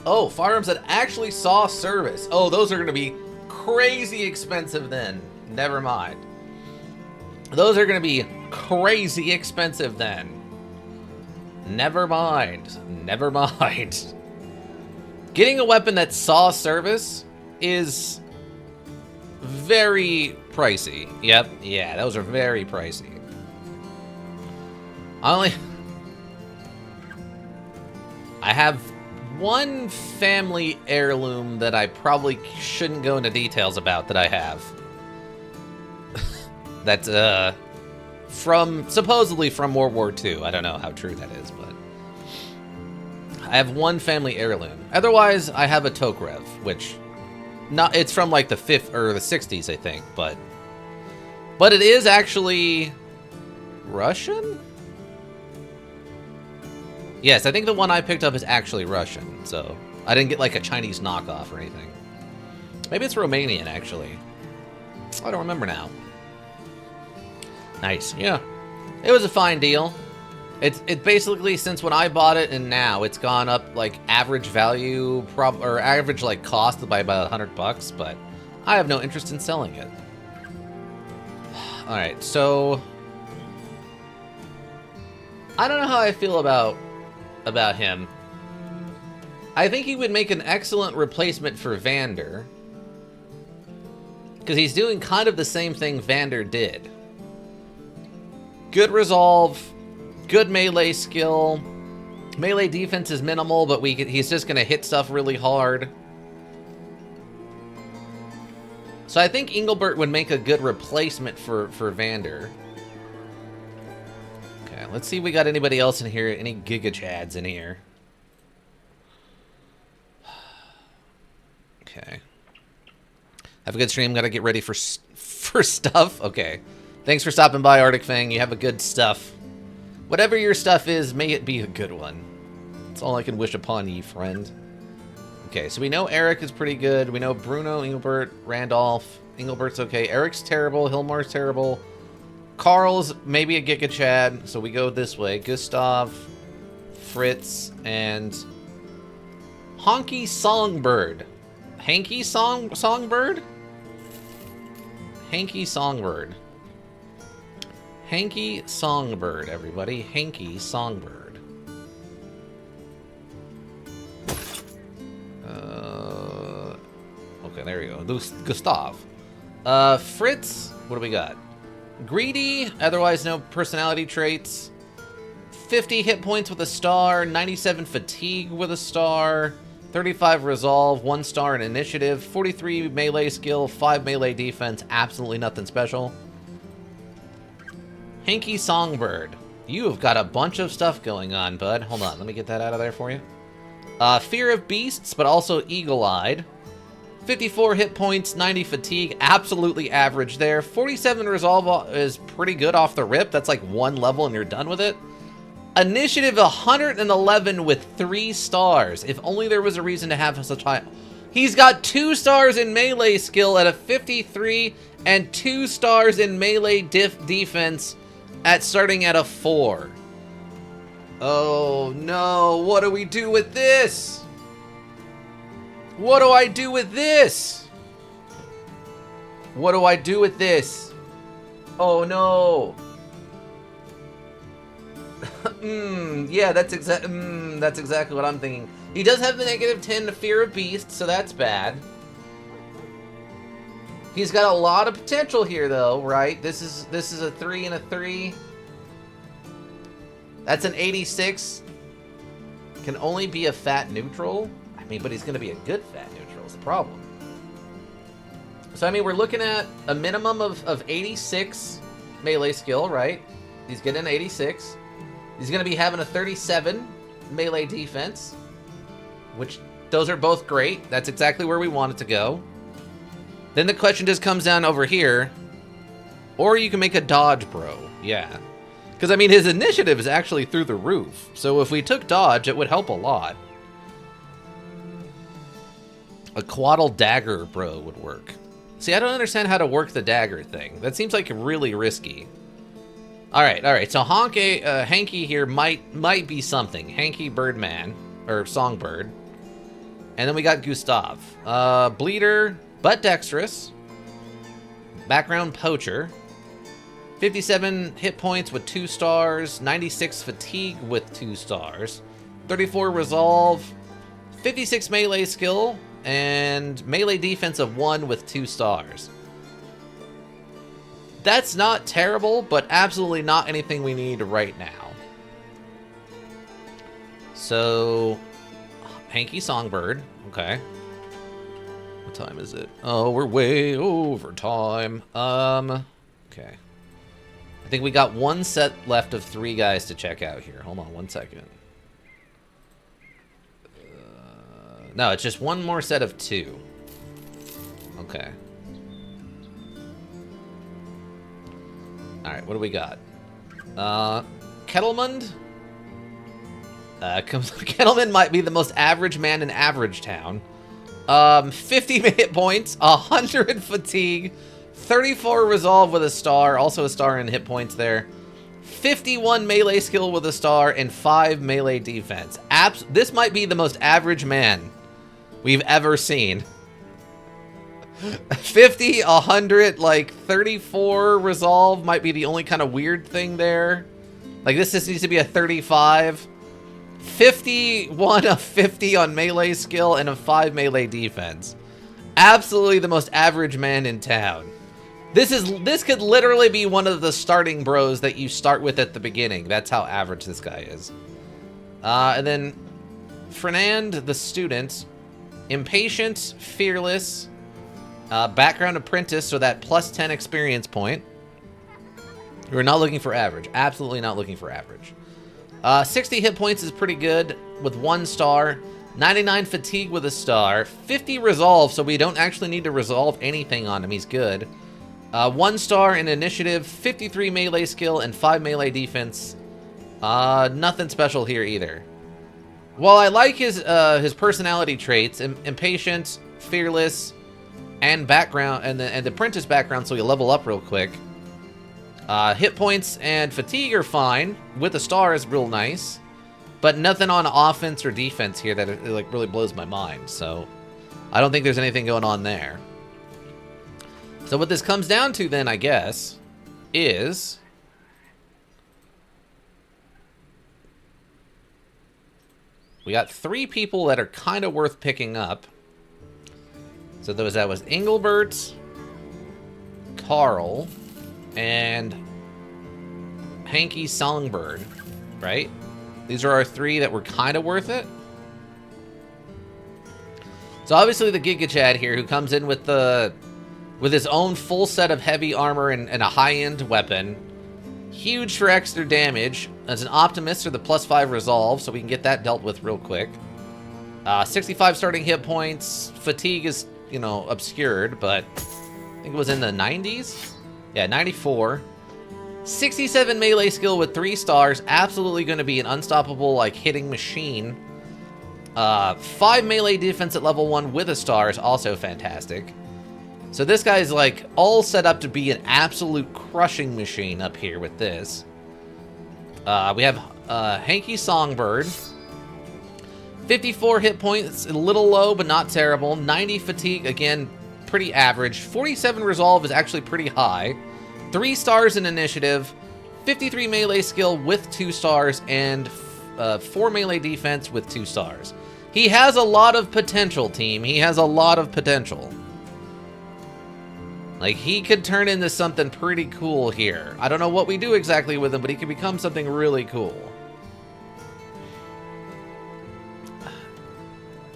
Oh, firearms that actually saw service. Oh, those are going to be crazy expensive then. Never mind. Those are going to be crazy expensive then. Never mind. Never mind. Getting a weapon that saw service is very pricey. Yep. Yeah, those are very pricey. I have one family heirloom that I probably shouldn't go into details about that I have. That's supposedly from World War II. I don't know how true that is, but I have one family heirloom. Otherwise, I have a Tokarev, which it's from like the 5th or the 60s, I think, but it is actually Russian? Yes, I think the one I picked up is actually Russian, so I didn't get like a Chinese knockoff or anything. Maybe it's Romanian, actually. I don't remember now. Nice, yeah. It was a fine deal. It basically, since when I bought it and now, it's gone up like average value, or average like cost by about $100, but I have no interest in selling it. All right, so I don't know how I feel about him. I think he would make an excellent replacement for Vander, because he's doing kind of the same thing Vander did. Good resolve, good melee skill. Melee defense is minimal, but he's just going to hit stuff really hard. So I think Engelbert would make a good replacement for Vander. Okay, let's see if we got anybody else in here, any Giga Chads in here. Okay. Have a good stream, gotta get ready for stuff. Okay. Thanks for stopping by, Arctic Fang. You have a good stuff. Whatever your stuff is, may it be a good one. That's all I can wish upon ye, friend. Okay, so we know Eric is pretty good. We know Bruno, Engelbert, Randolph. Engelbert's okay. Eric's terrible. Hilmar's terrible. Carl's maybe a Giga Chad, so we go this way. Gustav, Fritz, and Honky Songbird. Hanky Songbird? Hanky Songbird. Hanky Songbird, everybody. Hanky Songbird. Okay, there we go. Gustav. Fritz, what do we got? Greedy, otherwise no personality traits. 50 hit points with a star, 97 fatigue with a star, 35 resolve, 1 star in initiative, 43 melee skill, 5 melee defense, absolutely nothing special. Hanky Songbird, you have got a bunch of stuff going on, bud. Hold on, let me get that out of there for you. Fear of beasts, but also eagle-eyed. 54 hit points, 90 fatigue, absolutely average there. 47 resolve is pretty good off the rip. That's like 1 level and you're done with it. Initiative 111 with 3 stars. If only there was a reason to have such high... He's got 2 stars in melee skill at a 53 and 2 stars in melee defense at starting at a 4. Oh no, what do we do with this? What do I do with this? What do I do with this? Oh no. Yeah, that's exactly what I'm thinking. He does have the -10 to Fear of Beasts, so that's bad. He's got a lot of potential here though, right? This is a 3 and a 3. That's an 86. Can only be a fat neutral. I mean, but he's going to be a good fat neutral is the problem. So, I mean, we're looking at a minimum of 86 melee skill, right? He's getting an 86. He's going to be having a 37 melee defense, which those are both great. That's exactly where we want it to go. Then the question just comes down over here. Or you can make a dodge bro. Yeah. Because, I mean, his initiative is actually through the roof. So if we took dodge, it would help a lot. A quaddle dagger bro would work. See, I don't understand how to work the dagger thing. That seems like really risky. All right. So Hanky here might be something. Hanky Birdman or Songbird, and then we got Gustav, Bleeder, but dexterous. Background Poacher. 57 hit points with 2 stars. 96 fatigue with 2 stars. 34 resolve. 56 melee skill. And melee defense of 1 with 2 stars. That's not terrible, but absolutely not anything we need right now. So, Hanky Songbird. Okay. What time is it? Oh, we're way over time. Okay. I think we got 1 set left of 3 guys to check out here. Hold on 1 second. No, it's just 1 more set of 2. Okay. Alright, what do we got? Kettlemund? Kettlemund might be the most average man in Average Town. 50 hit points, 100 fatigue, 34 resolve with a star, also a star in hit points there. 51 melee skill with a star, and 5 melee defense. This might be the most average man we've ever seen. 50, 100, like 34 resolve might be the only kind of weird thing there. Like this just needs to be a 35. 51 of 50 on melee skill and a 5 melee defense. Absolutely the most average man in town. This could literally be one of the starting bros that you start with at the beginning. That's how average this guy is. And then Fernand, the student. Impatient, fearless, background apprentice, so that plus 10 experience point. We're not looking for average. Absolutely not looking for average. 60 hit points is pretty good with 1 star. 99 fatigue with a star. 50 resolve, so we don't actually need to resolve anything on him. He's good. 1 star in initiative, 53 melee skill, and 5 melee defense. Nothing special here either. While I like his personality traits, impatient, fearless, and background, and the apprentice background, so you level up real quick. Hit points and fatigue are fine. With a star is real nice. But nothing on offense or defense here that like really blows my mind. So I don't think there's anything going on there. So what this comes down to then, I guess, is... we got 3 people that are kind of worth picking up. So that was Engelbert, Carl, and Hanky Songbird, right? These are our 3 that were kind of worth it. So obviously the Giga Chad here, who comes in with his own full set of heavy armor and a high-end weapon. Huge for extra damage. As an Optimist or the +5 resolve, so we can get that dealt with real quick. 65 starting hit points. Fatigue is, you know, obscured, but I think it was in the 90s. Yeah, 94. 67 melee skill with 3 stars. Absolutely going to be an unstoppable, like, hitting machine. 5 melee defense at level 1 with a star is also fantastic. So this guy's, like, all set up to be an absolute crushing machine up here with this. We have Hanky Songbird. 54 hit points, a little low, but not terrible. 90 fatigue, again, pretty average. 47 resolve is actually pretty high. 3 stars in initiative. 53 melee skill with 2 stars, and 4 melee defense with 2 stars. He has a lot of potential, team. He has a lot of potential. Like, he could turn into something pretty cool here. I don't know what we do exactly with him, but he could become something really cool.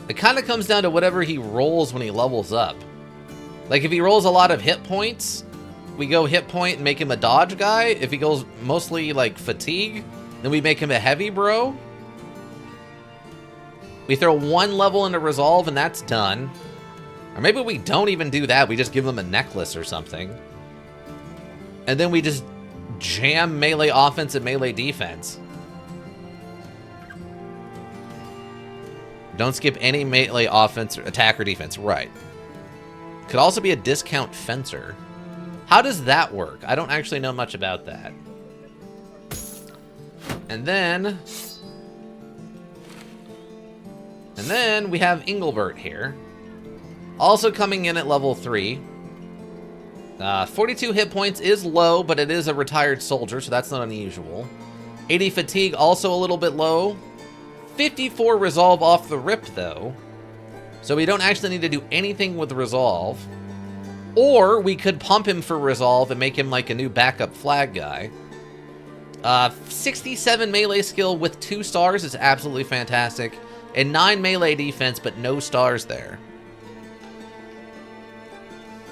It kind of comes down to whatever he rolls when he levels up. Like, if he rolls a lot of hit points, we go hit point and make him a dodge guy. If he goes mostly, like, fatigue, then we make him a heavy bro. We throw 1 level into resolve, and that's done. Or maybe we don't even do that. We just give him a necklace or something. And then we just jam melee offense and melee defense. Don't skip any melee offense, or attack, or defense. Right. Could also be a discount fencer. How does that work? I don't actually know much about that. And then we have Engelbert here. Also coming in at level 3. 42 hit points is low, but it is a retired soldier, so that's not unusual. 80 fatigue, also a little bit low. 54 resolve off the rip, though. So we don't actually need to do anything with resolve. Or we could pump him for resolve and make him like a new backup flag guy. 67 melee skill with 2 stars is absolutely fantastic. And 9 melee defense, but no stars there.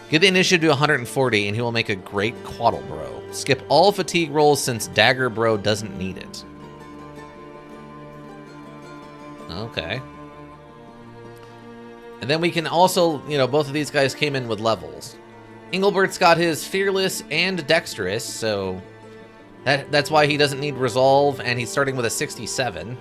Get the initiative to 140, and he will make a great Quaddle Bro. Skip all fatigue rolls since Dagger Bro doesn't need it. Okay. And then we can also, you know, both of these guys came in with levels. Engelbert's got his Fearless and Dexterous, so that's why he doesn't need Resolve, and he's starting with a 67.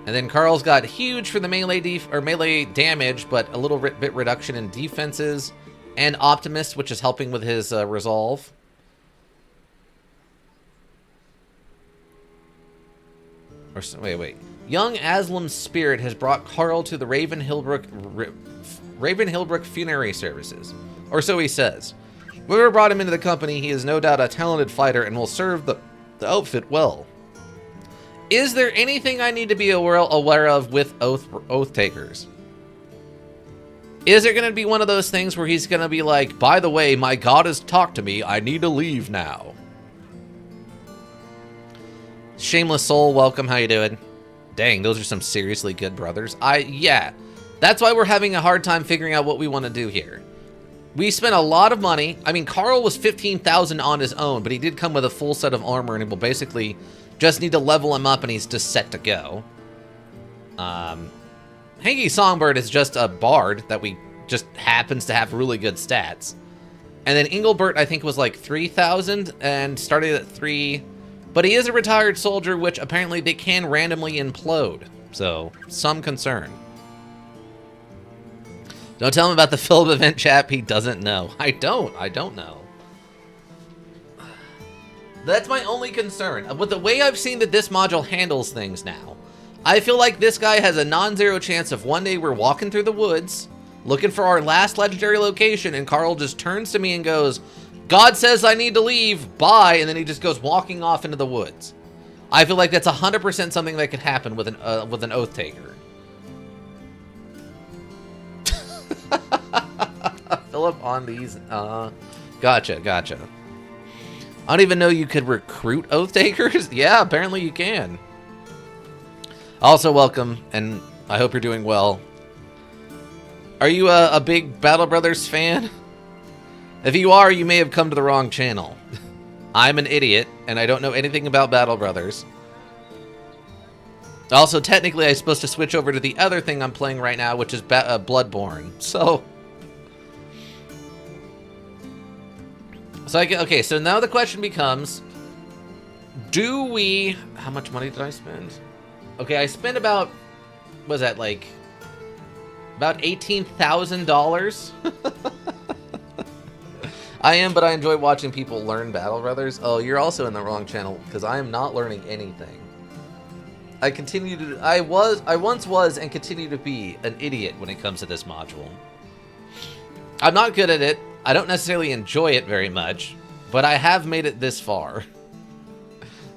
And then Carl's got Huge for the melee damage, but a little bit reduction in defenses, and Optimist, which is helping with his Resolve. Or wait. Young Aslam's spirit has brought Carl to the Raven Hillbrook funerary services. Or so he says. Whoever brought him into the company, he is no doubt a talented fighter and will serve the outfit well. Is there anything I need to be aware of with Oath Takers? Is it going to be one of those things where he's going to be like, by the way, my god has talked to me, I need to leave now? Shameless Soul, welcome, how you doing? Dang, those are some seriously good brothers. Yeah, that's why we're having a hard time figuring out what we want to do here. We spent a lot of money. I mean, Carl was 15,000 on his own, but he did come with a full set of armor, and he will basically just need to level him up, and he's just set to go. Hanky Songbird is just a bard that we just happens to have really good stats. And then Engelbert, I think, was like 3,000 and started at 3. But he is a retired soldier, which apparently they can randomly implode. So, some concern. Don't tell him about the Philip event, chap. He doesn't know. I don't know. That's my only concern. With the way I've seen that this module handles things now, I feel like this guy has a non-zero chance of one day we're walking through the woods, looking for our last legendary location, and Carl just turns to me and goes, God says I need to leave, bye, and then he just goes walking off into the woods. I feel like that's 100% something that could happen with an Oath Taker. Philip on these, gotcha. I don't even know you could recruit Oath Takers. Yeah, apparently you can. Also, welcome, and I hope you're doing well. Are you a big Battle Brothers fan? If you are, you may have come to the wrong channel. I'm an idiot, and I don't know anything about Battle Brothers. Also, technically, I'm supposed to switch over to the other thing I'm playing right now, which is Bloodborne. So okay, so now the question becomes, do we... How much money did I spend? Okay, I spent about... What was that, like... About $18,000? I am, but I enjoy watching people learn Battle Brothers. Oh, you're also in the wrong channel, because I am not learning anything. I once was and continue to be an idiot when it comes to this module. I'm not good at it. I don't necessarily enjoy it very much, but I have made it this far.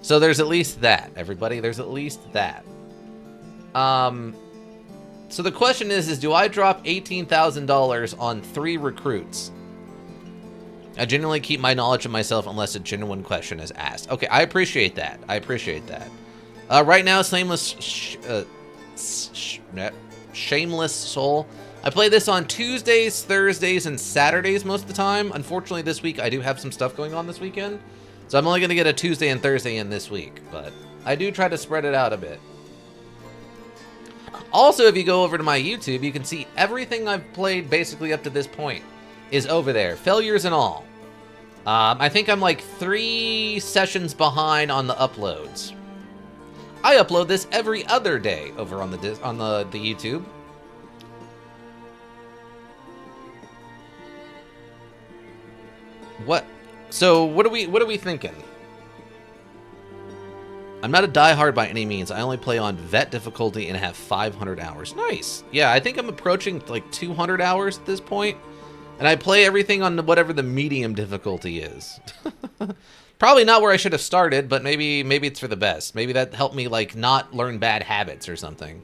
So there's at least that, everybody. There's at least that. So the question is do I drop $18,000 on 3 recruits? I genuinely keep my knowledge to myself unless a genuine question is asked. Okay, I appreciate that. Right now, Shameless Soul. I play this on Tuesdays, Thursdays, and Saturdays most of the time. Unfortunately, this week I do have some stuff going on this weekend. So I'm only going to get a Tuesday and Thursday in this week. But I do try to spread it out a bit. Also, if you go over to my YouTube, you can see everything I've played basically up to this point is over there. Failures and all. I think I'm like 3 sessions behind on the uploads. I upload this every other day over on the YouTube. What? So what are we thinking? I'm not a diehard by any means. I only play on vet difficulty and have 500 hours. Nice. Yeah, I think I'm approaching like 200 hours at this point. And I play everything on whatever the medium difficulty is. Probably not where I should have started, but maybe it's for the best. Maybe that helped me like not learn bad habits or something.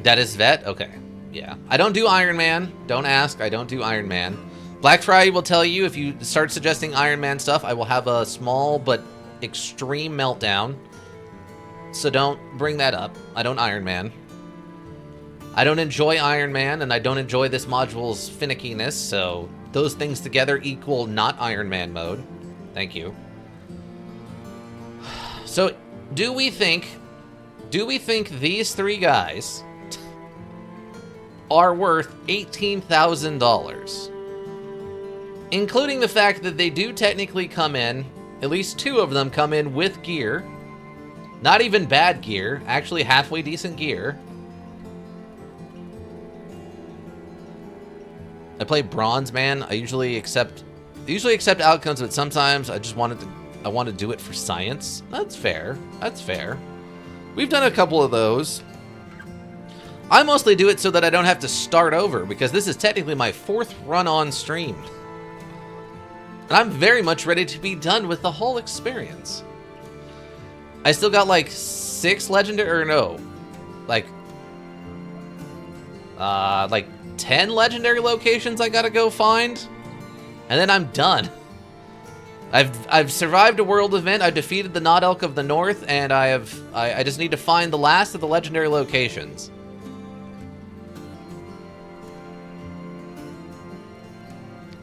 That is vet? Okay. Yeah. I don't do Iron Man. Don't ask. I don't do Iron Man. Black Friday will tell you if you start suggesting Iron Man stuff, I will have a small but extreme meltdown. So don't bring that up. I don't Iron Man. I don't enjoy Iron Man, and I don't enjoy this module's finickiness, so those things together equal not Iron Man mode. Thank you. So, do we think these 3 guys are worth $18,000? Including the fact that they do technically come in, at least 2 of them come in with gear. Not even bad gear, actually halfway decent gear. I play Bronze Man. I usually accept outcomes, but sometimes I want to do it for science. That's fair. That's fair. We've done a couple of those. I mostly do it so that I don't have to start over, because this is technically my 4th run on stream. And I'm very much ready to be done with the whole experience. I still got like 6 legendary, or no, like 10 legendary locations I gotta go find, and then I'm done. I've survived a world event. I've defeated the Not Elk of the North, and I just need to find the last of the legendary locations.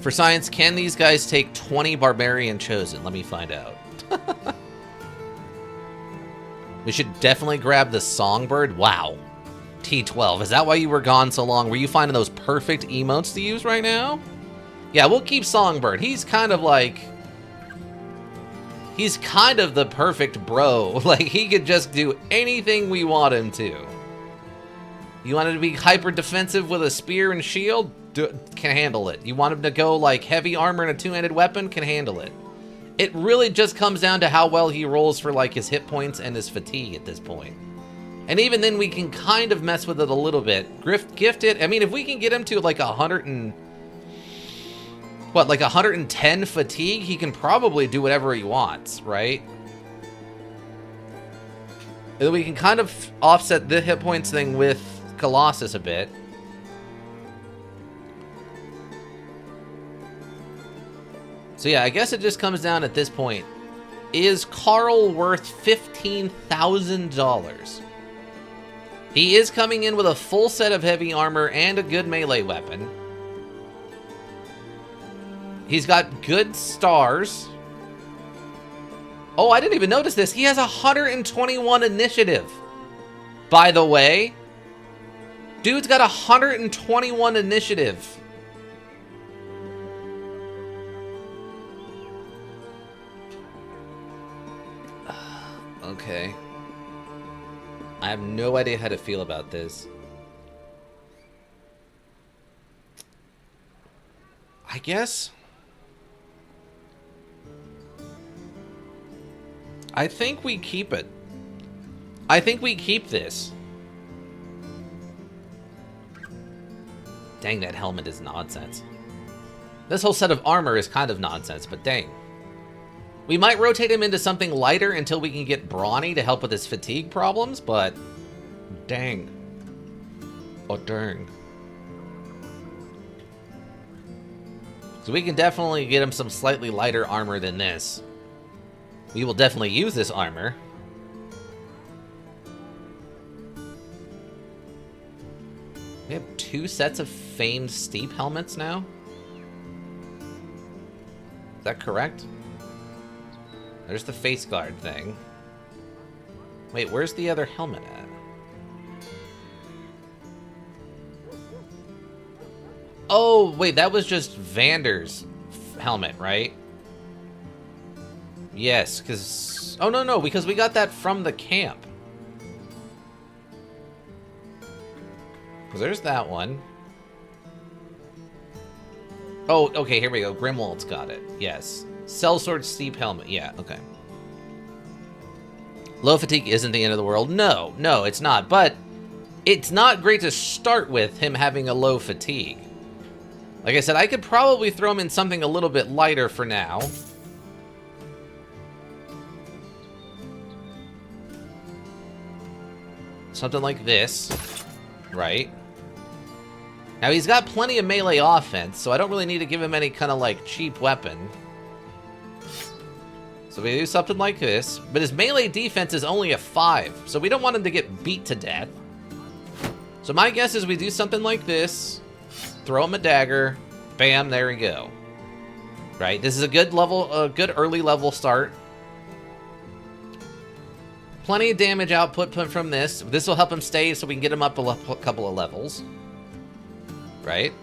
For science, can these guys take 20 Barbarian Chosen? Let me find out. We should definitely grab the Songbird. Wow. T12. Is that why you were gone so long? Were you finding those perfect emotes to use right now? Yeah, we'll keep Songbird. He's kind of the perfect bro. Like, he could just do anything we want him to. You wanted to be hyper defensive with a spear and shield? can handle it. You want him to go like heavy armor and a two-handed weapon, can handle it. It really just comes down to how well he rolls for like his hit points and his fatigue at this point. And even then we can kind of mess with it a little bit. Gift it. I mean, if we can get him to like 110 fatigue, he can probably do whatever he wants, right? And then we can kind of offset the hit points thing with Colossus a bit. So yeah, I guess it just comes down at this point. Is Carl worth $15,000? He is coming in with a full set of heavy armor and a good melee weapon. He's got good stars. Oh, I didn't even notice this. He has 121 initiative. By the way, dude's got 121 initiative. Okay. I have no idea how to feel about this. I guess I think we keep it. I think we keep this. Dang, that helmet is nonsense. This whole set of armor is kind of nonsense, but dang. We might rotate him into something lighter until we can get brawny to help with his fatigue problems, but dang. Oh, dang. So we can definitely get him some slightly lighter armor than this. We will definitely use this armor. We have 2 sets of famed steep helmets now? Is that correct? There's the face guard thing. Wait, where's the other helmet at? Oh, wait, that was just Vander's helmet, right? Yes, because... Oh, no, because we got that from the camp. Because there's that one. Oh, okay, here we go. Grimwald's got it. Yes. Sellsword steep helmet. Yeah, okay. Low fatigue isn't the end of the world. No, it's not. But it's not great to start with him having a low fatigue. Like I said, I could probably throw him in something a little bit lighter for now. Something like this, right? Now, he's got plenty of melee offense, so I don't really need to give him any kind of, like, cheap weapon. So we do something like this, but his melee defense is only a 5, so we don't want him to get beat to death. So my guess is we do something like this, throw him a dagger, bam, there we go. Right, this is a good level, a good early level start. Plenty of damage output from this. This will help him stay so we can get him up a couple of levels. Right?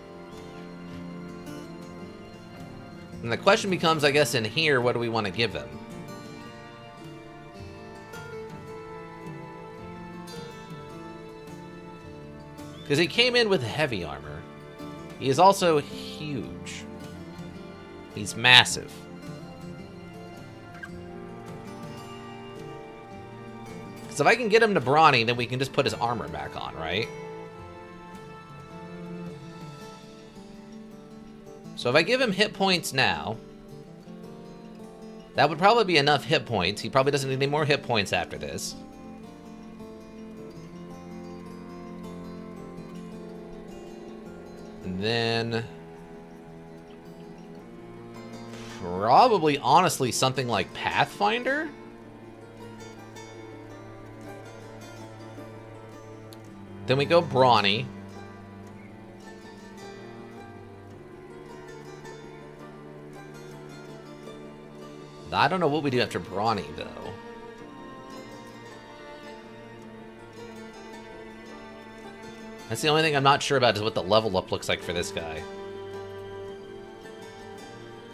And the question becomes, I guess, in here, what do we want to give him? Because he came in with heavy armor. He is also huge. He's massive. So if I can get him to brawny, then we can just put his armor back on, right? So if I give him hit points now, that would probably be enough hit points. He probably doesn't need any more hit points after this. And then... probably, honestly, something like Pathfinder? Then we go brawny. I don't know what we do after brawny, though. That's the only thing I'm not sure about is what the level up looks like for this guy.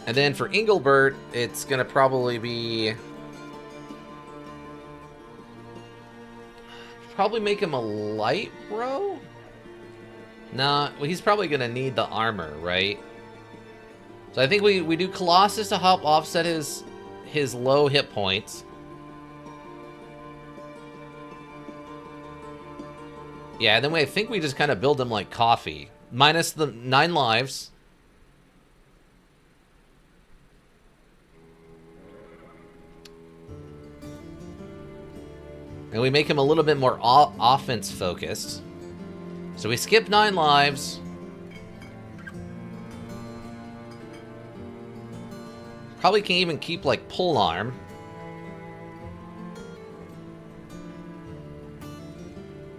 And then for Engelbert, it's going to probably be... probably make him a light bro? Nah, well, he's probably gonna need the armor, right? So I think we do Colossus to help offset his low hit points. Yeah, and then I think we just kind of build him like coffee. Minus the 9 lives. And we make him a little bit more offense focused. So we skip 9 lives. Probably can even keep like pole arm.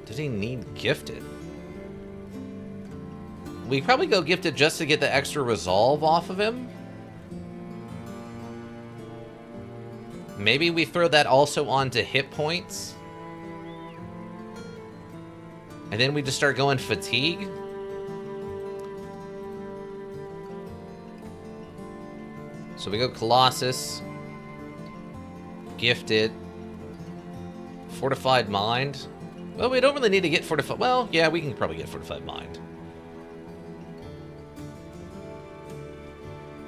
Does he need gifted? We probably go gifted just to get the extra resolve off of him. Maybe we throw that also onto hit points. And then we just start going fatigue. So we go Colossus. Gifted. Fortified Mind. Well, we don't really need to get Fortified... Well, yeah, we can probably get Fortified Mind.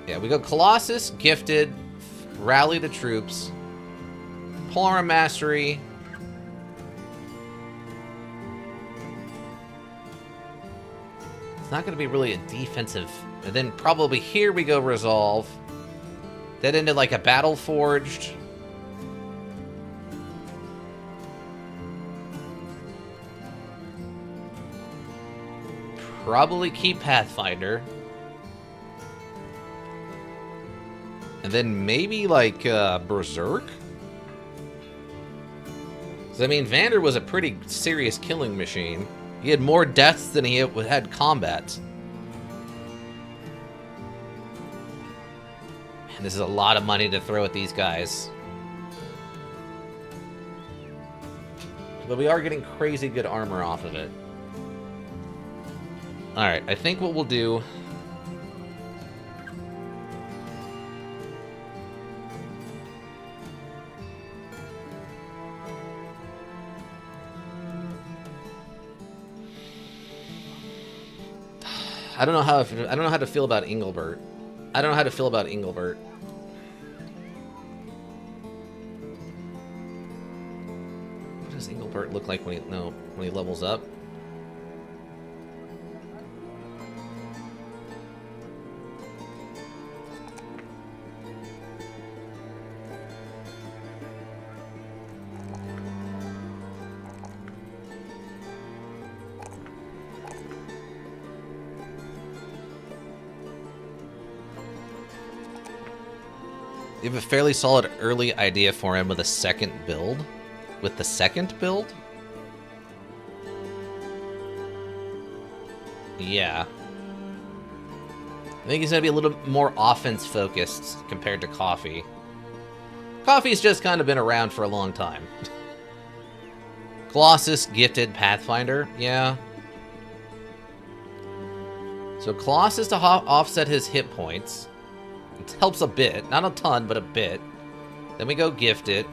Yeah, we go Colossus, Gifted, Rally the Troops, Polearm Mastery. It's not going to be really a defensive... And then probably here we go Resolve. That ended like a Battle Forged. Probably keep Pathfinder. And then maybe, like, Berserk? 'Cause, I mean, Vander was a pretty serious killing machine. He had more deaths than he had combats. Man, this is a lot of money to throw at these guys. But we are getting crazy good armor off of it. Alright, I think what we'll do... I don't know how to feel about Engelbert. I don't know how to feel about Engelbert. What does Engelbert look like when he levels up? You have a fairly solid early idea for him with a second build? With the second build? Yeah. I think he's going to be a little more offense-focused compared to Coffee. Coffee's just kind of been around for a long time. Colossus, Gifted, Pathfinder. Yeah. So Colossus to offset his hit points. It helps a bit. Not a ton, but a bit. Then we go Gifted.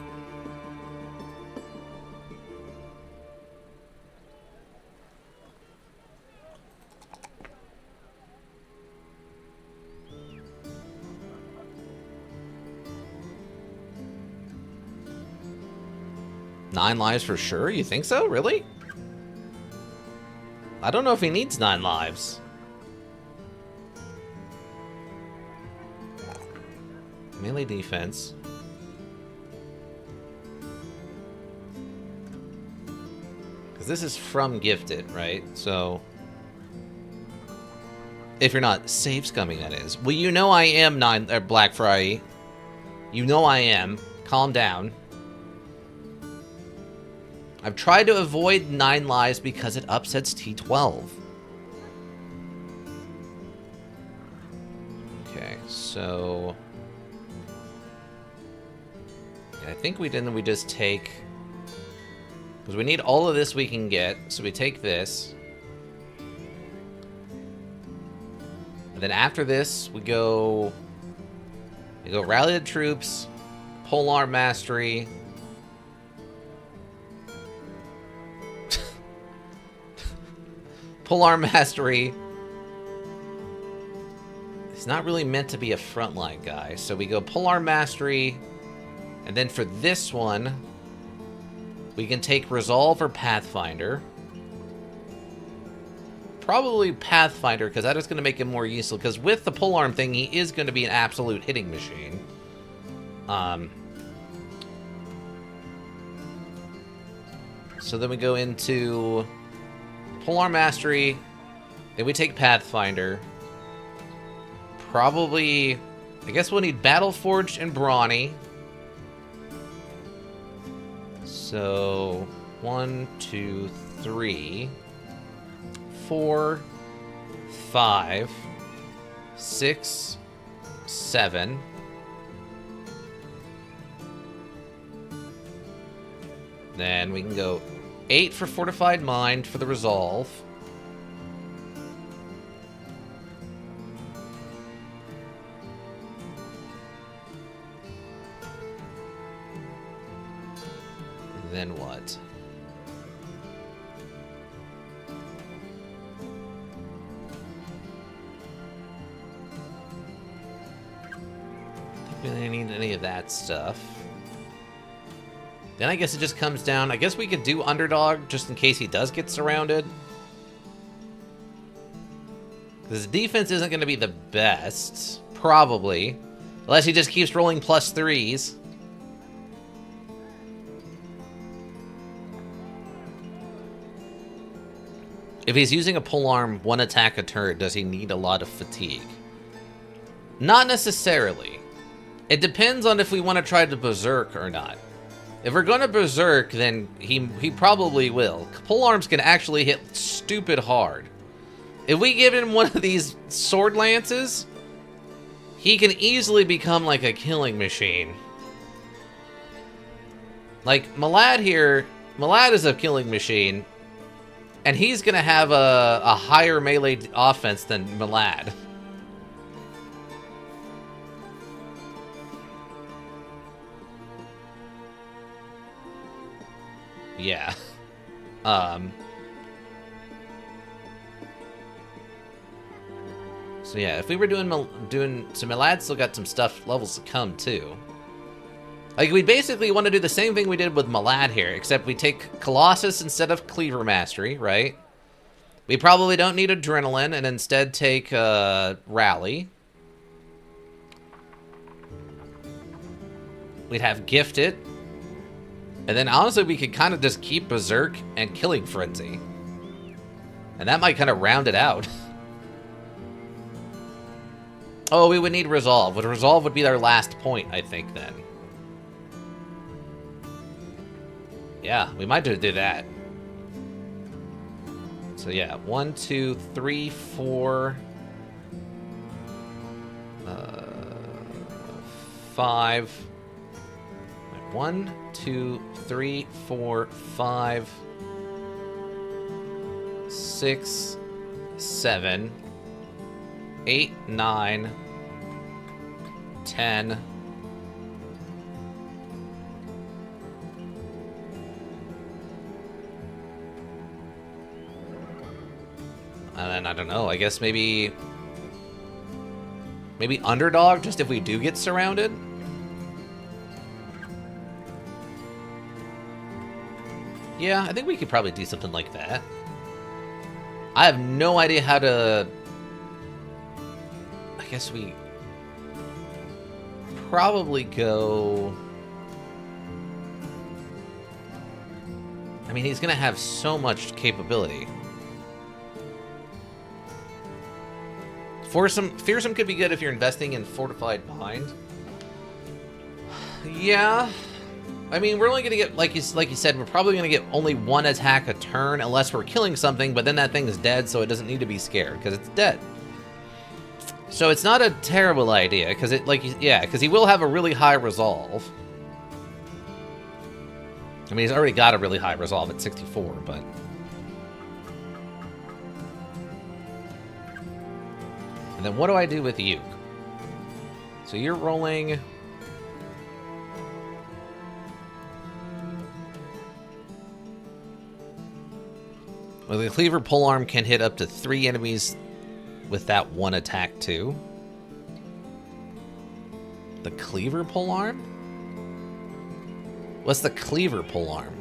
Nine lives for sure? You think so? Really? I don't know if he needs 9 lives. Melee defense. Because this is from Gifted, right? So... if you're not safe scumming, that is. Well, you know I am Black Friday. You know I am. Calm down. I've tried to avoid 9 lives because it upsets T12. Okay, so... I think we just take... because we need all of this we can get, so we take this. And then after this, we go Rally the Troops, Polearm Mastery. Polearm Mastery. He's not really meant to be a frontline guy, so we go Polearm Mastery, and then for this one, we can take Resolve or Pathfinder. Probably Pathfinder, because that is going to make him more useful, because with the Polearm thing, he is going to be an absolute hitting machine. So then we go into Polearm Mastery, then we take Pathfinder. Probably, I guess we'll need Battleforged and Brawny. So, 1, 2, 3, 4, 5, 6, 7. Then we can go 8 for Fortified Mind for the Resolve. Then what? I don't really need any of that stuff. Then I guess it just comes down... I guess we could do Underdog just in case he does get surrounded. Because his defense isn't going to be the best. Probably. Unless he just keeps rolling +3s. If he's using a polearm, 1 attack a turn, does he need a lot of fatigue? Not necessarily. It depends on if we want to try to berserk or not. If we're going to berserk, then he probably will. Polearms can actually hit stupid hard. If we give him one of these sword lances, he can easily become like a killing machine. Like Malad here, Malad is a killing machine. And he's going to have a higher melee offense than Malad. Yeah. So yeah, if we were doing so Malad still got some stuff levels to come too. Like, we basically want to do the same thing we did with Malad here, except we take Colossus instead of Cleaver Mastery, right? We probably don't need Adrenaline, and instead take Rally. We'd have Gifted. And then, honestly, we could kind of just keep Berserk and Killing Frenzy. And that might kind of round it out. Oh, we would need Resolve. Resolve would be our last point, I think, then. Yeah, we might do that. So yeah, 1, 2, 3, 4, 5. 1, 2, 3, 4, 5, 6, 7, 8, 9, 10. And then, I don't know, I guess maybe Underdog, just if we do get surrounded? Yeah, I think we could probably do something like that. I have no idea how to... I guess we... probably go... I mean, he's gonna have so much capability. Fearsome could be good if you're investing in Fortified Mind. Yeah. I mean, we're only going to get, like you said, we're probably going to get only 1 attack a turn unless we're killing something, but then that thing is dead, so it doesn't need to be scared, because it's dead. So it's not a terrible idea, because because he will have a really high resolve. I mean, he's already got a really high resolve at 64, but... And then what do I do with you? So you're rolling... Well, the cleaver polearm can hit up to 3 enemies with that one attack too. The cleaver polearm? What's the cleaver polearm?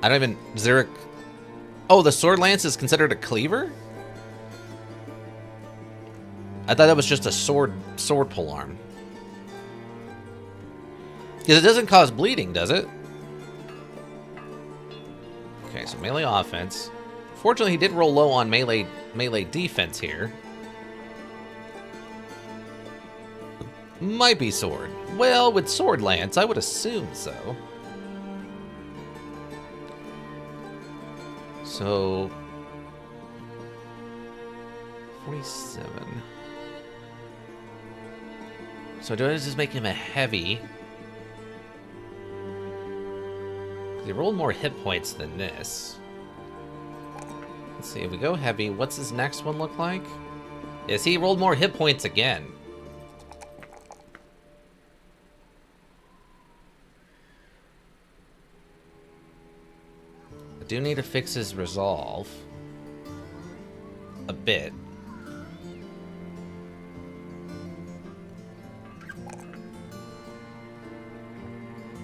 I don't even... Is there a... Oh, the sword lance is considered a cleaver? I thought that was just a sword polearm. Because it doesn't cause bleeding, does it? Okay, so melee offense. Fortunately, he did roll low on melee defense here. Might be sword. Well, with sword lance, I would assume so. So 47. So do I just make him a heavy? He rolled more hit points than this. Let's see, if we go heavy, what's his next one look like? Yes, he rolled more hit points again. I do need to fix his resolve. A bit.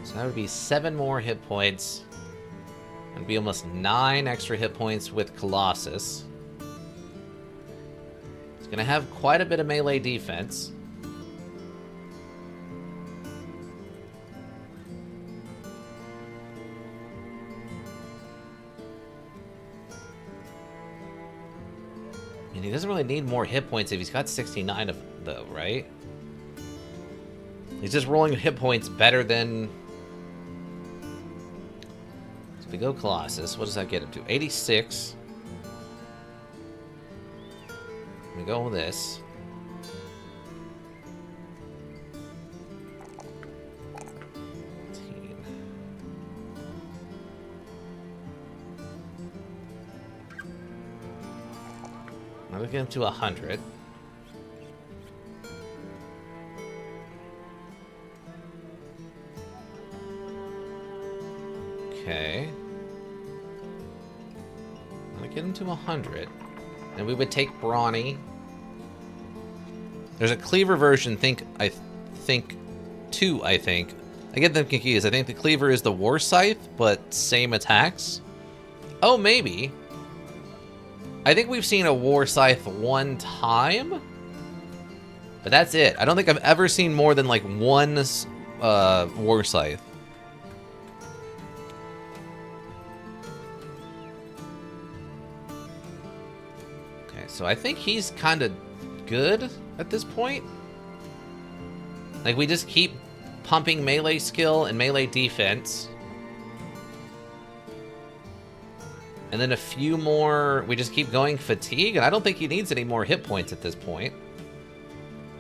So that would be 7 more hit points. It'd be almost 9 extra hit points with Colossus. It's gonna have quite a bit of melee defense. And he doesn't really need more hit points if he's got 69 of though, right? He's just rolling hit points better than... We go Colossus. What does that get him to? 86. We go with this. I'm gonna get him to 100. Okay. Get him to 100. And we would take Brawny. There's a cleaver version, I think 2, I think. I get them confused. I think the cleaver is the war scythe, but same attacks. Oh, maybe. I think we've seen a war scythe 1 time. But that's it. I don't think I've ever seen more than like 1 war scythe. So I think he's kind of good at this point. Like, we just keep pumping melee skill and melee defense. And then a few more... We just keep going fatigue, and I don't think he needs any more hit points at this point.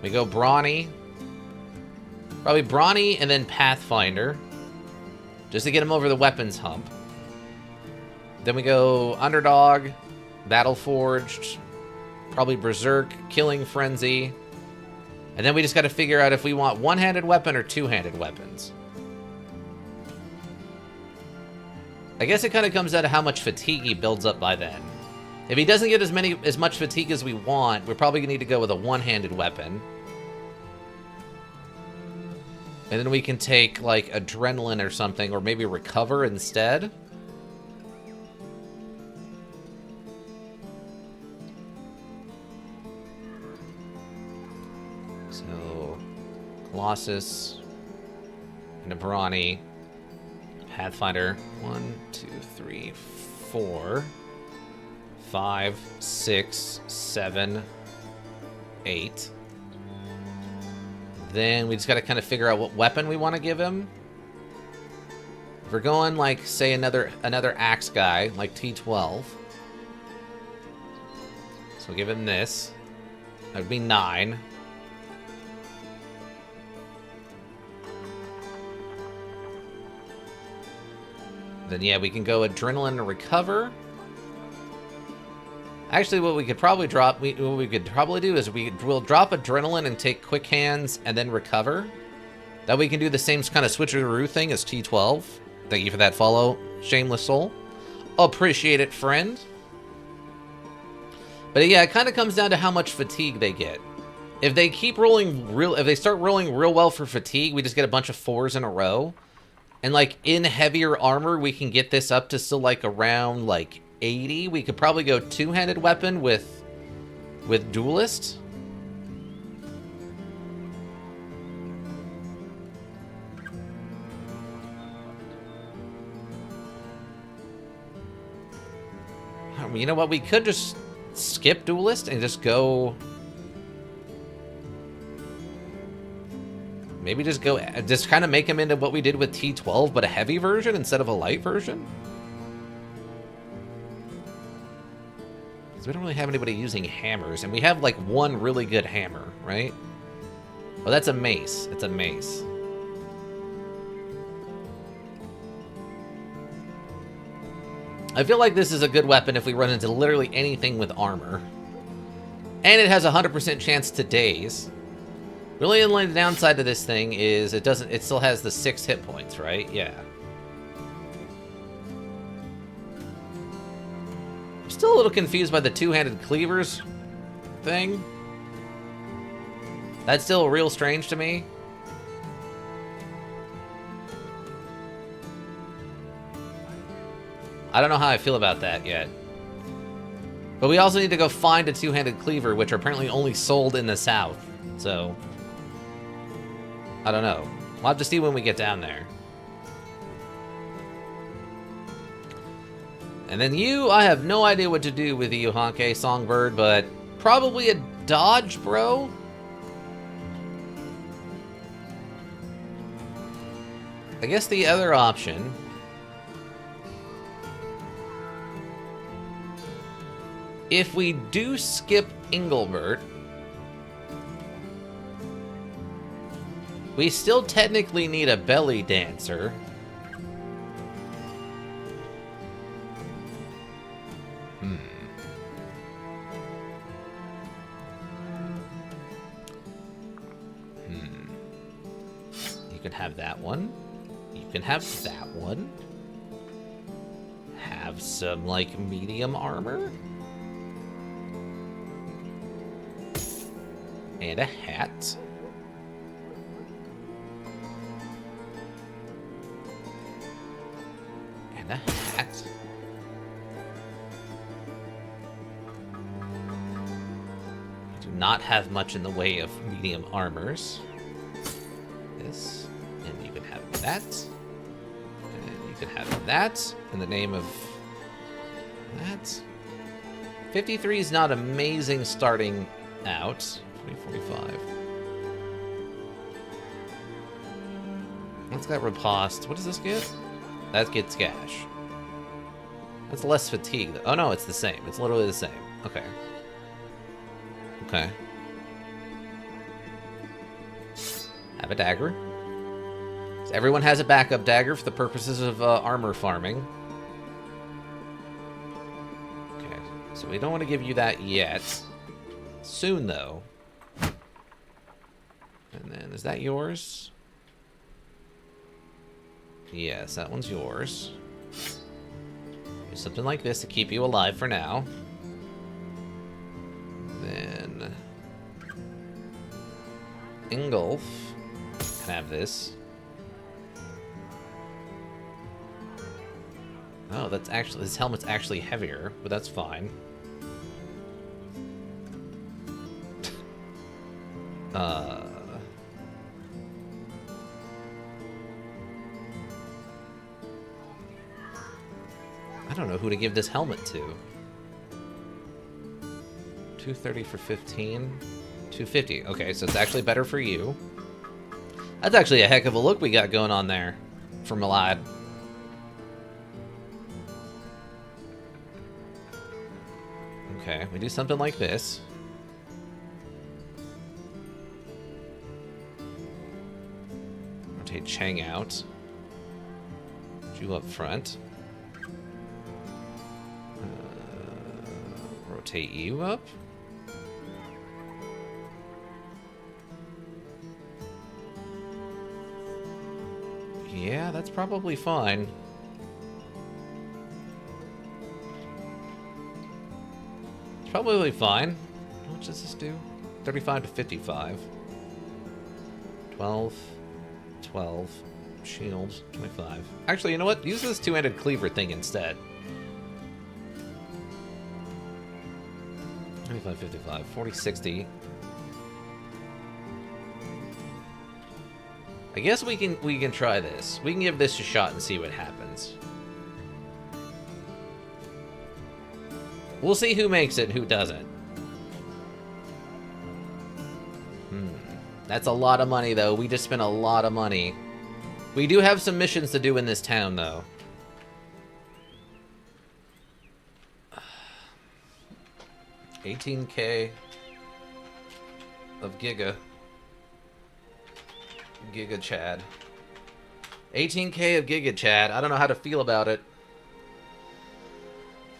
We go Brawny. Probably Brawny and then Pathfinder. Just to get him over the weapons hump. Then we go Underdog, Battle Forged... Probably Berserk, Killing Frenzy. And then we just got to figure out if we want one-handed weapon or two-handed weapons. I guess it kind of comes out of how much fatigue he builds up by then. If he doesn't get as much fatigue as we want, we're probably going to need to go with a one-handed weapon. And then we can take, like, Adrenaline or something, or maybe Recover instead. Colossus, and a Brawny, Pathfinder. 1, 2, 3, 4, 5, 6, 7, 8. Then we just got to kind of figure out what weapon we want to give him. If we're going like, say, another axe guy, like T12. So we'll give him this. That would be 9. Then, yeah, we can go Adrenaline and Recover. Actually, what we could probably drop... What we could probably do is we'll drop Adrenaline and take Quick Hands and then Recover. That we can do the same kind of switcheroo thing as T12. Thank you for that follow, Shameless Soul. Appreciate it, friend. But yeah, it kind of comes down to how much fatigue they get. If they keep rolling if they start rolling real well for fatigue, we just get a bunch of 4s in a row. And like in heavier armor, we can get this up to still like around like 80. We could probably go two-handed weapon with duelist. You know what? We could just skip duelist and just go. Maybe just kind of make him into what we did with T12, but a heavy version instead of a light version. Because we don't really have anybody using hammers, and we have like one really good hammer, right? Oh, that's a mace. It's a mace. I feel like this is a good weapon if we run into literally anything with armor. And it has a 100% chance to daze. Really, the only downside to this thing is it still has the 6 hit points, right? Yeah. I'm still a little confused by the two-handed cleavers thing. That's still real strange to me. I don't know how I feel about that yet. But we also need to go find a two-handed cleaver, which are apparently only sold in the South. So, I don't know. We'll have to see when we get down there. And then you, I have no idea what to do with you, Honke Songbird, but probably a dodge, bro. I guess the other option... if we do skip Engelbert, we still technically need a belly dancer. You can have that one. You can have that one. Have some, like, medium armor. And a hat. And a hat. We do not have much in the way of medium armors. This. And you can have that. And you can have that in the name of that. 53 is not amazing starting out. 2045. What's got riposte? What does this get? That gets gash. That's less fatigue. Oh no, it's the same. It's literally the same. Okay. Okay. Have a dagger. So everyone has a backup dagger for the purposes of armor farming. Okay. So we don't want to give you that yet. Soon, though. And then, is that yours? Yes, that one's yours. Do something like this to keep you alive for now. Then... Ingolf can have this. Oh, that's actually... this helmet's actually heavier, but that's fine. I don't know who to give this helmet to. 230 for 15. 250. Okay, so it's actually better for you. That's actually a heck of a look we got going on there for Malad. Okay, we do something like this. Rotate Chang out. Put you up front. Rotate you up. Yeah, that's probably fine. It's probably fine. How much does this do? 35 to 55. 12. 12. Shield. 25. Actually, you know what? Use this two-handed cleaver thing instead. 25, 55. 40, 60. I guess we can try this. We can give this a shot and see what happens. We'll see who makes it and who doesn't. That's a lot of money, though. We just spent a lot of money. We do have some missions to do in this town, though. $18K of Giga Chad. 18K of Giga Chad. I don't know how to feel about it.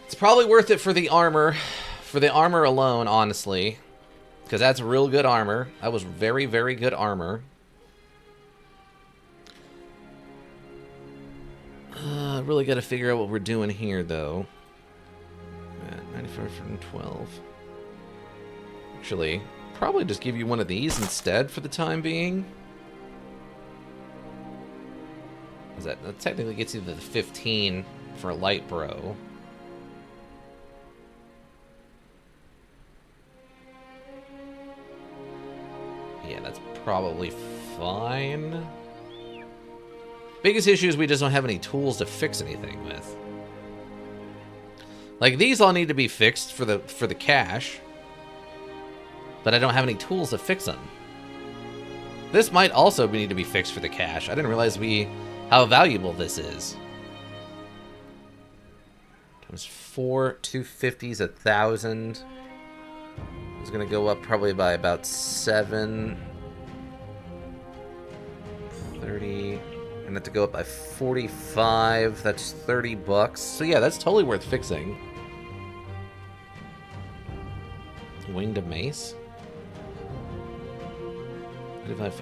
It's probably worth it for the armor. For the armor alone, honestly. Because that's real good armor. That was very, very good armor. Really got to figure out what we're doing here, though. 95 from 12. Actually, probably just give you one of these instead for the time being. That technically gets you to the 15 for a light bro. Yeah, that's probably fine. Biggest issue is we just don't have any tools to fix anything with. Like, these all need to be fixed for the cash. But I don't have any tools to fix them. This might also need to be fixed for the cash. I didn't realize how valuable this is. Times 4, 250s, 1,000. It's gonna go up probably by about 7. 30. And have to go up by 45. That's 30 bucks. So yeah, that's totally worth fixing. Winged mace.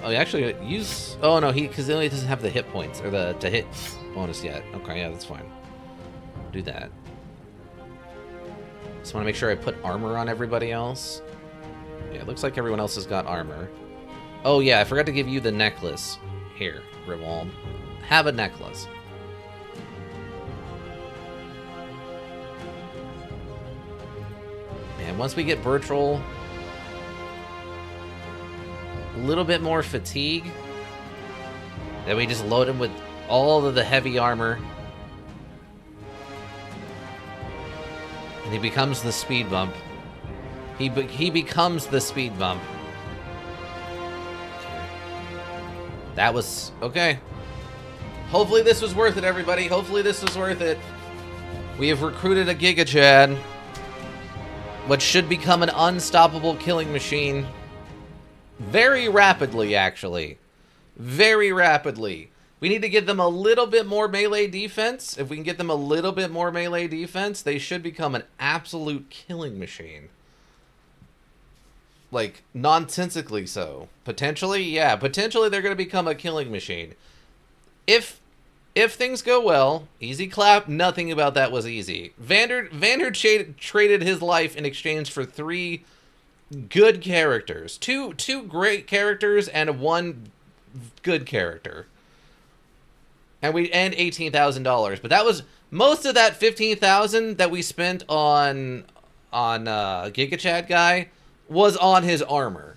Oh, actually, use. Oh no, because he only doesn't have the hit points or the hit bonus yet. Okay, yeah, that's fine. Do that. Just want to make sure I put armor on everybody else. Yeah, it looks like everyone else has got armor. Oh yeah, I forgot to give you the necklace. Here, Rivalm. Have a necklace. And once we get Bertrell, a little bit more fatigue, then we just load him with all of the heavy armor, and he becomes the speed bump. He becomes the speed bump. That was okay. Hopefully this was worth it, everybody. Hopefully this was worth it. We have recruited a Giga Chad, what should become an unstoppable killing machine. Very rapidly, actually. Very rapidly. We need to give them a little bit more melee defense. If we can get them a little bit more melee defense, they should become an absolute killing machine. Like, nonsensically so. Potentially, yeah. Potentially they're going to become a killing machine. If things go well, easy clap, nothing about that was easy. Vander traded his life in exchange for 3 good characters. Two great characters and 1 good character. And $18,000. But that was most of that $15,000 that we spent on Giga Chad guy was on his armor.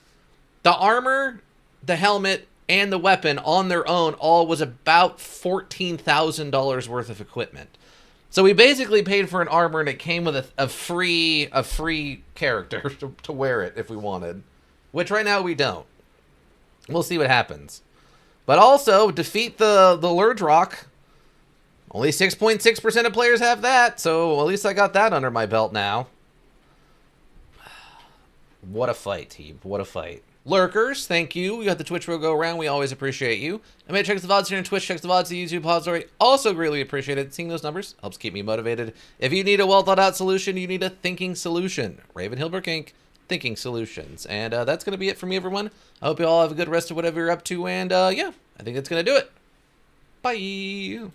The armor, the helmet, and the weapon on their own all was about $14,000 worth of equipment. So we basically paid for an armor, and it came with a free character to wear it if we wanted. Which right now we don't. We'll see what happens. But also, defeat the Lijrok. Only 6.6% of players have that, so at least I got that under my belt now. What a fight, team. What a fight. Lurkers, thank you. We got the Twitch row go around. We always appreciate you. And check the VODs here on Twitch, check the VODs, the YouTube story. Also greatly appreciated. Seeing those numbers helps keep me motivated. If you need a well thought out solution, you need a thinking solution. Raven Hilberg Inc. Thinking Solutions. And that's going to be it for me, everyone. I hope you all have a good rest of whatever you're up to. And yeah, I think that's going to do it. Bye.